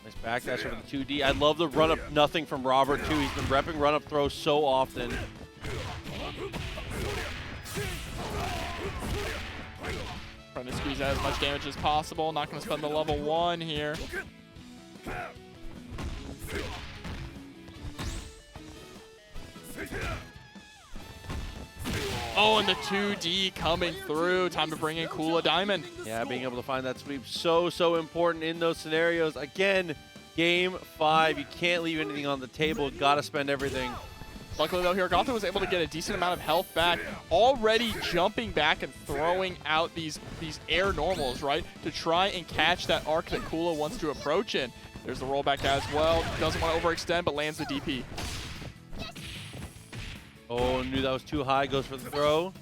Nice backdash over the 2D. I love the run-up nothing from Robert, too. He's been repping run-up throws so often. Trying to squeeze out as much damage as possible. Not going to spend the level 1 here. Oh, and the 2D coming through. Time to bring in Kula Diamond. Yeah, being able to find that sweep so important in those scenarios. Again, game 5. You can't leave anything on the table. Gotta spend everything. Luckily, though, here, Gato was able to get a decent amount of health back. Already jumping back and throwing out these air normals, right? To try and catch that arc that Kula wants to approach in. There's the rollback as well. Doesn't want to overextend, but lands the DP. Oh, knew that was too high. Goes for the throw.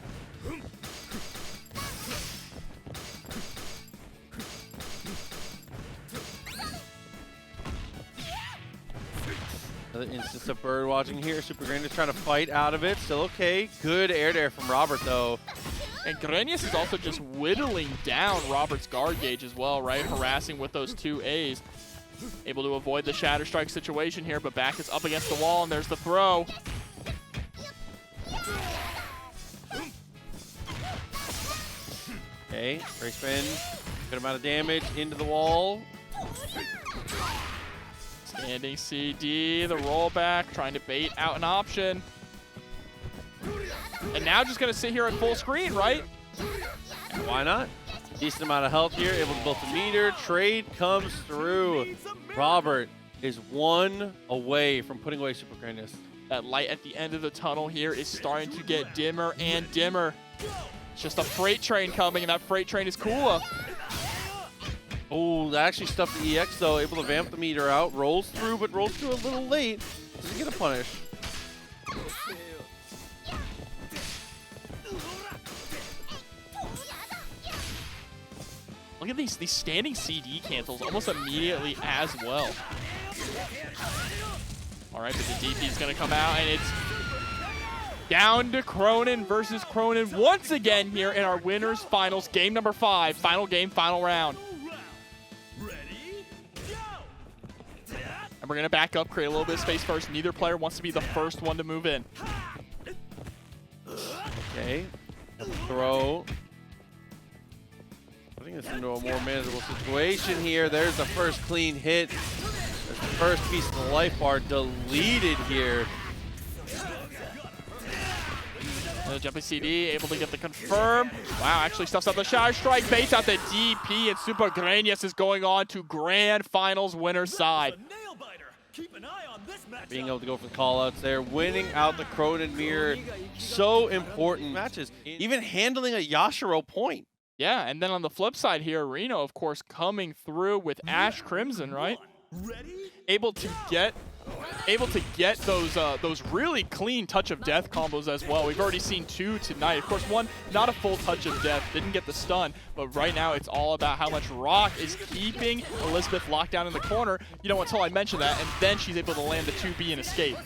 Another instance of bird watching here. Supergrenas trying to fight out of it. Still okay. Good air dare from Robert, though. And Grenas is also just whittling down Robert's guard gauge as well, right? Harassing with those 2 A's. Able to avoid the Shatter Strike situation here, but back is up against the wall, and there's the throw. Okay, break spin. Good amount of damage into the wall. Standing CD, the rollback, trying to bait out an option. And now just going to sit here at full screen, right? Why not? Decent amount of health here, able to build the meter. Trade comes through. Robert is 1 away from putting away Supergrenas. That light at the end of the tunnel here is starting to get dimmer and dimmer. It's just a freight train coming, and that freight train is Kula. Oh, that actually stuffed the EX, though. Able to vamp the meter out. Rolls through, but rolls through a little late. Doesn't get a punish. Look at these standing CD cancels almost immediately as well. All right, but the DP is going to come out, and it's down to Krohnen versus Krohnen once again here in our winners finals, game number 5, final game, final round. And we're going to back up, create a little bit of space first. Neither player wants to be the first one to move in. Okay. Throw. Putting this into a more manageable situation here. There's the first clean hit. There's the first piece of the life bar deleted here. Another jumping CD, able to get the confirm. Wow, actually stuffs out the Shatter Strike, baits out the DP, and Supergrenas is going on to grand finals winner side. Being able to go for the call-outs there, winning out the Krohnen mirror. So important matches. Even handling a Yashiro point. Yeah, and then on the flip side here, Rino, of course, coming through with Ash Crimson, right? Able to get those really clean touch of death combos as well. We've already seen 2 tonight. Of course, one not a full touch of death, didn't get the stun, but right now it's all about how much Rock is keeping Elisabeth locked down in the corner. You know, until I mention that, and then she's able to land the 2B and escape.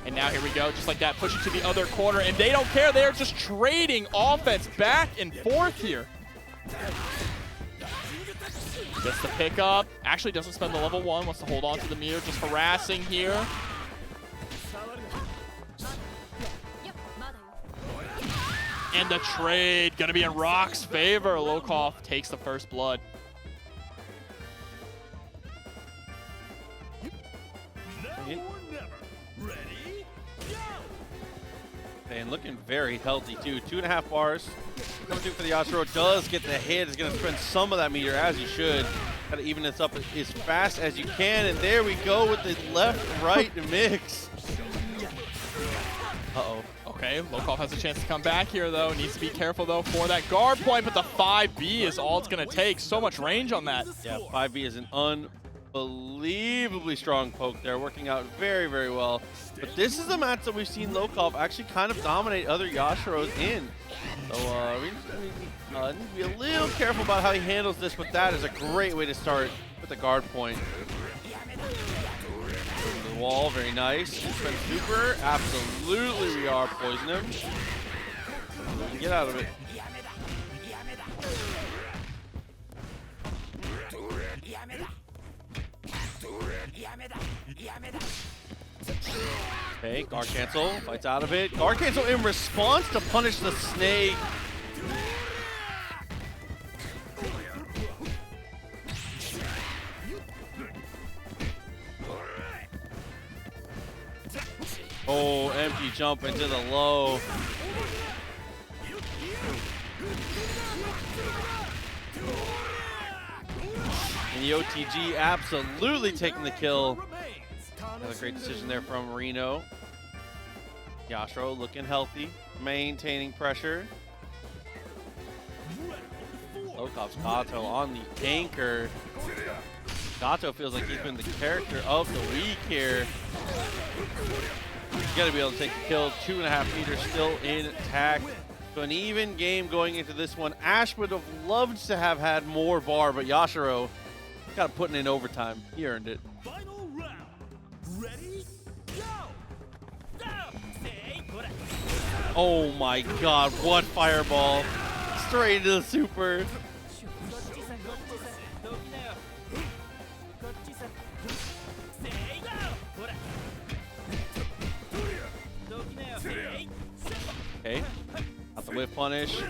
And now here we go, just like that, pushing to the other corner, and they don't care. They're just trading offense back and forth here. Gets the pickup. Actually doesn't spend the level 1, wants to hold on to the meter, just harassing here. And the trade gonna be in Rock's favor. Lokof takes the first blood. Now or never. Ready? Go! And looking very healthy too. 2.5 bars. Coming through for the Yashiro. Does get the hit. Is going to spend some of that meter as you should. Got to even this up as fast as you can. And there we go with the left-right mix. Uh-oh. Okay, Lokof has a chance to come back here though. Needs to be careful though for that guard point, but the 5B is all it's going to take. So much range on that. Yeah, 5B is an unbelievably strong poke there. Working out very, very well. But this is a match that we've seen Lokof actually kind of dominate other Yashiros in. So we need to be a little careful about how he handles this, but that is a great way to start with the guard point. Over the wall, very nice. Spend super, absolutely we are poison him. Get out of it. Okay, guard cancel, fights out of it. Guard cancel in response to punish the snake. Oh, empty jump into the low. And the OTG absolutely taking the kill. Another great decision there from Rino. Yashiro looking healthy, maintaining pressure. Lokof's Gato on the anchor. Gato feels like he's been the character of the week here. He's got to be able to take the kill. 2.5 meters still intact. So an even game going into this one. Ash would have loved to have had more bar, but Yashiro got to put in overtime. He earned it. Final round. Ready? Go! Oh my god, what fireball. Straight into the super. Okay, got the whiff punish.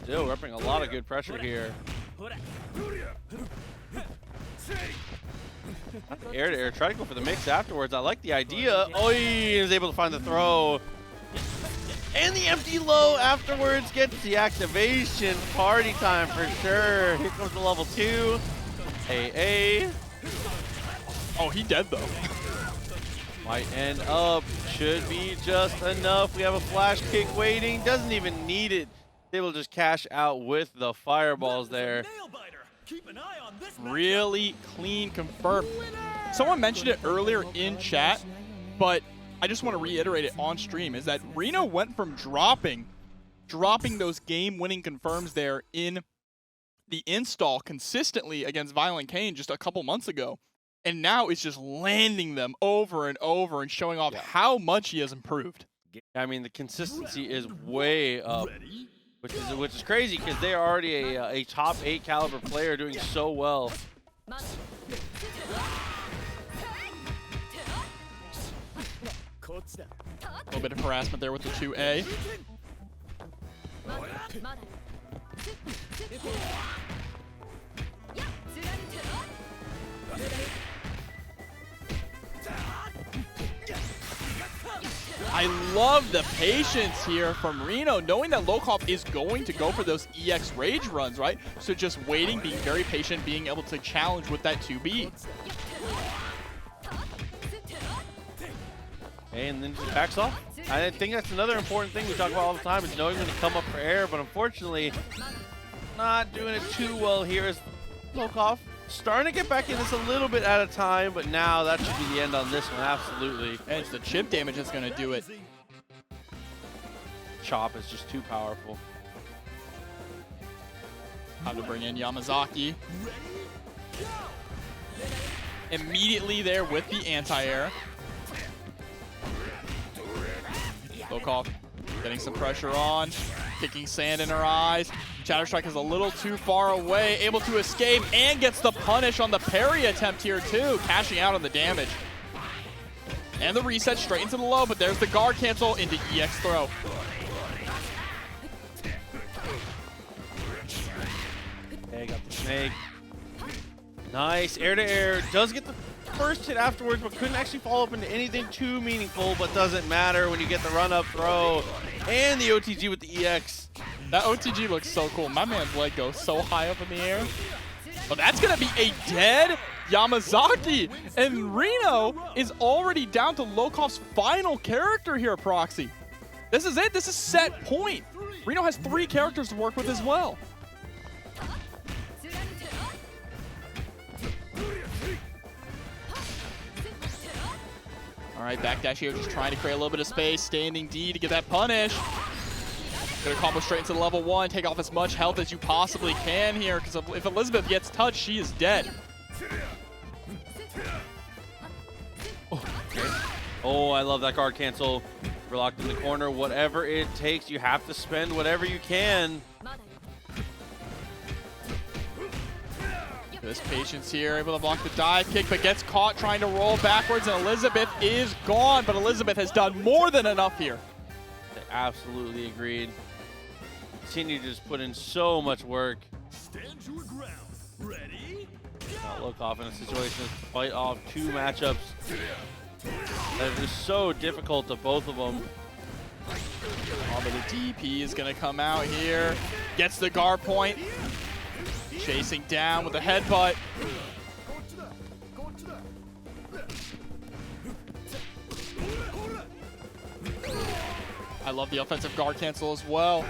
Still repping a lot of good pressure here. Air to air, try to go for the mix afterwards. I like the idea. Oh, he is able to find the throw. And the empty low afterwards gets the activation. Party time for sure. Here comes the level 2. AA. Oh, he dead though. Might end up. Should be just enough. We have a flash kick waiting. Doesn't even need it. Able to just cash out with the fireballs there. Really clean confirm. Someone mentioned it earlier in chat, but I just want to reiterate it on stream, is that Rino went from dropping those game-winning confirms there in the install consistently against ViolentKain just a couple months ago, and now it's just landing them over and over and showing off how much he has improved. I mean, the consistency is way up. Which is crazy because they are already a top 8 caliber player doing so well. A little bit of harassment there with the 2A. I love the patience here from Rino, knowing that Lokof is going to go for those EX rage runs, right? So just waiting, being very patient, being able to challenge with that 2B. And then just backs off. I think that's another important thing we talk about all the time, is knowing when to come up for air, but unfortunately, not doing it too well here as Lokof starting to get back in this a little bit at a time, but now that should be the end on this one, absolutely. And it's the chip damage that's going to do it. Chop is just too powerful. Time to bring in Yamazaki. Immediately there with the anti-air. Lokof getting some pressure on, kicking sand in her eyes. Shatter Strike is a little too far away, able to escape, and gets the punish on the parry attempt here too, cashing out on the damage. And the reset straight into the low, but there's the guard cancel into EX throw. Okay, got the snake. Nice, air to air. Does get the first hit afterwards, but couldn't actually follow up into anything too meaningful, but doesn't matter when you get the run up throw. And the OTG with the EX. That OTG looks so cool. My man's leg goes so high up in the air. But that's going to be a dead Yamazaki. And Rino is already down to Lokof's final character here, Proxy. This is it. This is set point. Rino has 3 characters to work with as well. All right, backdash here, just trying to create a little bit of space. Standing D to get that punish. Gonna combo straight into level 1, take off as much health as you possibly can here, because if Elisabeth gets touched, she is dead. Oh, okay. Oh, I love that guard cancel. We're locked in the corner. Whatever it takes, you have to spend whatever you can. This patience here, able to block the dive kick, but gets caught trying to roll backwards, and Elisabeth is gone, but Elisabeth has done more than enough here. Absolutely agreed. Continue to just put in so much work. Stand your ground. Ready? Lokof in a situation to fight off 2 matchups that are just so difficult to both of them. Oh, but the DP is going to come out here. Gets the guard point. Chasing down with a headbutt. I love the offensive guard cancel as well.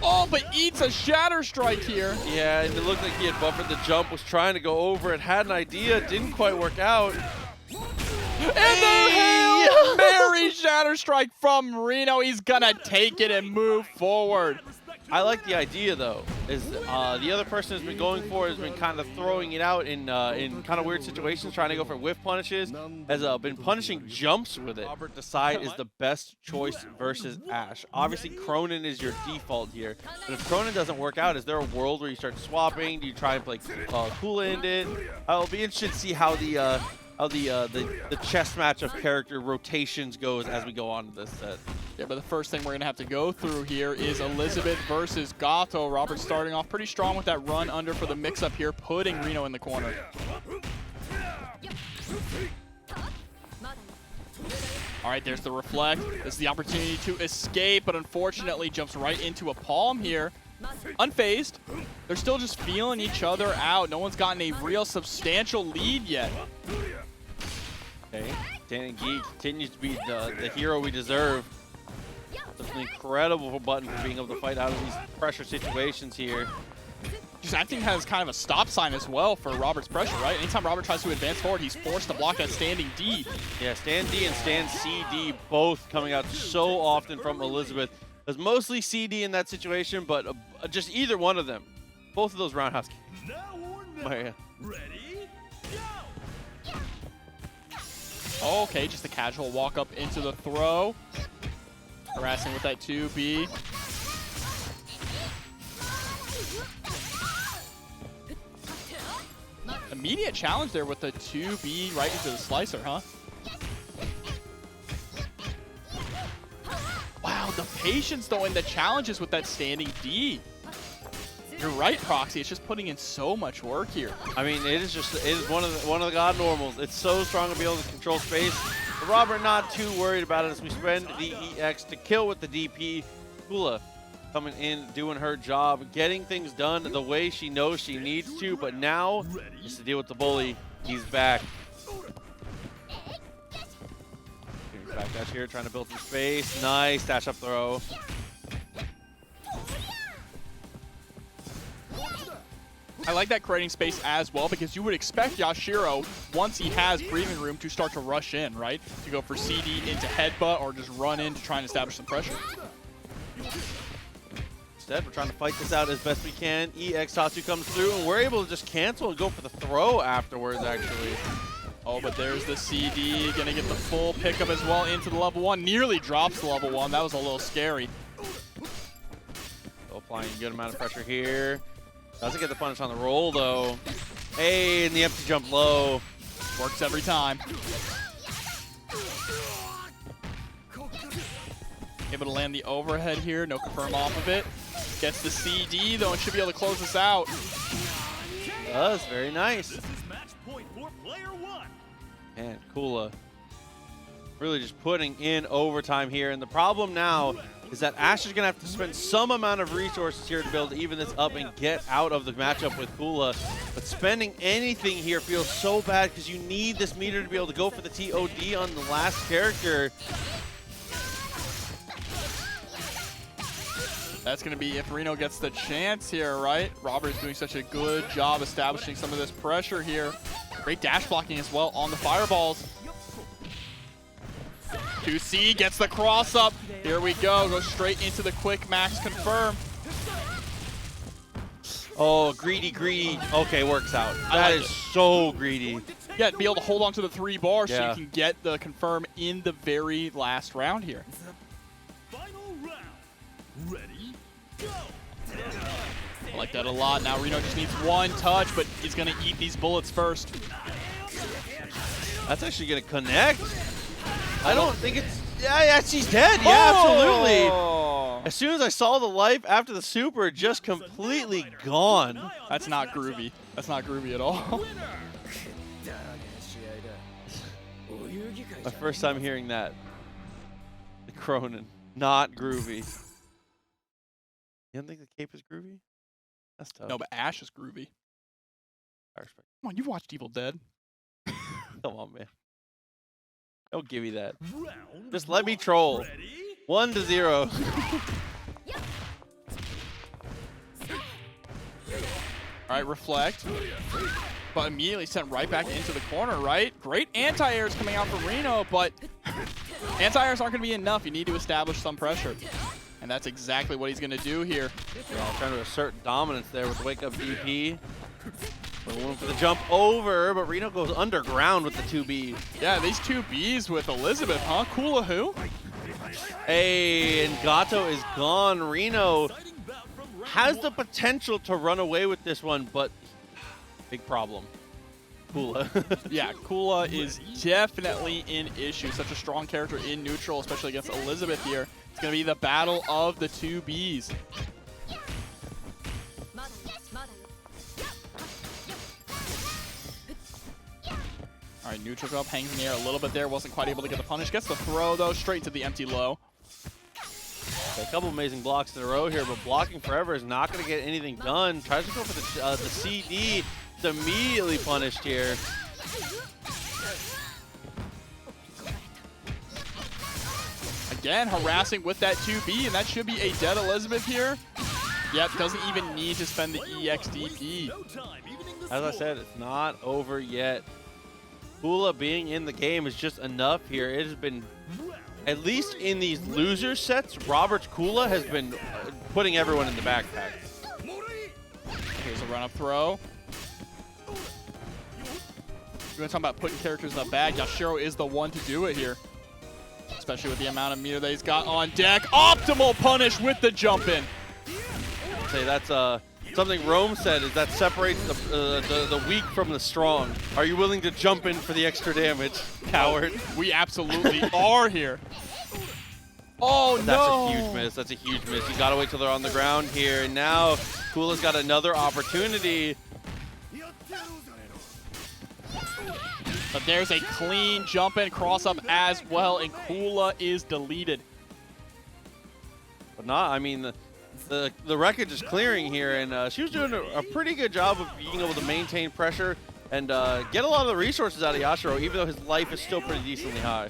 Oh, but eats a Shatter Strike here. Yeah, and it looked like he had buffered the jump, was trying to go over it, had an idea, didn't quite work out. And the Hail Mary Shatter Strike from Rino. He's gonna take it and move forward. I like the idea though, is the other person has been going for has been kind of throwing it out in kind of weird situations, trying to go for whiff punishes, has been punishing jumps with it. Robert decide is the best choice versus Ashe. Obviously Krohnen is your default here, but if Krohnen doesn't work out, is there a world where you start swapping? Do you try and play Kula in it? I'll be interested to see how the chess match of character rotations goes as we go on to this set. Yeah, but the first thing we're going to have to go through here is Elisabeth versus Gato. Robert starting off pretty strong with that run under for the mix-up here, putting Rino in the corner. All right, there's the reflect. This is the opportunity to escape, but unfortunately jumps right into a palm here. Unfazed. They're still just feeling each other out. No one's gotten a real substantial lead yet. Okay, Geese continues to be the hero we deserve. That's an incredible button for being able to fight out of these pressure situations here. Just acting as kind of a stop sign as well for Robert's pressure, right? Anytime Robert tries to advance forward, he's forced to block that standing D. Yeah, stand D and stand CD both coming out so often from Elisabeth. It was mostly CD in that situation, but just either one of them. Both of those roundhouse kicks. Now or never. Ready? Go! Okay, just a casual walk up into the throw. Harassing with that 2B. Immediate challenge there with the 2B right into the slicer, huh? Wow, the patience though in the challenges with that standing D. You're right, Proxy. It's just putting in so much work here. I mean, it is one of the god normals. It's so strong to be able to control space. But Robert not too worried about it as we spend the EX to kill with the DP. Kula coming in, doing her job, getting things done the way she knows she needs to. But now, just to deal with the bully, he's back. Backdash here, trying to build some space. Nice dash up throw. I like that creating space as well, because you would expect Yashiro, once he has breathing room, to start to rush in, right? To go for CD into headbutt or just run in to try and establish some pressure. Instead, we're trying to fight this out as best we can. EX Tatsu comes through, and we're able to just cancel and go for the throw afterwards, actually. Oh, but there's the CD, gonna get the full pickup as well into the level 1. Nearly drops the level 1. That was a little scary. Oh, applying a good amount of pressure here. Doesn't get the punish on the roll, though. Hey, and the empty jump low. Works every time. Able to land the overhead here. No confirm off of it. Gets the CD, though, and should be able to close this out. Does. Very nice. This is match point for player one. And Kula really just putting in overtime here. And the problem now is that Ash is going to have to spend some amount of resources here to be able to even this up and get out of the matchup with Kula. But spending anything here feels so bad because you need this meter to be able to go for the TOD on the last character. That's going to be if Rino gets the chance here, right? Robert's doing such a good job establishing some of this pressure here. Great dash blocking as well on the fireballs. 2C gets the cross up. Here we go. Goes straight into the quick max confirm. Oh, greedy, greedy. Okay, works out. I That like is it. so greedy. Yeah, be able to hold on to the 3 bars so Yeah. you can get the confirm in the very last round here. Final round. Ready, go. I like that a lot. Now Rino just needs 1 touch, but he's going to eat these bullets first. That's actually going to connect. I don't think it's... Yeah, she's dead. Yeah, absolutely. Oh! As soon as I saw the life after the super, just completely gone. That's not groovy. That's not groovy at all. My first time hearing that. The Krohnen. Not groovy. You don't think the cape is groovy? That's tough. No, but Ash is groovy. I respect. Come on, you've watched Evil Dead. Come on, man. Don't give me that. Round Just let me troll. ready, 1-0. All right, reflect. But immediately sent right back into the corner, right? Great anti-airs coming out from Rino, but anti-airs aren't going to be enough. You need to establish some pressure. And that's exactly what he's going to do here. Yeah, trying to assert dominance there with the wake-up DP. Going for the jump over, but Rino goes underground with the 2B. Yeah, these 2Bs with Elisabeth, huh? Kula who? Hey, and Gato is gone. Rino has the potential to run away with this one, but big problem. Kula. Yeah, Kula is definitely an issue. Such a strong character in neutral, especially against Elisabeth here. It's going to be the battle of the 2Bs. All right, neutral up, hangs in the air a little bit there. Wasn't quite able to get the punish. Gets the throw, though, straight to the empty low. A couple amazing blocks in a row here, but blocking forever is not going to get anything done. Tries to go for the CD. It's immediately punished here. Again, harassing with that 2B, and that should be a dead Elisabeth here. Yep, doesn't even need to spend the EXDP. no time, evening the As I score. said, it's not over yet. Kula being in the game is just enough here. It has been, at least in these loser sets, Robert's Kula has been putting everyone in the backpack. Here's a run-up throw. We're going to talk about putting characters in the bag. Yashiro is the one to do it here, especially with the amount of meter that he's got on deck. Optimal punish with the jump in. I'd say that's something Rome said, is that separates the weak from the strong. Are you willing to jump in for the extra damage, coward? We absolutely are here. Oh, That's no. a huge miss. That's a huge miss. You got to wait till they're on the ground here. And now Kula's got another opportunity. But there's a clean jump in cross up as well, and Kula is deleted. But not, I mean, the wreckage is clearing here, and she was doing a pretty good job of being able to maintain pressure and get a lot of the resources out of Yashiro, even though his life is still pretty decently high.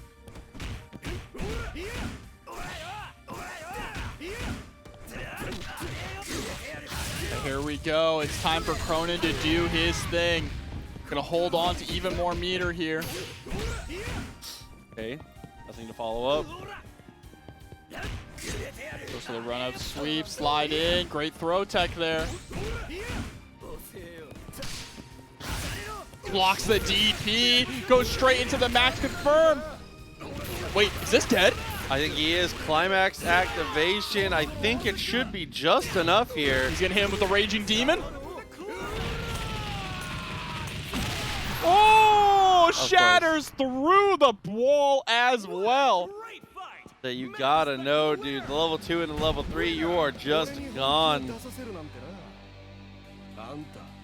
Here we go. It's time for Krohnen to do his thing. Gonna hold on to even more meter here. Okay, nothing to follow up. Goes for the run-up sweep, slide in. Great throw tech there. Blocks the DP. Goes straight into the max confirm. Wait, is this dead? I think he is. Climax activation. I think it should be just enough here. He's gonna hit him with the Raging Demon. Oh, shatters through the wall as well. That you gotta know, dude. The level 2 and the level 3, you are just gone.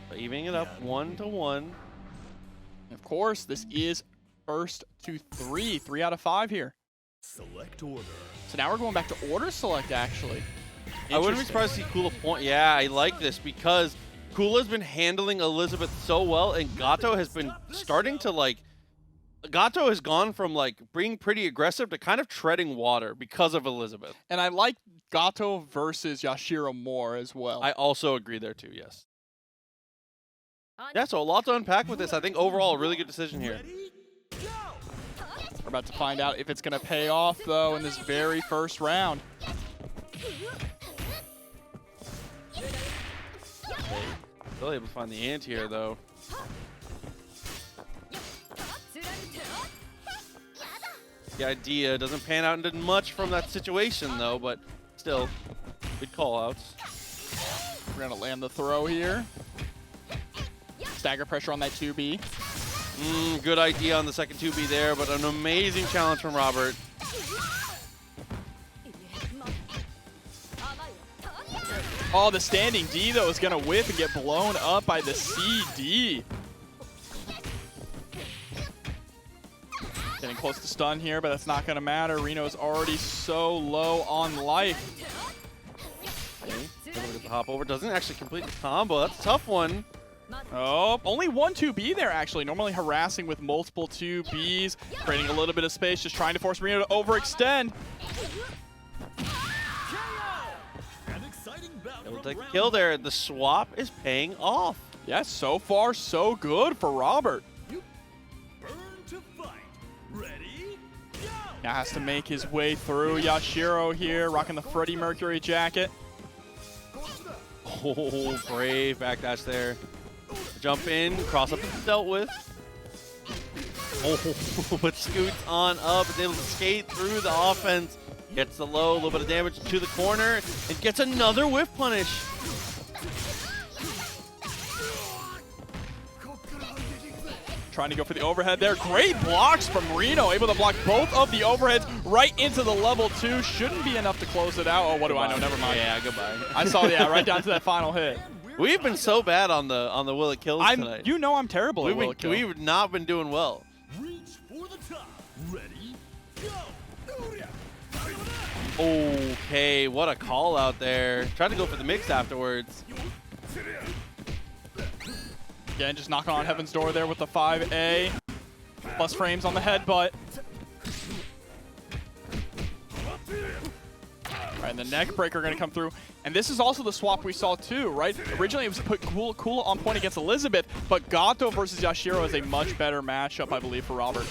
But evening it up 1-1. Of course, this is first to 3 out of 5 here. Select order. So now we're going back to order select, actually. I wouldn't be surprised to see Kula point. Yeah, I like this because Kula's been handling Elisabeth so well, and Gato has been starting to like. Gato has gone from like being pretty aggressive to kind of treading water because of Elisabeth. And I like Gato versus Yashiro more as well. I also agree there too, yes. Yeah, so a lot to unpack with this. I think overall a really good decision here. We're about to find out if it's going to pay off, though, in this very first round. Still able to find the ant here, though. The idea doesn't pan out into much from that situation, though, but still, good call-outs. We're going to land the throw here. Stagger pressure on that 2B. Good idea on the second 2B there, but an amazing challenge from Robert. Oh, the standing D, though, is going to whip and get blown up by the CD. Getting close to stun here, but that's not going to matter. Rino is already so low on life. Okay, able to hop over. Doesn't actually complete the combo. That's a tough one. Oh, only one 2B there, actually. Normally harassing with multiple 2Bs, creating a little bit of space, just trying to force Rino to overextend. Able to take the kill there. The swap is paying off. Yeah, so far, so good for Robert. Now has to make his way through. Yashiro here, rocking the Freddie Mercury jacket. Oh, brave backdash there. Jump in, cross up is dealt with. Oh, but scoots on up, is able to skate through the offense. Gets the low, a little bit of damage to the corner, and gets another whiff punish. Trying to go for the overhead there. Great blocks from Rino, able to block both of the overheads right into the level 2. Shouldn't be enough to close it out. Oh, what do I know? Never mind. Yeah, goodbye. I saw, yeah, right down to that final hit. We've been so bad on the will it kills tonight. You know I'm terrible at will it kill. We've not been doing well. Reach for the top. Ready, go. Okay, what a call out there. Tried to go for the mix afterwards. Again, just knocking on Heaven's Door there with the 5A. Plus frames on the headbutt. Right, and the neck breaker going to come through. And this is also the swap we saw too, right? Originally it was to put Kula on point against Elisabeth, but Gato versus Yashiro is a much better matchup, I believe, for Robert.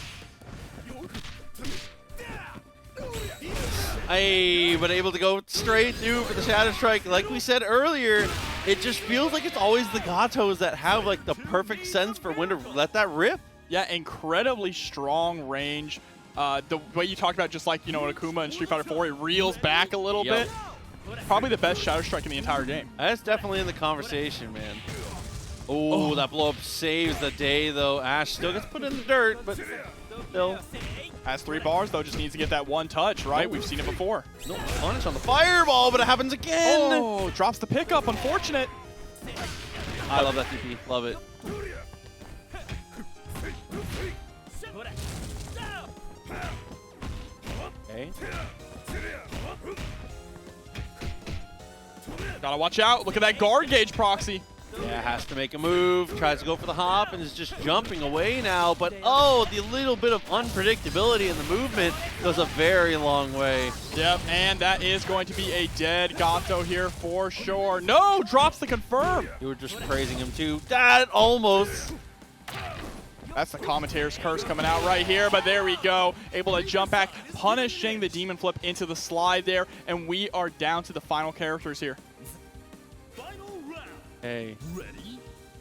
But able to go straight through for the Shadow Strike. Like we said earlier, it just feels like it's always the Gatos that have like the perfect sense for when to let that rip. Yeah, incredibly strong range. The way you talked about, just like, you know, Akuma in Street Fighter 4, he reels back a little bit. Probably the best Shadow Strike in the entire game. That's definitely in the conversation, man. Oh, that blow up saves the day, though. Ash still gets put in the dirt, but still. Has 3 bars, though, just needs to get that one touch, right? We've seen it before. No punish on the fireball, but it happens again. Oh, drops the pickup. Unfortunate. I love that TP. Love it. Okay. Gotta watch out. Look at that guard gauge proxy. Yeah, has to make a move. Tries to go for the hop and is just jumping away now. But, oh, the little bit of unpredictability in the movement goes a very long way. Yep, and that is going to be a dead Gato here for sure. No, drops the confirm. You were just praising him, too. That almost. That's the commentator's curse coming out right here, but there we go. Able to jump back, punishing the demon flip into the slide there, and we are down to the final characters here. Hey.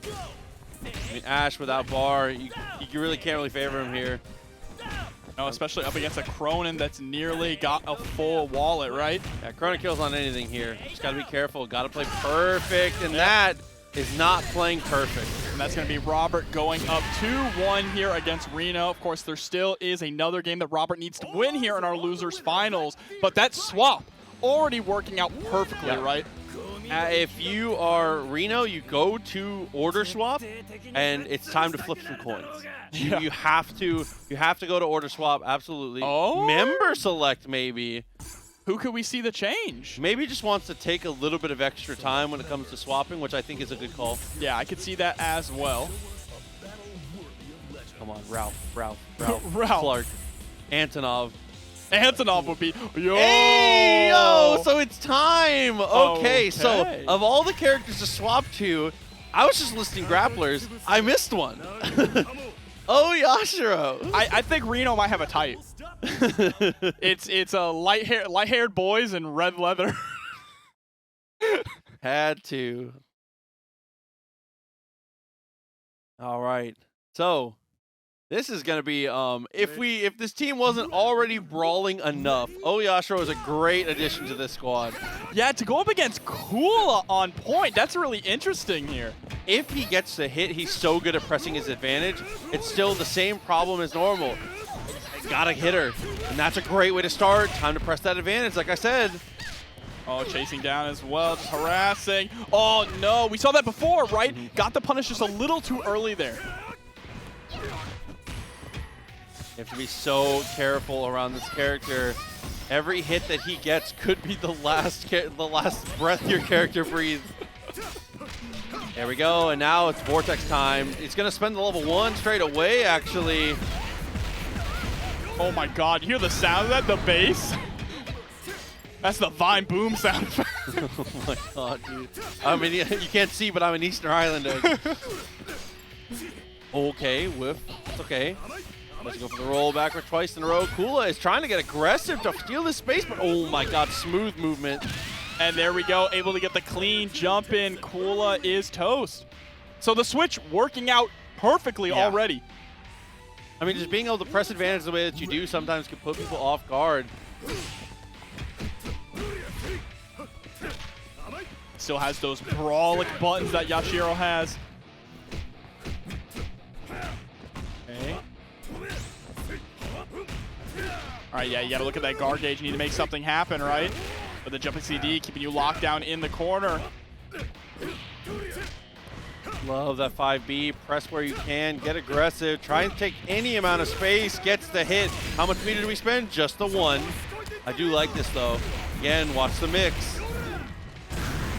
I mean, Ash without bar, you really can't really favor him here. No, especially up against a Krohnen that's nearly got a full wallet, right? Yeah, Krohnen kills on anything here. Just gotta be careful. Gotta play perfect, and that is not playing perfect. And that's going to be Robert going up 2-1 here against Rino. Of course, there still is another game that Robert needs to win here in our losers finals, but that swap already working out perfectly, right? If you are Rino, you go to order swap, and it's time to flip some coins. You have to go to order swap, absolutely. Oh. Member select, maybe. Who could we see the change? Maybe just wants to take a little bit of extra time when it comes to swapping, which I think is a good call. Yeah, I could see that as well. Come on, Ralph, Ralph. Clark, Antonov. Antonov would be, yo! Hey, yo, so it's time. Okay, so Okay. of all the characters to swap to, I was just listing grapplers. I missed one. Oh, Yashiro. I think Rino might have a type. It's a light-haired boys in red leather. Had to. All right. So this is gonna be if this team wasn't already brawling enough, Yashiro is a great addition to this squad. Yeah, to go up against Kula on point, that's really interesting here. If he gets the hit, he's so good at pressing his advantage. It's still the same problem as normal. Gotta hit her, and that's a great way to start. Time to press that advantage, like I said. Oh, chasing down as well, just harassing. Oh no, we saw that before, right? Got the punish just a little too early there. You have to be so careful around this character. Every hit that he gets could be the last breath your character breathes. There we go, and now it's Vortex time. He's gonna spend the level 1 straight away, actually. Oh my god, you hear the sound of that? The bass? That's the Vine boom sound. Oh my god, dude. I mean, you can't see, but I'm an Easter Islander. Okay, whiff. It's okay. Let's go for the roll backward twice in a row. Kula is trying to get aggressive to steal this space, but oh my god, smooth movement. And there we go, able to get the clean jump in. Kula is toast. So the switch working out perfectly already. I mean, just being able to press advantage the way that you do sometimes can put people off guard. Still has those brawlic buttons that Yashiro has. Okay. All right, yeah, you gotta look at that guard gauge. You need to make something happen, right? With the jumping CD, keeping you locked down in the corner. Love that 5B. Press where you can. Get aggressive. Try and take any amount of space. Gets the hit. How much meter do we spend? Just the 1. I do like this, though. Again, watch the mix.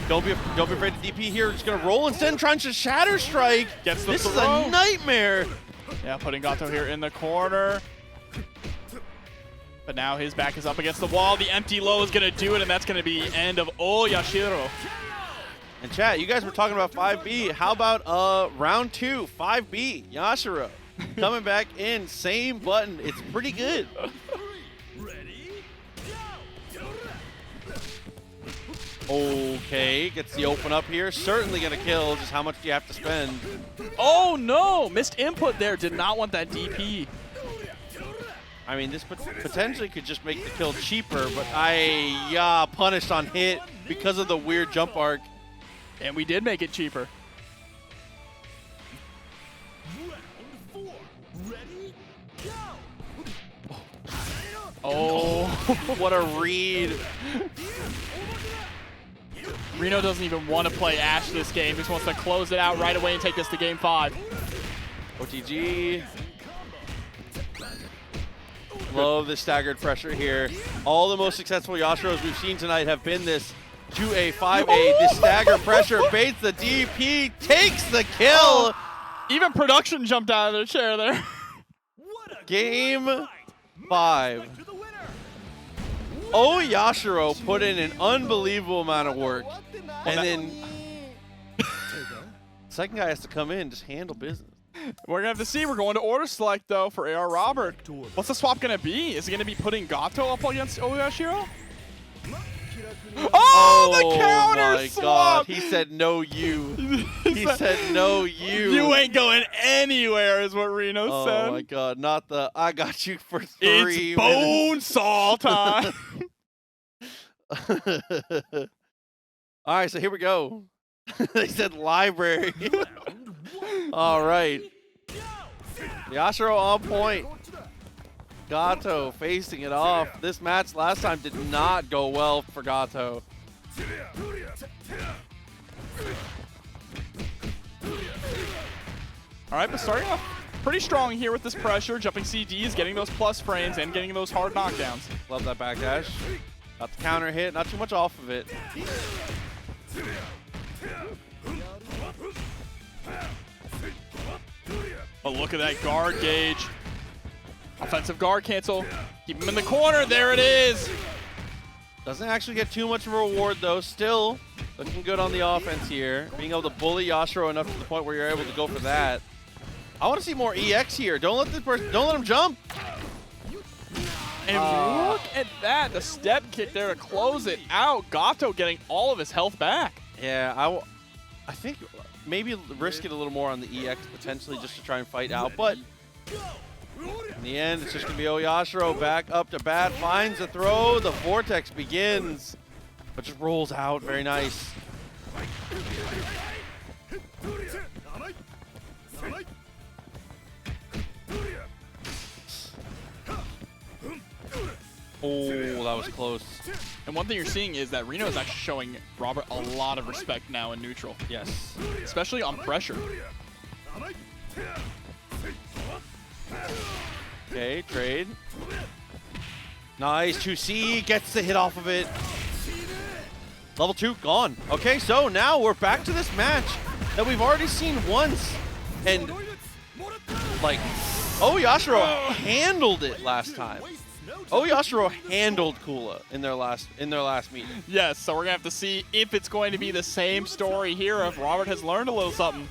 Don't be afraid to DP here. Just going to roll instead, trying to Shatter Strike. Gets the This is throw. a nightmare. Yeah, putting Gato here in the corner. But now his back is up against the wall. The empty low is going to do it, and that's going to be the end of Yashiro. And chat, you guys were talking about 5B. How about round 2, 5B, Yashiro. Coming back in, same button. It's pretty good. Okay, gets the open up here. Certainly going to kill. Just how much do you have to spend? Oh no, missed input there. Did not want that DP. I mean, this potentially could just make the kill cheaper, but punished on hit because of the weird jump arc. And we did make it cheaper. Oh, what a read. Rino doesn't even want to play Ashe this game. He just wants to close it out right away and take this to game 5. OTG. Love the staggered pressure here. All the most successful Yashiros we've seen tonight have been this 2A, 5A. This stagger pressure baits the DP, takes the kill. Even production jumped out of their chair there. Game 5. Yashiro put in an unbelievable amount of work. And then second guy has to come in, just handle business. We're going to have to see. We're going to order select, though, for AR Robert. What's the swap going to be? Is it going to be putting Gato up against Yashiro? Oh, the counter my swap! God. He said no you. He said no you. You ain't going anywhere is what Rino said. Oh my God, not the I got you for 3 It's bone minutes. saw time. All right, so here we go. They said library. All right. Yashiro on point. Gato facing it off. This match last time did not go well for Gato. All right, but starting off pretty strong here with this pressure. Jumping CDs, getting those plus frames, and getting those hard knockdowns. Love that backdash. Got the counter hit, not too much off of it. But look at that guard gauge. Offensive guard cancel. Keep him in the corner. There it is. Doesn't actually get too much of a reward though. Still looking good on the offense here. Being able to bully Yashiro enough to the point where you're able to go for that. I want to see more EX here. Don't let this person. Don't let him jump. And look at that. The step kick there to close it out. Gato getting all of his health back. Yeah, I think maybe risk it a little more on the EX potentially just to try and fight out. But in the end, it's just going to be Yashiro back up to bat. Finds the throw. The vortex begins. But just rolls out. Very nice. Oh, that was close. And one thing you're seeing is that Rino is actually showing Robert a lot of respect now in neutral. Yes. Especially on pressure. Okay, trade. Nice, 2C, gets the hit off of it. Level 2, gone. Okay, so now we're back to this match that we've already seen once. And, like, Yashiro handled it last time. Yashiro handled Kula in their last meeting. Yes, so we're going to have to see if it's going to be the same story here, if Robert has learned a little something.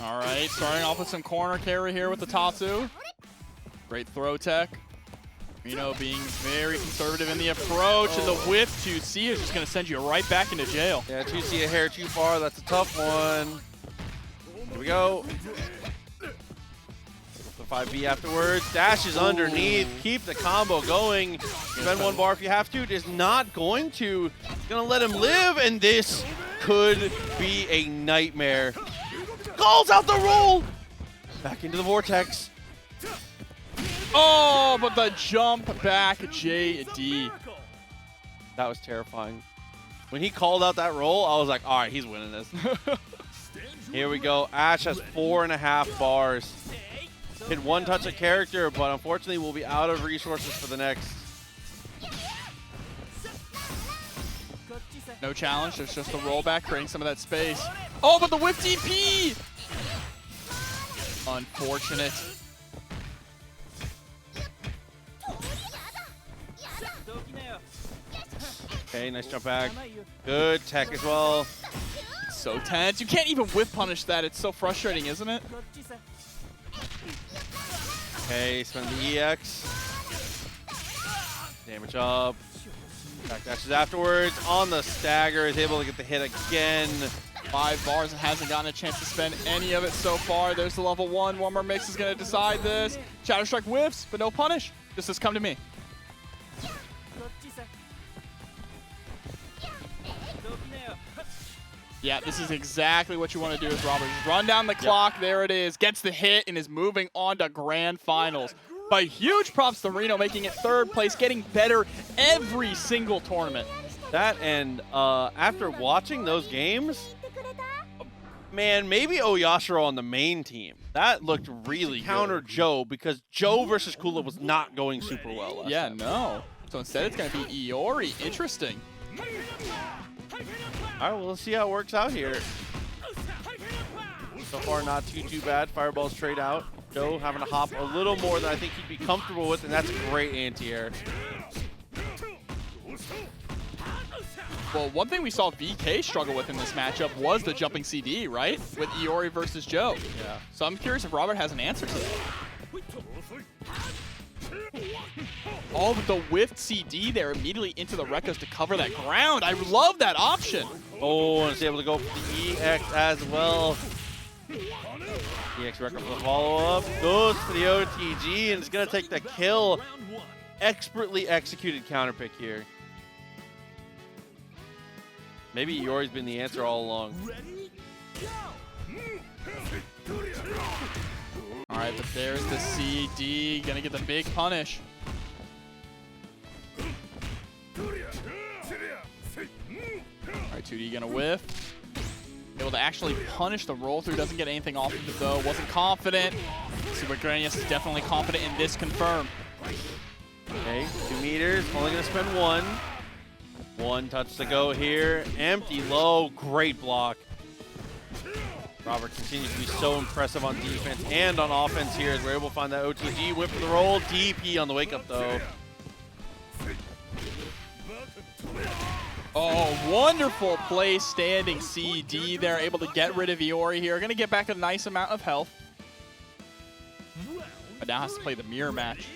All right, starting off with some corner carry here with the Tatsu. Great throw tech. Rino being very conservative in the approach, and the whip 2C is just going to send you right back into jail. Yeah, 2C a hair too far. That's a tough one. Here we go. The 5B afterwards. Dashes underneath. Keep the combo going. Spend one bar if you have to. It is not going to. It's going to let him live, and this could be a nightmare. Calls out the roll. Back into the vortex. Oh, but the jump back JD. That was terrifying. When he called out that roll, I was like, all right, he's winning this. Here we go. Ash has 4.5 bars. Hit one touch a character, but unfortunately we'll be out of resources for the next. No challenge, there's just a rollback, creating some of that space. Oh, but the whip DP! Unfortunate. Okay, nice jump back. Good tech as well. So tense. You can't even whip punish that. It's so frustrating, isn't it? Okay, spend the EX. Damage up. Back dashes afterwards. On the stagger, is able to get the hit again. 5 bars and hasn't gotten a chance to spend any of it so far. There's the level 1. One more mix is going to decide this. Shadow Strike whiffs, but no punish. Just says, come to me. Yeah, this is exactly what you want to do with Robert. Just run down the clock. Yep. There it is. Gets the hit and is moving on to grand finals. But huge props to Rino, making it 3rd place, getting better every single tournament. That and after watching those games, man, maybe Yashiro on the main team. That looked really counter Joe, because Joe versus Kula was not going super well last time. No. So instead it's going to be Iori. Interesting. All right, well, let's see how it works out here. So far, not too bad. Fireballs trade out. Joe having to hop a little more than I think he'd be comfortable with, and that's a great anti-air. Well, one thing we saw VK struggle with in this matchup was the jumping CD, right? With Iori versus Joe. Yeah. So I'm curious if Robert has an answer to that. Oh, but the whiffed CD there immediately into the Rekkas to cover that ground. I love that option. Oh, and it's able to go for the EX as well. EX record for the follow-up. Goes for the OTG, and it's going to take the kill. Expertly executed counter pick here. Maybe Iori's been the answer all along. All right, but there's the CD. Gonna get the big punish. All right, 2D gonna whiff. Able to actually punish the roll through. Doesn't get anything off of it though. Wasn't confident. Supergrenas is definitely confident in this confirm. Okay, 2 meters. Only gonna spend 1. 1 touch to go here. Empty low. Great block. Robert continues to be so impressive on defense and on offense here as we're able to find that OTG. Whip for the roll. DP on the wake up though. Oh, wonderful play standing CD there. Able to get rid of Iori here. Going to get back a nice amount of health. But now has to play the mirror match.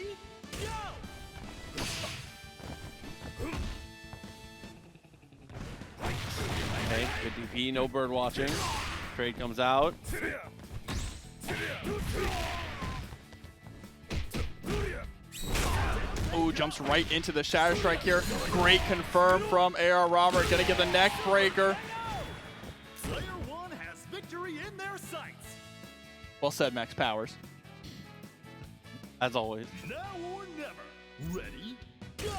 Okay, good DP. No bird watching. Trade comes out. Ooh, jumps right into the Shatter Strike here. Great confirm from AR Robert. Gonna get the neck breaker. Player 1 has victory in their sights. Well said, Max Powers. As always. Now or never. Ready, go.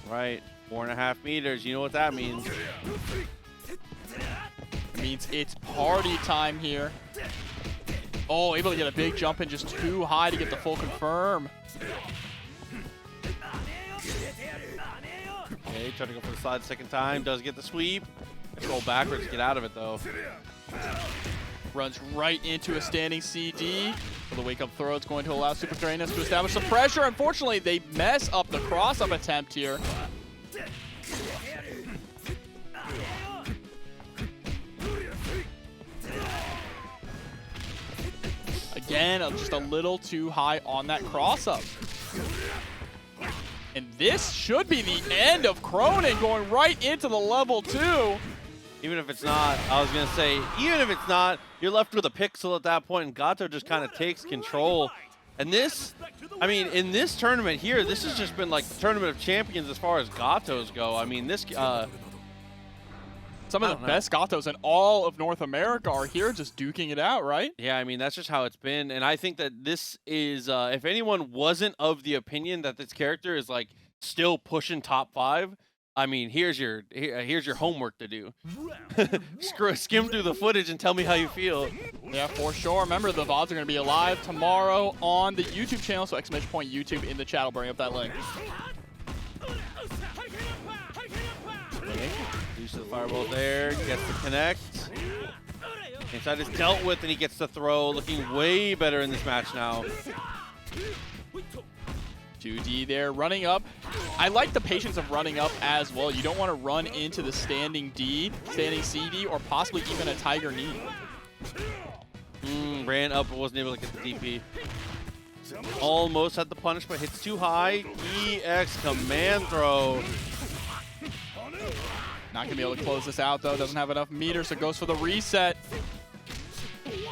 Right. 4.5 meters. You know what that means. It means it's party time here. Oh, able to get a big jump in, just too high to get the full confirm. Okay, trying to go for the slide second time. Does get the sweep. Roll backwards, get out of it though. Runs right into a standing CD. For the wake-up throw, it's going to allow Supergrenas to establish some pressure. Unfortunately, they mess up the cross-up attempt here. Again, just a little too high on that cross-up. And this should be the end of Krohnen going right into the level 2. Even if it's not, I was going to say, even if it's not, you're left with a pixel at that point, and Gato just kind of takes control. And this, I mean, in this tournament here, this has just been like the tournament of champions as far as Gatos go. I mean, this, some of the best Gatos in all of North America are here just duking it out, right? Yeah, I mean, that's just how it's been. And I think that this is, if anyone wasn't of the opinion that this character is like still pushing top 5, I mean, here's your homework to do. Skim through the footage and tell me how you feel. Yeah, for sure. Remember, the VODs are going to be live tomorrow on the YouTube channel, so !YouTube in the chat. I'll bring up that link. Okay. Use the fireball there, gets the connect. Inside is dealt with, and he gets the throw. Looking way better in this match now. 2D there, running up. I like the patience of running up as well. You don't want to run into the standing CD, or possibly even a Tiger Knee. Ran up but wasn't able to get the DP. Almost had the punish, but hits too high. EX command throw. Not going to be able to close this out, though. Doesn't have enough meters, so goes for the reset.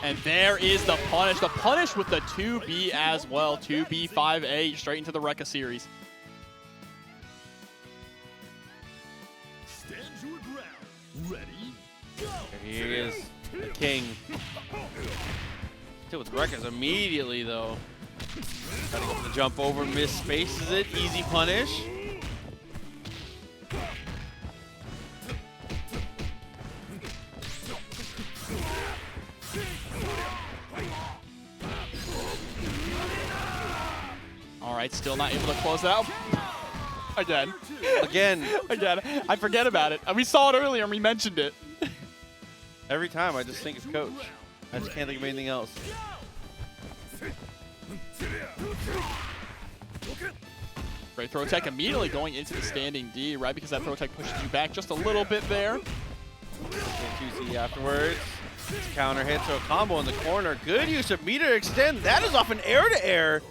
And there is the punish. The punish with the 2B as well. 2B, 5A, straight into the Rekka series. Stand your ground. Ready, go. There he is, the king. Hit with Rekkas immediately, though. Trying to go for the jump over, miss spaces it. Easy punish. All right, still not able to close it out. Again. Again. Again. I forget about it. We saw it earlier and we mentioned it. Every time I just think of Coach. I just can't think of anything else. Great throw tech immediately going into the standing D, right? Because that throw tech pushes you back just a little bit there. 2C afterwards. Counter hit, so a combo in the corner. Good use of meter extend. That is off an air-to-air.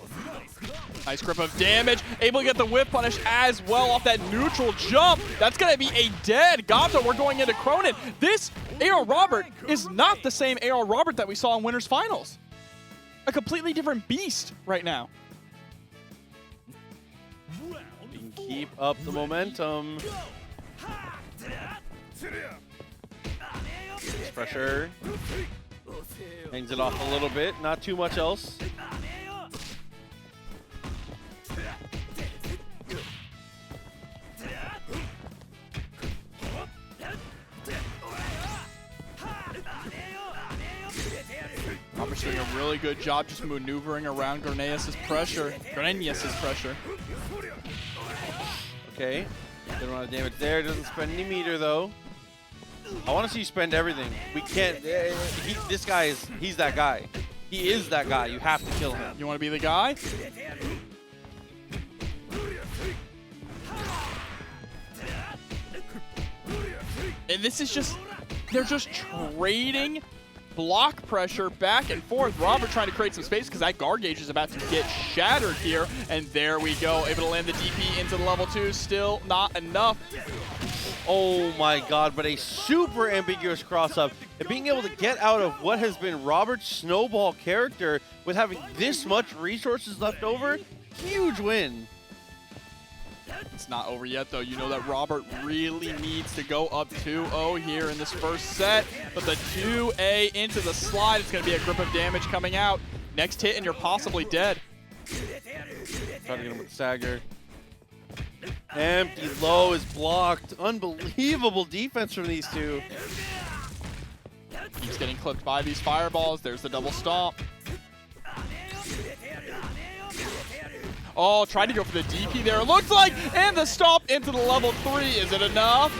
Nice grip of damage. Able to get the whip punish as well off that neutral jump. That's going to be a dead Gato. We're going into Krohnen. This AR Robert is not the same AR Robert that we saw in Winners Finals. A completely different beast right now. You can keep up the momentum. Pressure. Hangs it off a little bit. Not too much else. Robert's doing a really good job just maneuvering around Grena's pressure. Okay. Good amount of damage there. Doesn't spend any meter though. I want to see you spend everything. We can't. This guy is. He's that guy. He is that guy. You have to kill him. You want to be the guy? And this is just. They're just trading block pressure back and forth. Robert trying to create some space because that guard gauge is about to get shattered here. And there we go. Able to land the DP into the level 2. Still not enough. Oh my god, but a super ambiguous cross-up. And being able to get out of what has been Robert's snowball character with having this much resources left over, huge win. It's not over yet, though. You know that Robert really needs to go up 2-0 here in this first set. But the 2A into the slide, it's going to be a grip of damage coming out. Next hit and you're possibly dead. Trying to get him with the Stagger. Empty low is blocked. Unbelievable defense from these two. He's getting clipped by these fireballs. There's the double stomp. Oh, tried to go for the DP there, it looks like, and the stomp into the level 3. Is it enough?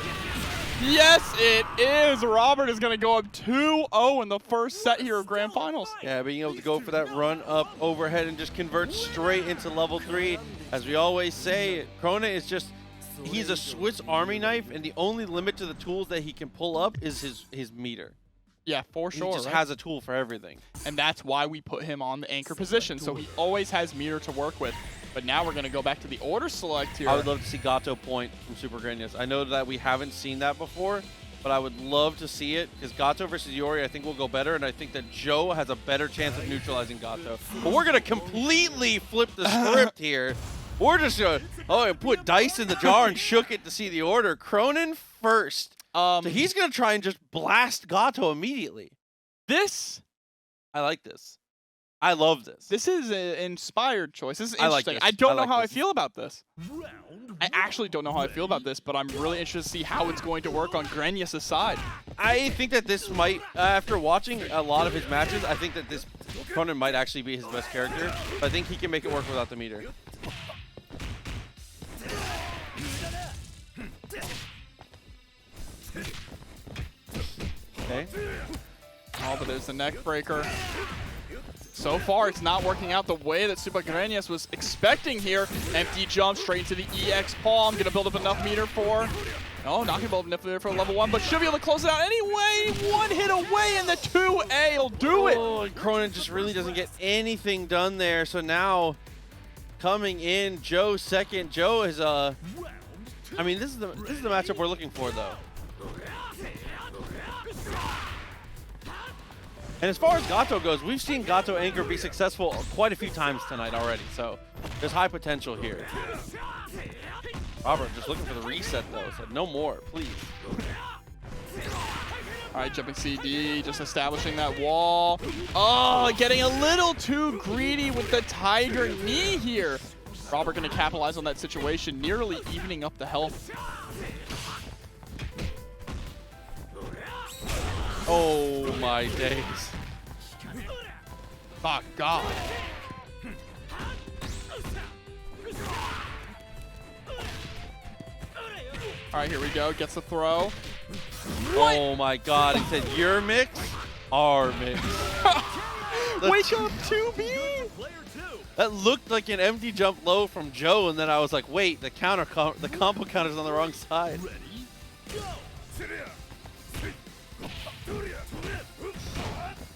Yes, it is. Robert is going to go up 2-0 in the first set here of Grand Finals. Yeah, being able to go for that run up overhead and just convert straight into level 3. As we always say, Krohnen is just, he's a Swiss Army knife, and the only limit to the tools that he can pull up is his meter. Yeah, for sure. He just has a tool for everything. And that's why we put him on the anchor position, so he always has meter to work with. But now we're going to go back to the order select here. I would love to see Gato point from Supergrenas. I know that we haven't seen that before, but I would love to see it because Gato versus Iori I think will go better, and I think that Joe has a better chance of neutralizing Gato. But we're going to completely flip the script here. We're just going to put dice in the jar and shook it to see the order. Krohnen first. So he's going to try and just blast Gato immediately. I like this. I love this. This is an inspired choice. This is interesting. I don't know how I feel about this. I actually don't know how I feel about this, but I'm really interested to see how it's going to work on Grenas' side. I think that this might, after watching a lot of his matches, I think that this Krohnen might actually be his best character. But I think he can make it work without the meter. Okay. Oh, but there's the neck breaker. So far, it's not working out the way that Supergrenas was expecting here. Empty jump straight into the EX palm. Gonna build up enough meter for... Oh, not gonna build up enough meter for level 1, but should be able to close it out anyway. One hit away, and the 2A will do it. Oh, and Krohnen just really doesn't get anything done there. So now, coming in, Joe second. Joe is I mean, this is the matchup we're looking for, though. And as far as Gato goes, we've seen Gato anchor be successful quite a few times tonight already, so there's high potential here. Robert just looking for the reset, though, said no more, please. All right, jumping CD, just establishing that wall. Oh, getting a little too greedy with the Tiger knee here. Robert going to capitalize on that situation, nearly evening up the health. Oh my days. Oh, God. All right, here we go. Gets the throw. What? Oh my God. He said, your mix, our mix. Wake up 2B. That looked like an empty jump low from Joe, and then I was like, wait, the combo counter's on the wrong side.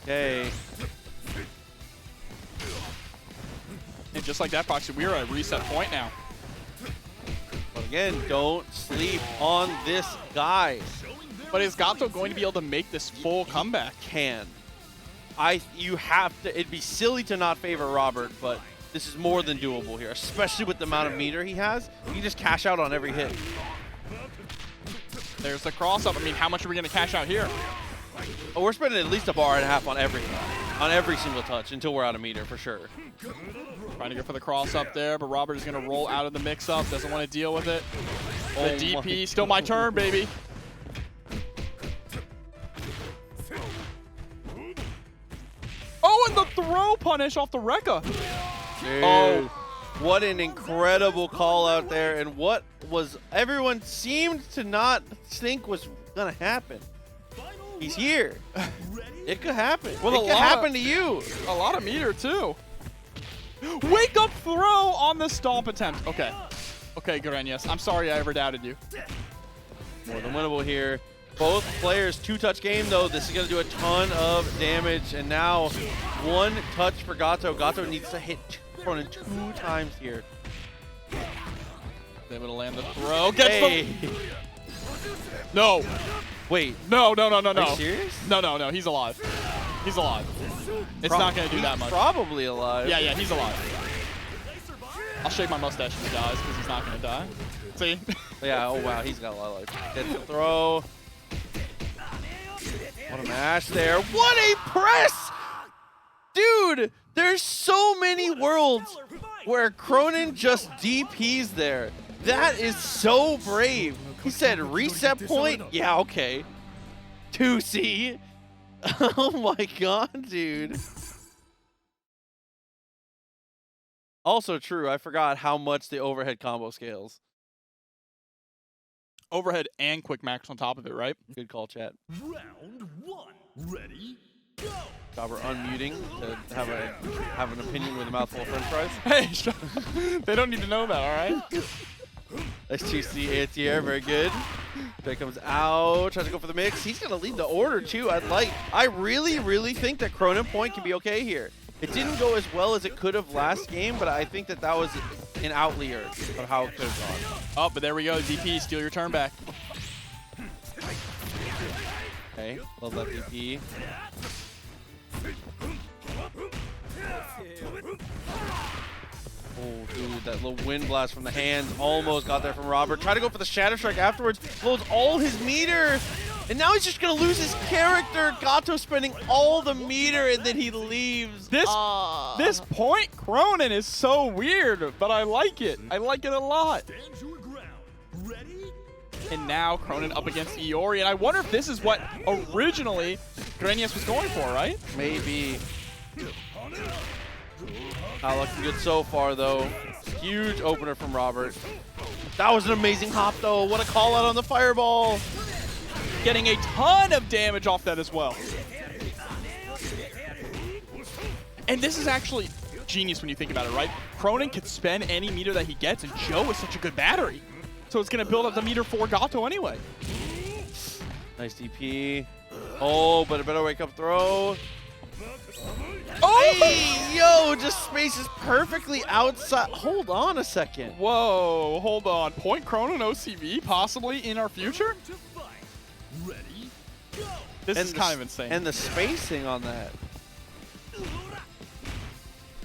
Okay. And just like that, Foxy, we are at a reset point now. But again, don't sleep on this guy. But is Gato going to be able to make this full comeback? You have to. It'd be silly to not favor Robert, but this is more than doable here, especially with the amount of meter he has. You can just cash out on every hit. There's the cross up. I mean, how much are we going to cash out here? Oh, we're spending at least a bar and a half on every single touch until we're out of meter for sure. Trying to go for the cross up there, but Robert is going to roll out of the mix-up. Doesn't want to deal with it. The DP, still my turn, baby. Oh, and the throw punish off the Rekka. Dude, oh, what an incredible call out there, and what was everyone seemed to not think was gonna happen. He's here. It could happen. Well, it could happen to you. A lot of meter too. Wake up throw on the stomp attempt. Okay. Okay, Grenas. I'm sorry I ever doubted you. More than winnable here. Both players two-touch game, though. This is going to do a ton of damage. And now one touch for Gato. Gato needs to hit Krohnen 2 times here. Able to land the throw. Gets the... No. Wait. No. Are you serious? No. He's alive. He's alive. It's not going to do that much. He's probably alive. Yeah, he's alive. I'll shave my mustache if he dies because he's not going to die. See? Yeah, oh wow, he's got a lot of life. Gets the throw. What a mash there. What a press! Dude, there's so many worlds where Krohnen just DPs there. That is so brave. He said reset point? Yeah, okay. 2C. Oh my god, dude. Also true, I forgot how much the overhead combo scales. Overhead and quick max on top of it, right? Good call, chat. Round 1. Ready? Go! God, we're unmuting to have an opinion with a mouthful of french fries. Hey, they don't need to know that, all right? Nice 2C anti-air, very good. Jay comes out, tries to go for the mix. He's gonna lead the order too. I really think that Krohnen point can be okay here. It didn't go as well as it could have last game, but I think that was an outlier of how it could have gone. Oh, but there we go. DP, steal your turn back. Okay, love that DP. Oh, dude, that little wind blast from the hands almost got there from Robert. Try to go for the Shatter Strike afterwards. Blows all his meter. And now he's just going to lose his character. Gato spending all the meter, and then he leaves. This point, Krohnen is so weird, but I like it. I like it a lot. Stand your ground. Ready? And now Krohnen up against Iori. And I wonder if this is what originally Grenas was going for, right? Maybe. Not looking good so far, though. Huge opener from Robert. That was an amazing hop, though. What a call out on the fireball. Getting a ton of damage off that as well. And this is actually genius when you think about it, right? Krohnen can spend any meter that he gets, and Joe is such a good battery. So it's going to build up the meter for Gato anyway. Nice DP. Oh, but a better wake-up throw. Oh! Hey, yo, just spaces perfectly outside. Hold on a second. Whoa, hold on. Point Krohnen OCV possibly in our future? Ready? Go! This is kind of insane. And the spacing on that.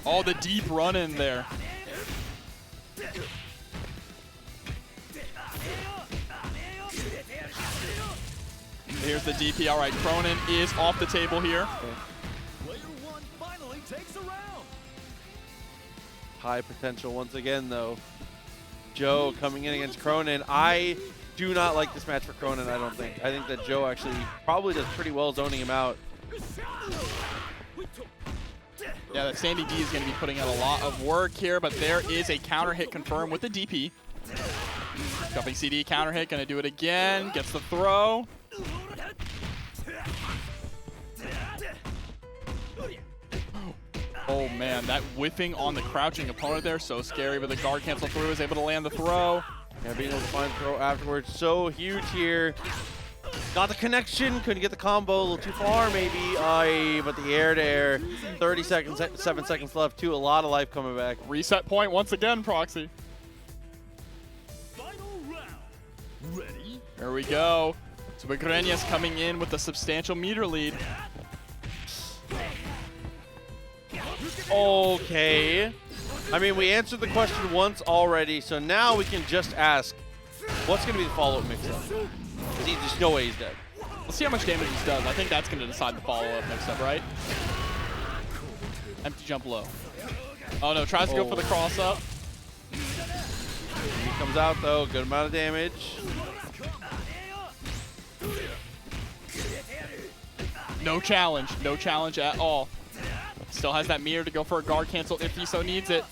Oh, the deep run in there. Here's the DP. All right, Krohnen is off the table here. Player 1 finally takes a round. High potential once again, though. Joe coming in against Krohnen. I do not like this match for Krohnen, I don't think. I think that Joe actually probably does pretty well zoning him out. Yeah, that Sandy D is going to be putting out a lot of work here, but there is a counter hit confirmed with the DP. Jumping CD counter hit, going to do it again. Gets the throw. Oh man, that whiffing on the crouching opponent there, so scary, but the guard cancel through, is able to land the throw. Yeah, being able to find the throw afterwards, so huge here. Got the connection, couldn't get the combo, a little too far maybe. But the air to air, 30 seconds, 7 seconds left too, a lot of life coming back. Reset point once again, Proxy. Final round. Ready? There we go. Supergrenas coming in with a substantial meter lead. Okay. I mean, we answered the question once already, so now we can just ask, what's going to be the follow-up mix-up? There's no way he's dead. Let's see how much damage he does. I think that's going to decide the follow-up mix-up, right? Empty jump low. Oh no, tries to go for the cross-up. He comes out though, good amount of damage. No challenge at all. Still has that meter to go for a guard cancel if he so needs it.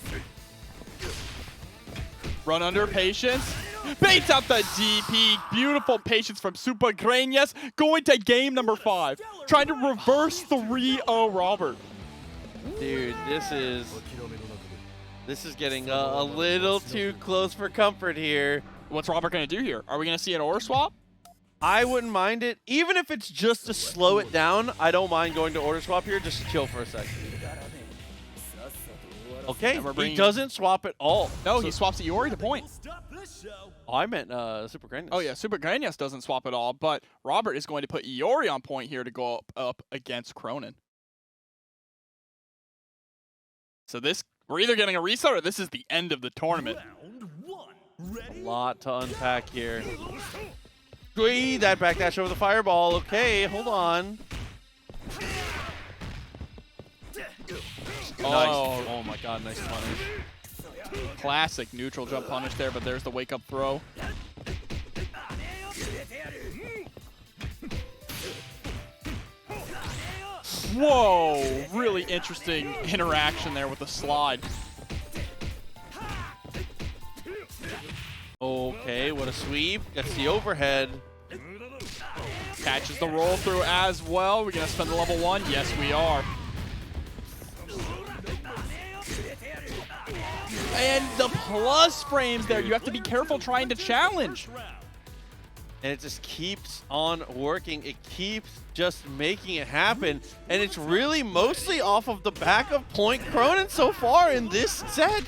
Run under, patience. Baits out the DP. Beautiful patience from Supergrenas. Going to game number 5. Trying to reverse 3-0 Robert. Dude, this is getting a little too close for comfort here. What's Robert going to do here? Are we going to see an order swap? I wouldn't mind it. Even if it's just to slow it down, I don't mind going to order swap here just to chill for a second. Okay, he doesn't swap at all. No, he swaps Iori to point. Oh, I meant Supergrenas. Oh yeah, Supergrenas doesn't swap at all, but Robert is going to put Iori on point here to go up against Krohnen. So we're either getting a reset or this is the end of the tournament. A lot to unpack here. Whee, that backdash over the fireball. Okay, hold on. Nice. Oh my god, nice punish. Classic neutral jump punish there, but there's the wake-up throw. Whoa! Really interesting interaction there with the slide. Okay, what a sweep. Gets the overhead. Catches the roll through as well. We're going to spend the level 1. Yes, we are. And the plus frames there. You have to be careful trying to challenge. And it just keeps on working. It keeps just making it happen. And it's really mostly off of the back of Point Krohnen so far in this set.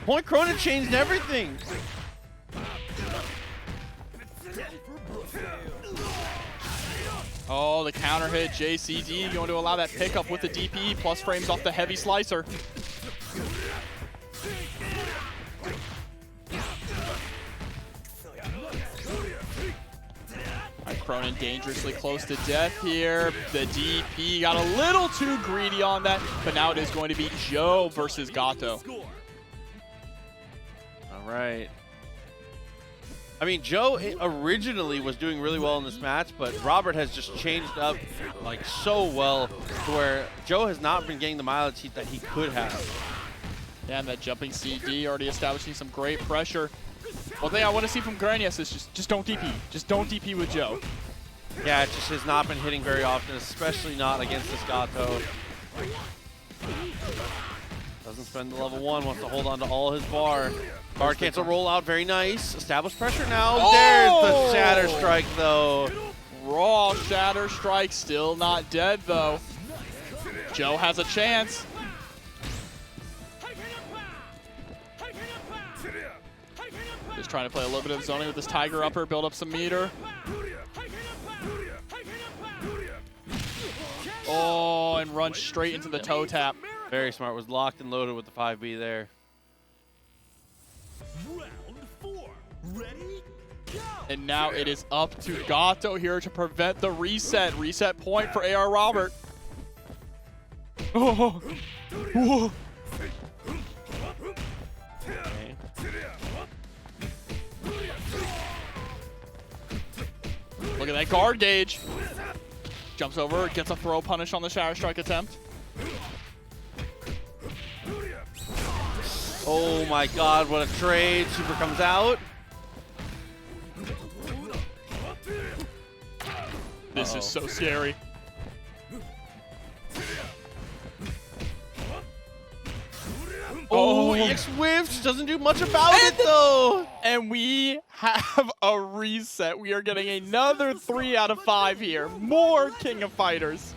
Point Krohnen changed everything. Oh, the counter hit. JCD going to allow that pickup with the DP. Plus frames off the heavy slicer. Krohnen dangerously close to death here. The DP got a little too greedy on that, but now it is going to be Joe versus Gato. All right. I mean, Joe originally was doing really well in this match, but Robert has just changed up like so well to where Joe has not been getting the mileage that he could have. Yeah, and that jumping CD already establishing some great pressure. One thing I want to see from Grenas is just don't DP. Just don't DP with Joe. Yeah, it just has not been hitting very often, especially not against this Gato. Doesn't spend the level 1, wants to hold on to all his bar. Guard cancel rollout, very nice. Establish pressure now. Oh! There's the Shatter Strike, though. Raw Shatter Strike, still not dead, though. Joe has a chance. Just trying to play a little bit of zoning with this Tiger Upper, build up some meter. Oh, and run straight into the toe tap. Very smart, was locked and loaded with the 5B there. Round 4. Ready? Go! And now it is up to Gato here to prevent the reset. Reset point for AR Robert. Oh. Whoa. Okay. Look at that guard gauge. Jumps over, gets a throw punish on the Shatter Strike attempt. Oh my god, what a trade. Super comes out. This is so scary. Oh, EX whiffs. Doesn't do much about it, though. And we have a reset. We are getting another 3 out of 5 here. More King of Fighters.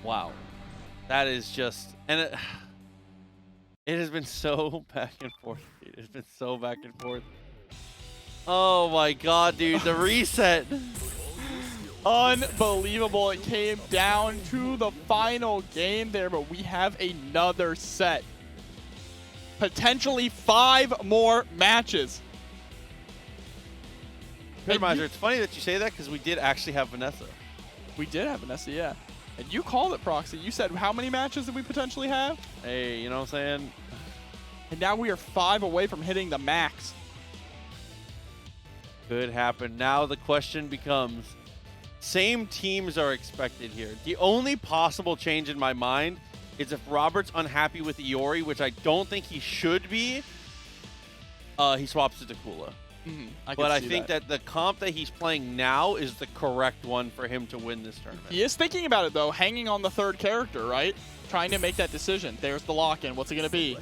Wow. That is just... And it has been so back and forth. It has been so back and forth. Oh my god, dude. The reset. Unbelievable. It came down to the final game there, but we have another set. Potentially 5 more matches. Benimaru, it's funny that you say that because we did actually have Vanessa. We did have Vanessa, yeah. And you called it, Proxy. You said how many matches did we potentially have? Hey, you know what I'm saying? And now we are 5 away from hitting the max. Could happen. Now the question becomes, same teams are expected here. The only possible change in my mind is if Robert's unhappy with Iori, which I don't think he should be, he swaps it to Kula. But I think that the comp that he's playing now is the correct one for him to win this tournament. He is thinking about it, though, hanging on the 3rd character, right? Trying to make that decision. There's the lock-in. What's it going to be?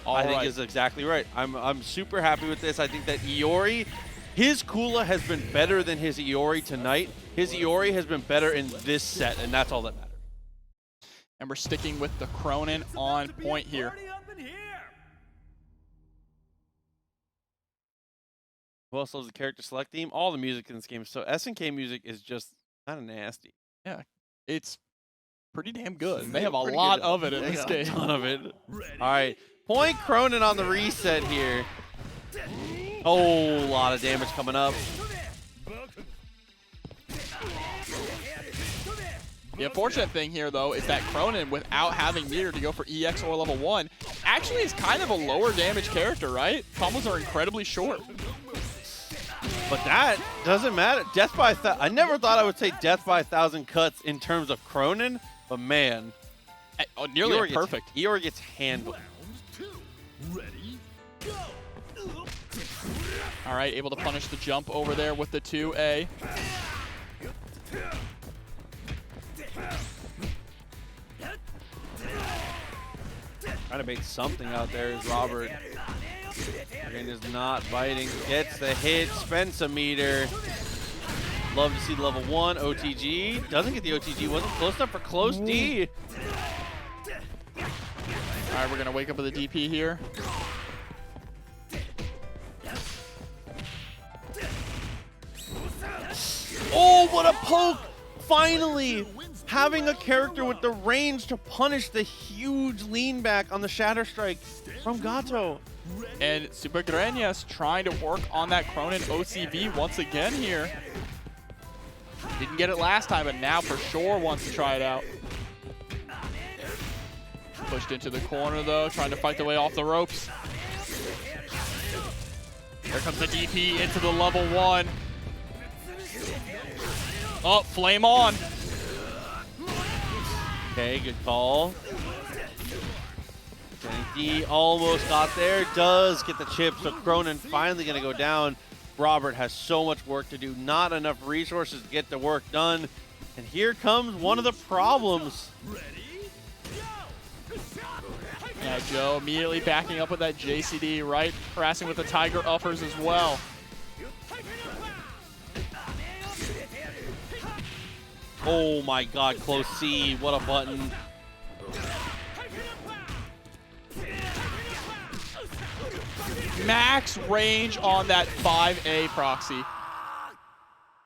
I think is exactly right. I'm super happy with this. I think that Iori, his Kula has been better than his Iori tonight. His Iori has been better in this set, and that's all that matters. And we're sticking with the Krohnen on point here. Who else loves the character select theme? All the music in this game. So SNK music is just kind of nasty. Yeah, it's pretty damn good. They have a lot of it in this game. A ton of it. All right, point Krohnen on the reset here. Oh, a lot of damage coming up. The unfortunate thing here, though, is that Krohnen, without having meter to go for EX or level 1, actually is kind of a lower damage character, right? Combos are incredibly short. But that doesn't matter. Death by I never thought I would say death by 1,000 cuts in terms of Krohnen, but man. Nearly perfect. Iori gets handled. All right, able to punish the jump over there with the 2A. Trying to make something out there is Robert. Again, is not biting. Gets the hit. Spends some meter. Love to see the level 1 OTG. Doesn't get the OTG. Wasn't close enough for close D. All right, we're going to wake up with a DP here. Oh, what a poke! Finally! Having a character with the range to punish the huge lean back on the Shatter Strike from Gato. And Supergrenas trying to work on that Krohnen OCV once again here. Didn't get it last time, but now for sure wants to try it out. Pushed into the corner, though, trying to fight the way off the ropes. Here comes the DP into the level 1. Oh, flame on. Okay, good call. D almost got there. Does get the chip, so Krohnen finally going to go down. Robert has so much work to do. Not enough resources to get the work done. And here comes one of the problems. Yeah, Joe immediately backing up with that JCD, right? Harassing with the Tiger uppers as well. Oh my god, close C. What a button. Max range on that 5A proxy.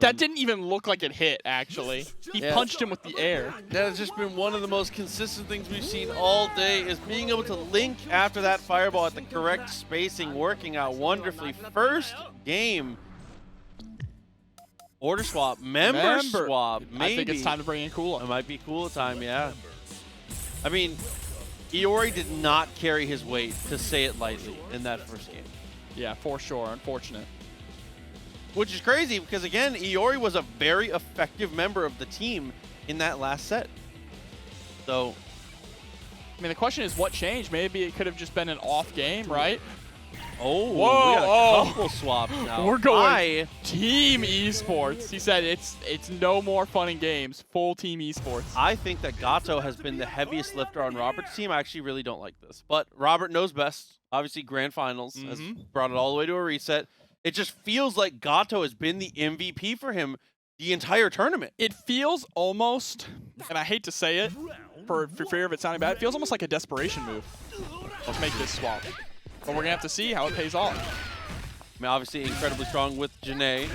That didn't even look like it hit, actually. He punched him with the air. That has just been one of the most consistent things we've seen all day, is being able to link after that fireball at the correct spacing, working out wonderfully. First game. Order swap, member swap, maybe. I think it's time to bring in Kula. It might be Kula time, yeah. I mean, Iori did not carry his weight, to say it lightly, in that first game. Yeah, for sure. Unfortunate. Which is crazy because, again, Iori was a very effective member of the team in that last set. So, I mean, the question is what changed? Maybe it could have just been an off game, right? Oh, Whoa, we got a oh. couple swaps now. We're going team esports. He said it's no more fun and games. Full team esports. I think that Gato has been the heaviest lifter on Robert's team. I actually really don't like this. But Robert knows best. Obviously, Grand Finals has brought it all the way to a reset. It just feels like Gato has been the MVP for him the entire tournament. It feels almost, and I hate to say it for fear of it sounding bad, it feels almost like a desperation move. Let's make this swap. But we're going to have to see how it pays off. I mean, obviously incredibly strong with Jenet.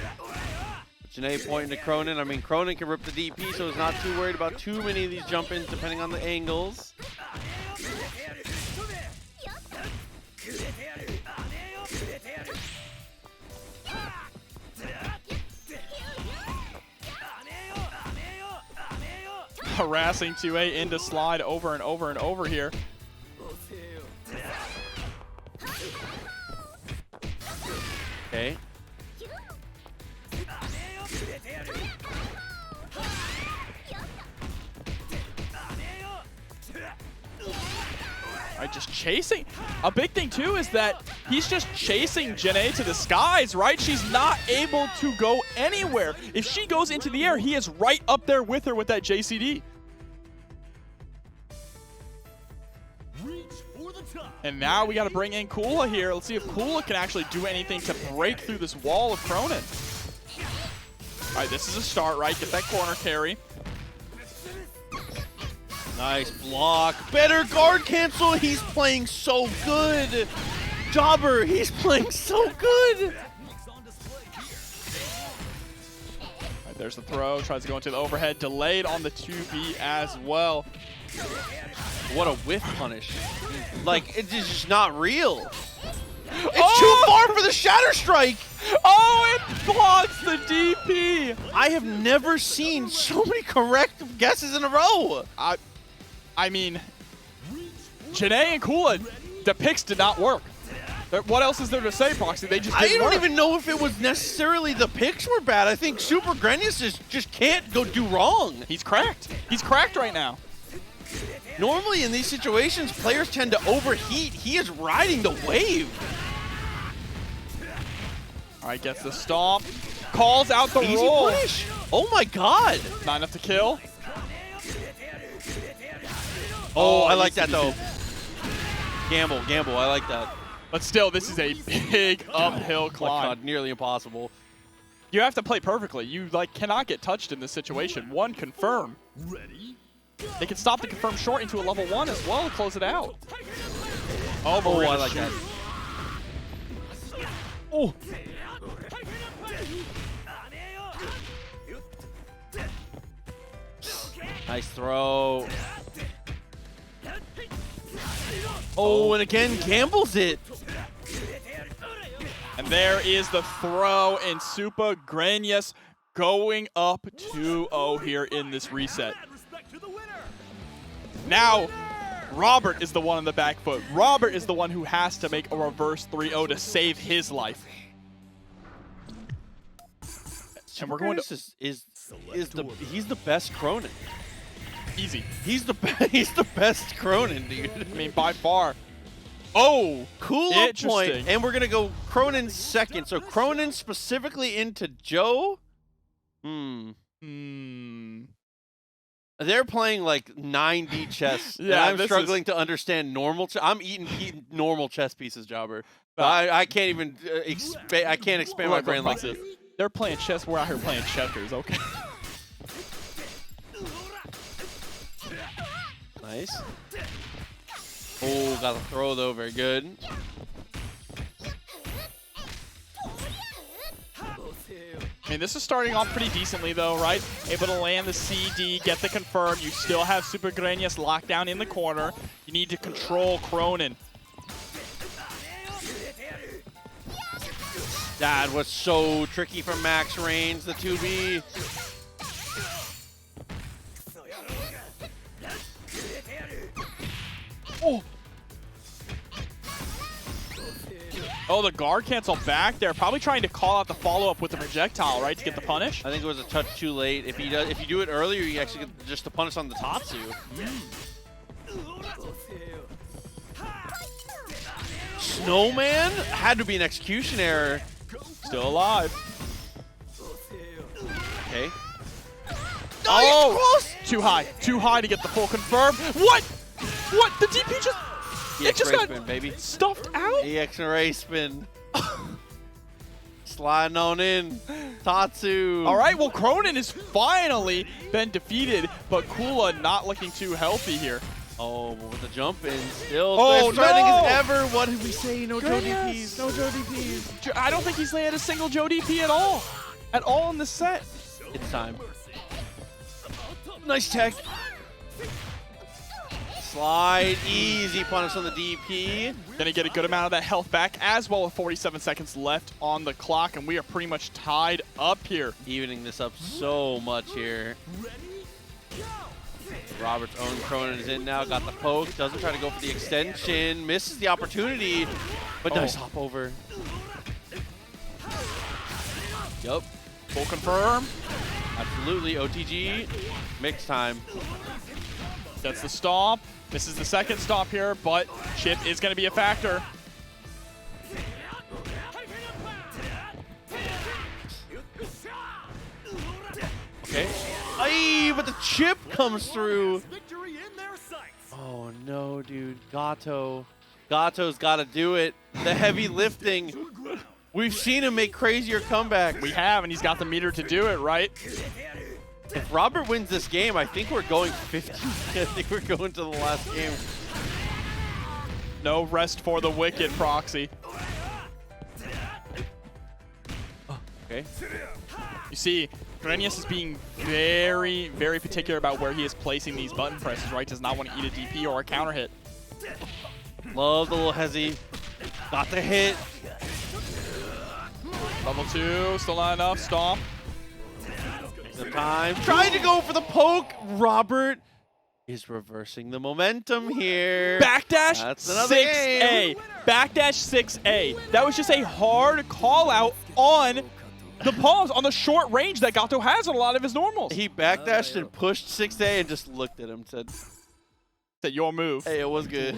Jenet pointing to Krohnen. I mean, Krohnen can rip the DP, so he's not too worried about too many of these jump-ins depending on the angles. Harassing 2A into slide over and over and over here. Okay. Right, just chasing. A big thing too is that he's just chasing Jenet to the skies, right? She's not able to go anywhere. If she goes into the air, he is right up there with her with that JCD. And now we got to bring in Kula here. Let's see if Kula can actually do anything to break through this wall of Krohnen. All right, this is a start, right? Get that corner carry. Nice block. Better guard cancel. He's playing so good. Jobber, he's playing so good. All right, there's the throw. Tries to go into the overhead. Delayed on the 2B as well. What a whiff punish. Like, it's just not real. It's too far for the Shatter Strike. Oh, it blocks the DP. I have never seen so many correct guesses in a row. I mean, Jenet and Kula, the picks did not work. What else is there to say, Proxy? They just didn't work. I don't even know if it was necessarily the picks were bad. I think Supergrenas just can't go do wrong. He's cracked. He's cracked right now. Normally in these situations, players tend to overheat. He is riding the wave. All right, gets the stomp. Calls out the Easy roll. punish. Oh my god. Not enough to kill. Oh, I like that though. Gamble, I like that. But still, this is a big uphill Oh my climb. god, nearly impossible. You have to play perfectly. You cannot get touched in this situation. One, confirm. They can stop the confirm short into a level 1 as well to close it out. Oh, but I like that. Oh. Nice throw. Oh, and again, gambles it. And there is the throw, and Supergrenas going up 2-0 here in this reset. Now, Robert is the one on the back foot. Robert is the one who has to make a reverse 3-0 to save his life. And we're going to he's the best Krohnen. easy. He's the best Krohnen, dude. I mean, by far. Oh, Kula point, and we're gonna go Krohnen second. So Krohnen specifically into Joe. They're playing like 9D chess. Yeah, and I'm struggling to understand normal. I'm eating normal chess pieces, Jobber. I can't even I can't expand my brain like this. They're playing chess. We're out here playing checkers. Okay. Nice. Oh, got the throw though. Very good. I mean, this is starting off pretty decently, though, right? Able to land the CD, get the confirm. You still have Supergrenas locked down in the corner. You need to control Krohnen. That was so tricky for max range, the 2B. Oh! Oh, the guard cancel back there. Probably trying to call out the follow-up with the projectile, right, to get the punish? I think it was a touch too late. If you do it earlier, you actually get just the punish on the Tatsu. snowman had to be an execution error. Still alive. Okay. Oh, too high to get the full confirm. What? What? The DP just, it just got spin, baby. stuffed out? EX and Ray spin. Sliding on in. Tatsu. All right, well, Krohnen has finally been defeated, but Kula not looking too healthy here. Oh, with the jump in, still Oh, threatening no! as ever. What did we say? No Joe Yes. DPs. No Joe DPs. I don't think he's landed a single Joe DP at all. At all in this set. It's time. Nice tech. Slide, easy punish on the DP. Gonna get a good amount of that health back as well with 47 seconds left on the clock, and we are pretty much tied up here. Evening this up so much here. Robert's own Krohnen is in now, got the poke, doesn't try to go for the extension, misses the opportunity, but nice hop over. Yup. Full confirm. Absolutely, OTG, mix time. That's the stomp. Misses the second stomp here, but chip is going to be a factor. Okay. Aye, but the chip comes through. Victory in their sights. Oh no, dude. Gato. Gato's got to do it. The heavy lifting. We've seen him make crazier comebacks. We have, and he's got the meter to do it, right? If Robert wins this game, I think we're going 50. I think we're going to the last game. No rest for the wicked, Proxy. Okay. You see, Grenius is being very, very particular about where he is placing these button presses, right? Does not want to eat a DP or a counter hit. Love the little hezzy. Got the hit. Level 2, still not enough. Stomp. The time. Trying to go for the poke. Robert is reversing the momentum here. Backdash That's another 6A. game. Backdash 6A. That was just a hard call out on the pause, on the short range that Gato has on a lot of his normals. He backdashed and pushed 6A and just looked at him and said, Said your move. hey, it was good.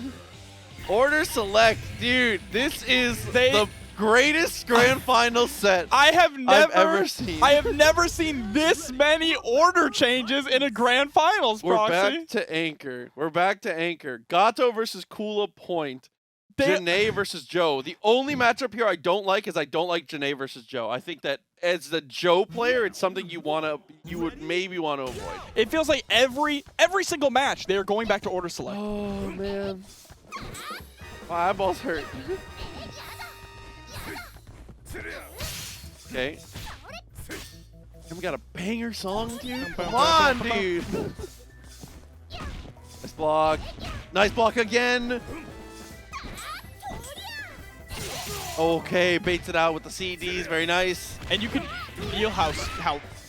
Order select. Dude, this is the greatest grand final set I've ever seen. I have never seen this many order changes in a grand finals, We're Proxy. back to anchor. We're back to anchor. Gato versus Kula point. Jenet versus Joe. The only matchup here I don't like is I don't like Jenet versus Joe. I think that as the Joe player, it's something you would maybe want to avoid. It feels like every single match they're going back to order select. Oh man. My eyeballs hurt. Okay. And we got a banger song, dude. Come on, dude. Nice block. Nice block again. Okay, baits it out with the CDs. Very nice. And you can feel how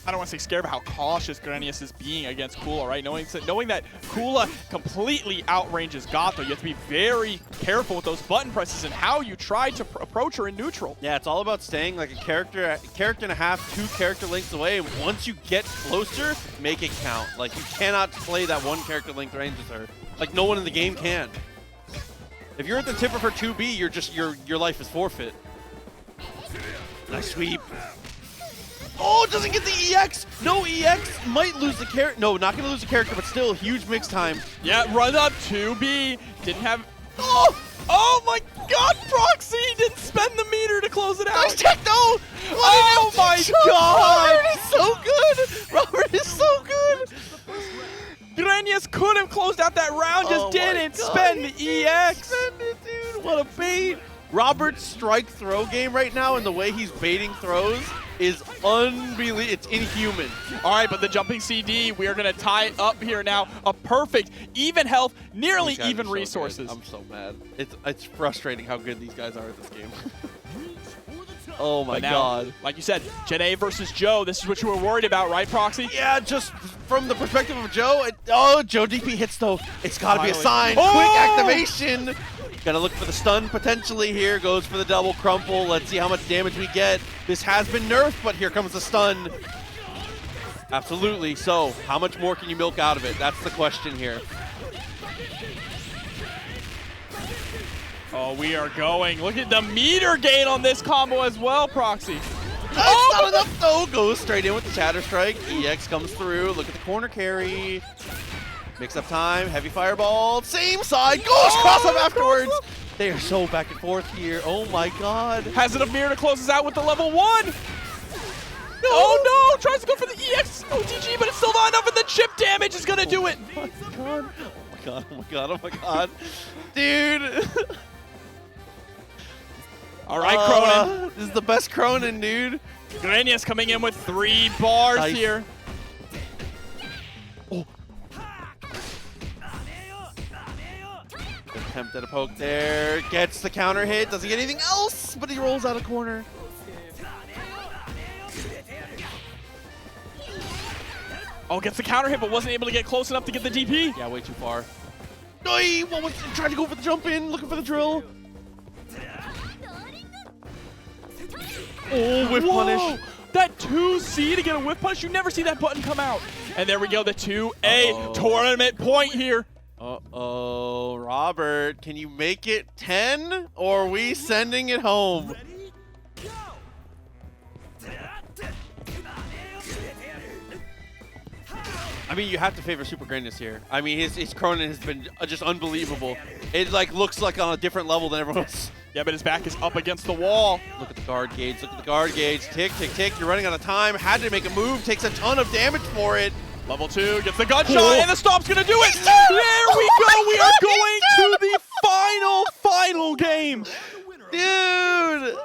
I don't want to say scared, but how cautious Grenius is being against Kula, right? Knowing that Kula completely outranges Gato, you have to be very careful with those button presses and how you try to approach her in neutral. Yeah, it's all about staying like a character and a half, 2 character lengths away. And once you get closer, make it count. Like, you cannot play that 1 character length range with her. Like, no one in the game can. If you're at the tip of her 2B, you're just your life is forfeit. Nice sweep. Oh, doesn't get the EX. No EX. Might lose the character. No, not going to lose the character, but still huge mix time. Yeah, run up 2B. Didn't have... Oh my God, Proxy didn't spend the meter to close it out. Nice tech, no. Oh my God. Robert is so good. Robert is so good. Grenius could have closed out that round, just didn't spend the EX. Spend it, dude. What a bait. Robert's strike throw game right now and the way he's baiting throws is unbelievable. It's inhuman. All right, but the jumping CD, we are going to tie it up here now. A perfect, even health, nearly even so resources. good. I'm so mad. It's frustrating how good these guys are at this game. Oh my God. Like you said, Jenet versus Joe, this is what you were worried about, right, Proxy? Yeah, just from the perspective of Joe, Joe DP hits though. It's got to be a sign. Oh! Quick activation. Gotta look for the stun potentially here. Goes for the double crumple. Let's see how much damage we get. This has been nerfed, but here comes the stun. Absolutely. So, how much more can you milk out of it? That's the question here. Oh, we are going. Look at the meter gain on this combo as well, Proxy. That's not enough though. Goes straight in with the Shatter Strike. EX comes through. Look at the corner carry. Mix up time. Heavy fireball. Same side. Goes cross up afterwards. They are so back and forth here. Oh my god. Has enough mirror to close us out with the level 1. No. Oh no! Tries to go for the EX OTG, but it's still not enough, and the chip damage is gonna do it. Oh my god. Oh my god. Oh my god. Oh my god. Dude. All right, Krohnen. This is the best Krohnen, dude. Grenas coming in with 3 bars Nice. here. Oh. Attempt at a poke there. Gets the counter hit. Doesn't get anything else, but he rolls out a corner. Oh, gets the counter hit, but wasn't able to get close enough to get the DP. Yeah, way too far. No, he was trying to go for the jump in, looking for the drill. Oh, whiff punish. That 2C to get a whiff punish, you never see that button come out. And there we go, the 2A tournament point here. Uh-oh, Robert, can you make it 10, or are we sending it home? I mean, you have to favor Supergrenas here. I mean, his Krohnen has been just unbelievable. It like looks like on a different level than everyone else. Yeah, but his back is up against the wall. Look at the guard gauge. Look at the guard gauge. Tick, tick, tick. You're running out of time. Had to make a move. Takes a ton of damage for it. Level 2 gets the gunshot, and the stop's gonna do it. There we go. We are going to the final game. Dude,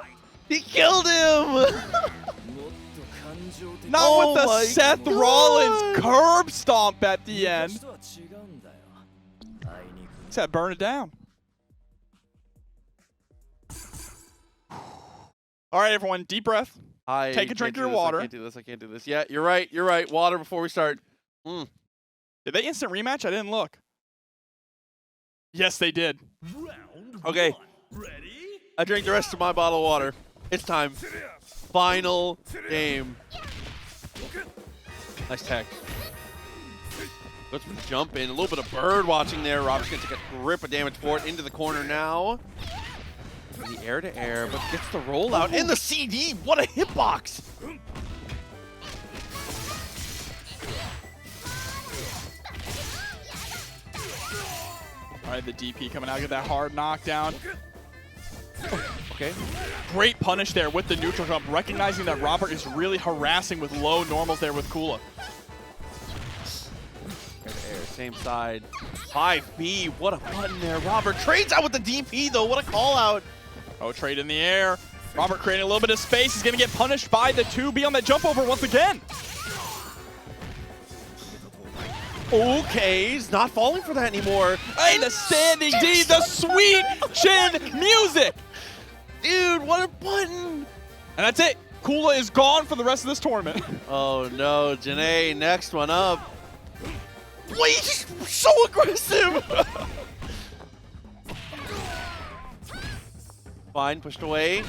he killed him. Not with the Seth Rollins curb stomp at the end. Said burn it down. All right, everyone, deep breath. Take a drink of your water. I can't do this. I can't do this. Yeah, you're right. You're right. Water before we start. Did they instant rematch? I didn't look. Yes, they did. Okay. I drank the rest of my bottle of water. It's time. Final game. Nice tech. Let's jump in. A little bit of bird watching there. Robert's going to take a grip of damage for it into the corner now. The air to air, but gets the rollout and the CD. What a hitbox! All right, the DP coming out, get that hard knockdown. Okay. Great punish there with the neutral jump, recognizing that Robert is really harassing with low normals there with Kula. Air to air, same side. 5B, what a button there. Robert trades out with the DP though, what a call out. Oh, trade in the air. Robert creating a little bit of space. He's going to get punished by the 2B on that jump over once again. Okay, he's not falling for that anymore. And the standing D, the sweet chin music. Dude, what a button. And that's it. Kula is gone for the rest of this tournament. Oh no, Jenet, next one up. Wait, he's so aggressive. Fine, pushed away.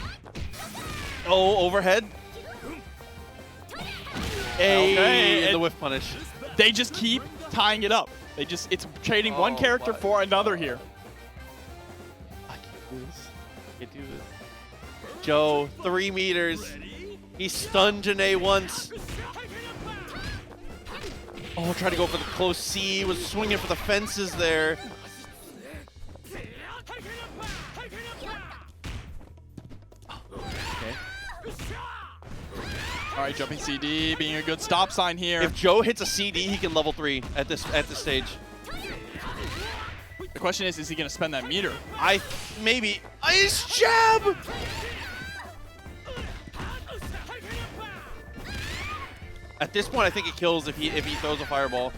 Oh, overhead. Hey, Okay, and the whiff punish. They just keep tying it up. It's trading one character for another here. I can't do this. I can't do this. Joe, 3 meters. He stunned Jenet once. Oh, tried to go for the close C. Was swinging for the fences there. Okay. All right, jumping CD being a good stop sign here. If Joe hits a CD, he can level 3 at this stage. The question is he going to spend that meter? Maybe. Ice jab! At this point, I think it kills if he throws a fireball.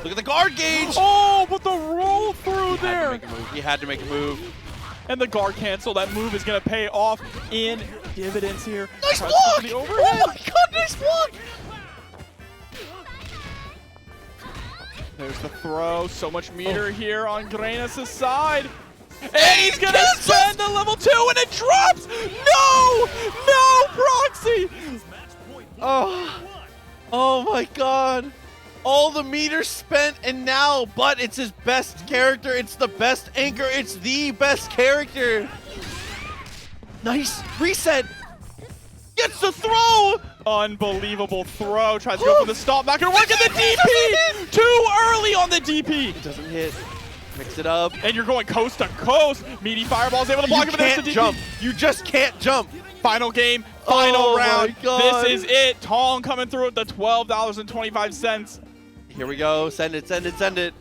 Look at the guard gauge! Oh, but the roll through there! He had to make a move. And the guard cancel. That move is going to pay off in dividends here. Nice block! Oh my god, nice block! There's the throw. So much meter here on Grenas' side. And he's going to spend the level 2 and it drops! No! No, Proxy! Oh my god. All the meters spent, and now, but it's his best character. It's the best anchor. It's the best character. Nice reset. Gets the throw. Unbelievable throw. Tries to go for the stop. Not gonna work at the DP. Too early on the DP. It doesn't hit. Mix it up. And you're going coast to coast. Meaty Fireball's able to block You it, but there's can't the DP. jump. You just can't jump. Final game, final round. My God. This is it. Tong coming through with the $12.25. Here we go. Send it, send it, send it.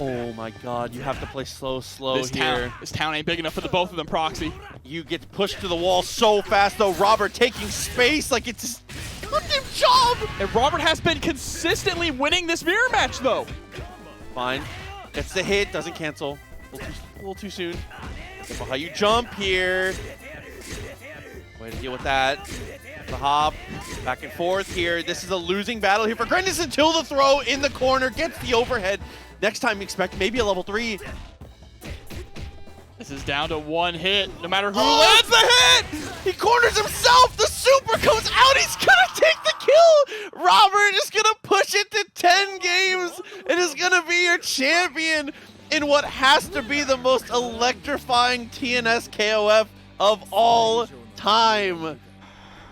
Oh my God, you have to play slow here. This town ain't big enough for the both of them, Proxy. You get pushed to the wall so fast though. Robert taking space like it's his goddamn job. And Robert has been consistently winning this mirror match though. Fine. Gets the hit, doesn't cancel. A little too soon. Careful how you jump here. Way to deal with that. The hop, back and forth here. This is a losing battle here for Grenas until the throw in the corner gets the overhead. Next time, expect maybe a level 3. This is down to one hit, no matter who lands the hit! He corners himself! The super comes out! He's gonna take the kill! Robert is gonna push it to 10 games and is gonna be your champion in what has to be the most electrifying TNS KOF of all time.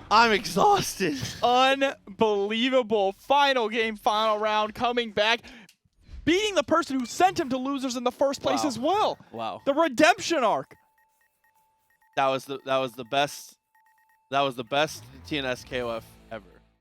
I'm exhausted. Unbelievable. Final game, final round, coming back. Beating the person who sent him to losers in the first place as well. Wow. The redemption arc. That was the best TNS KOF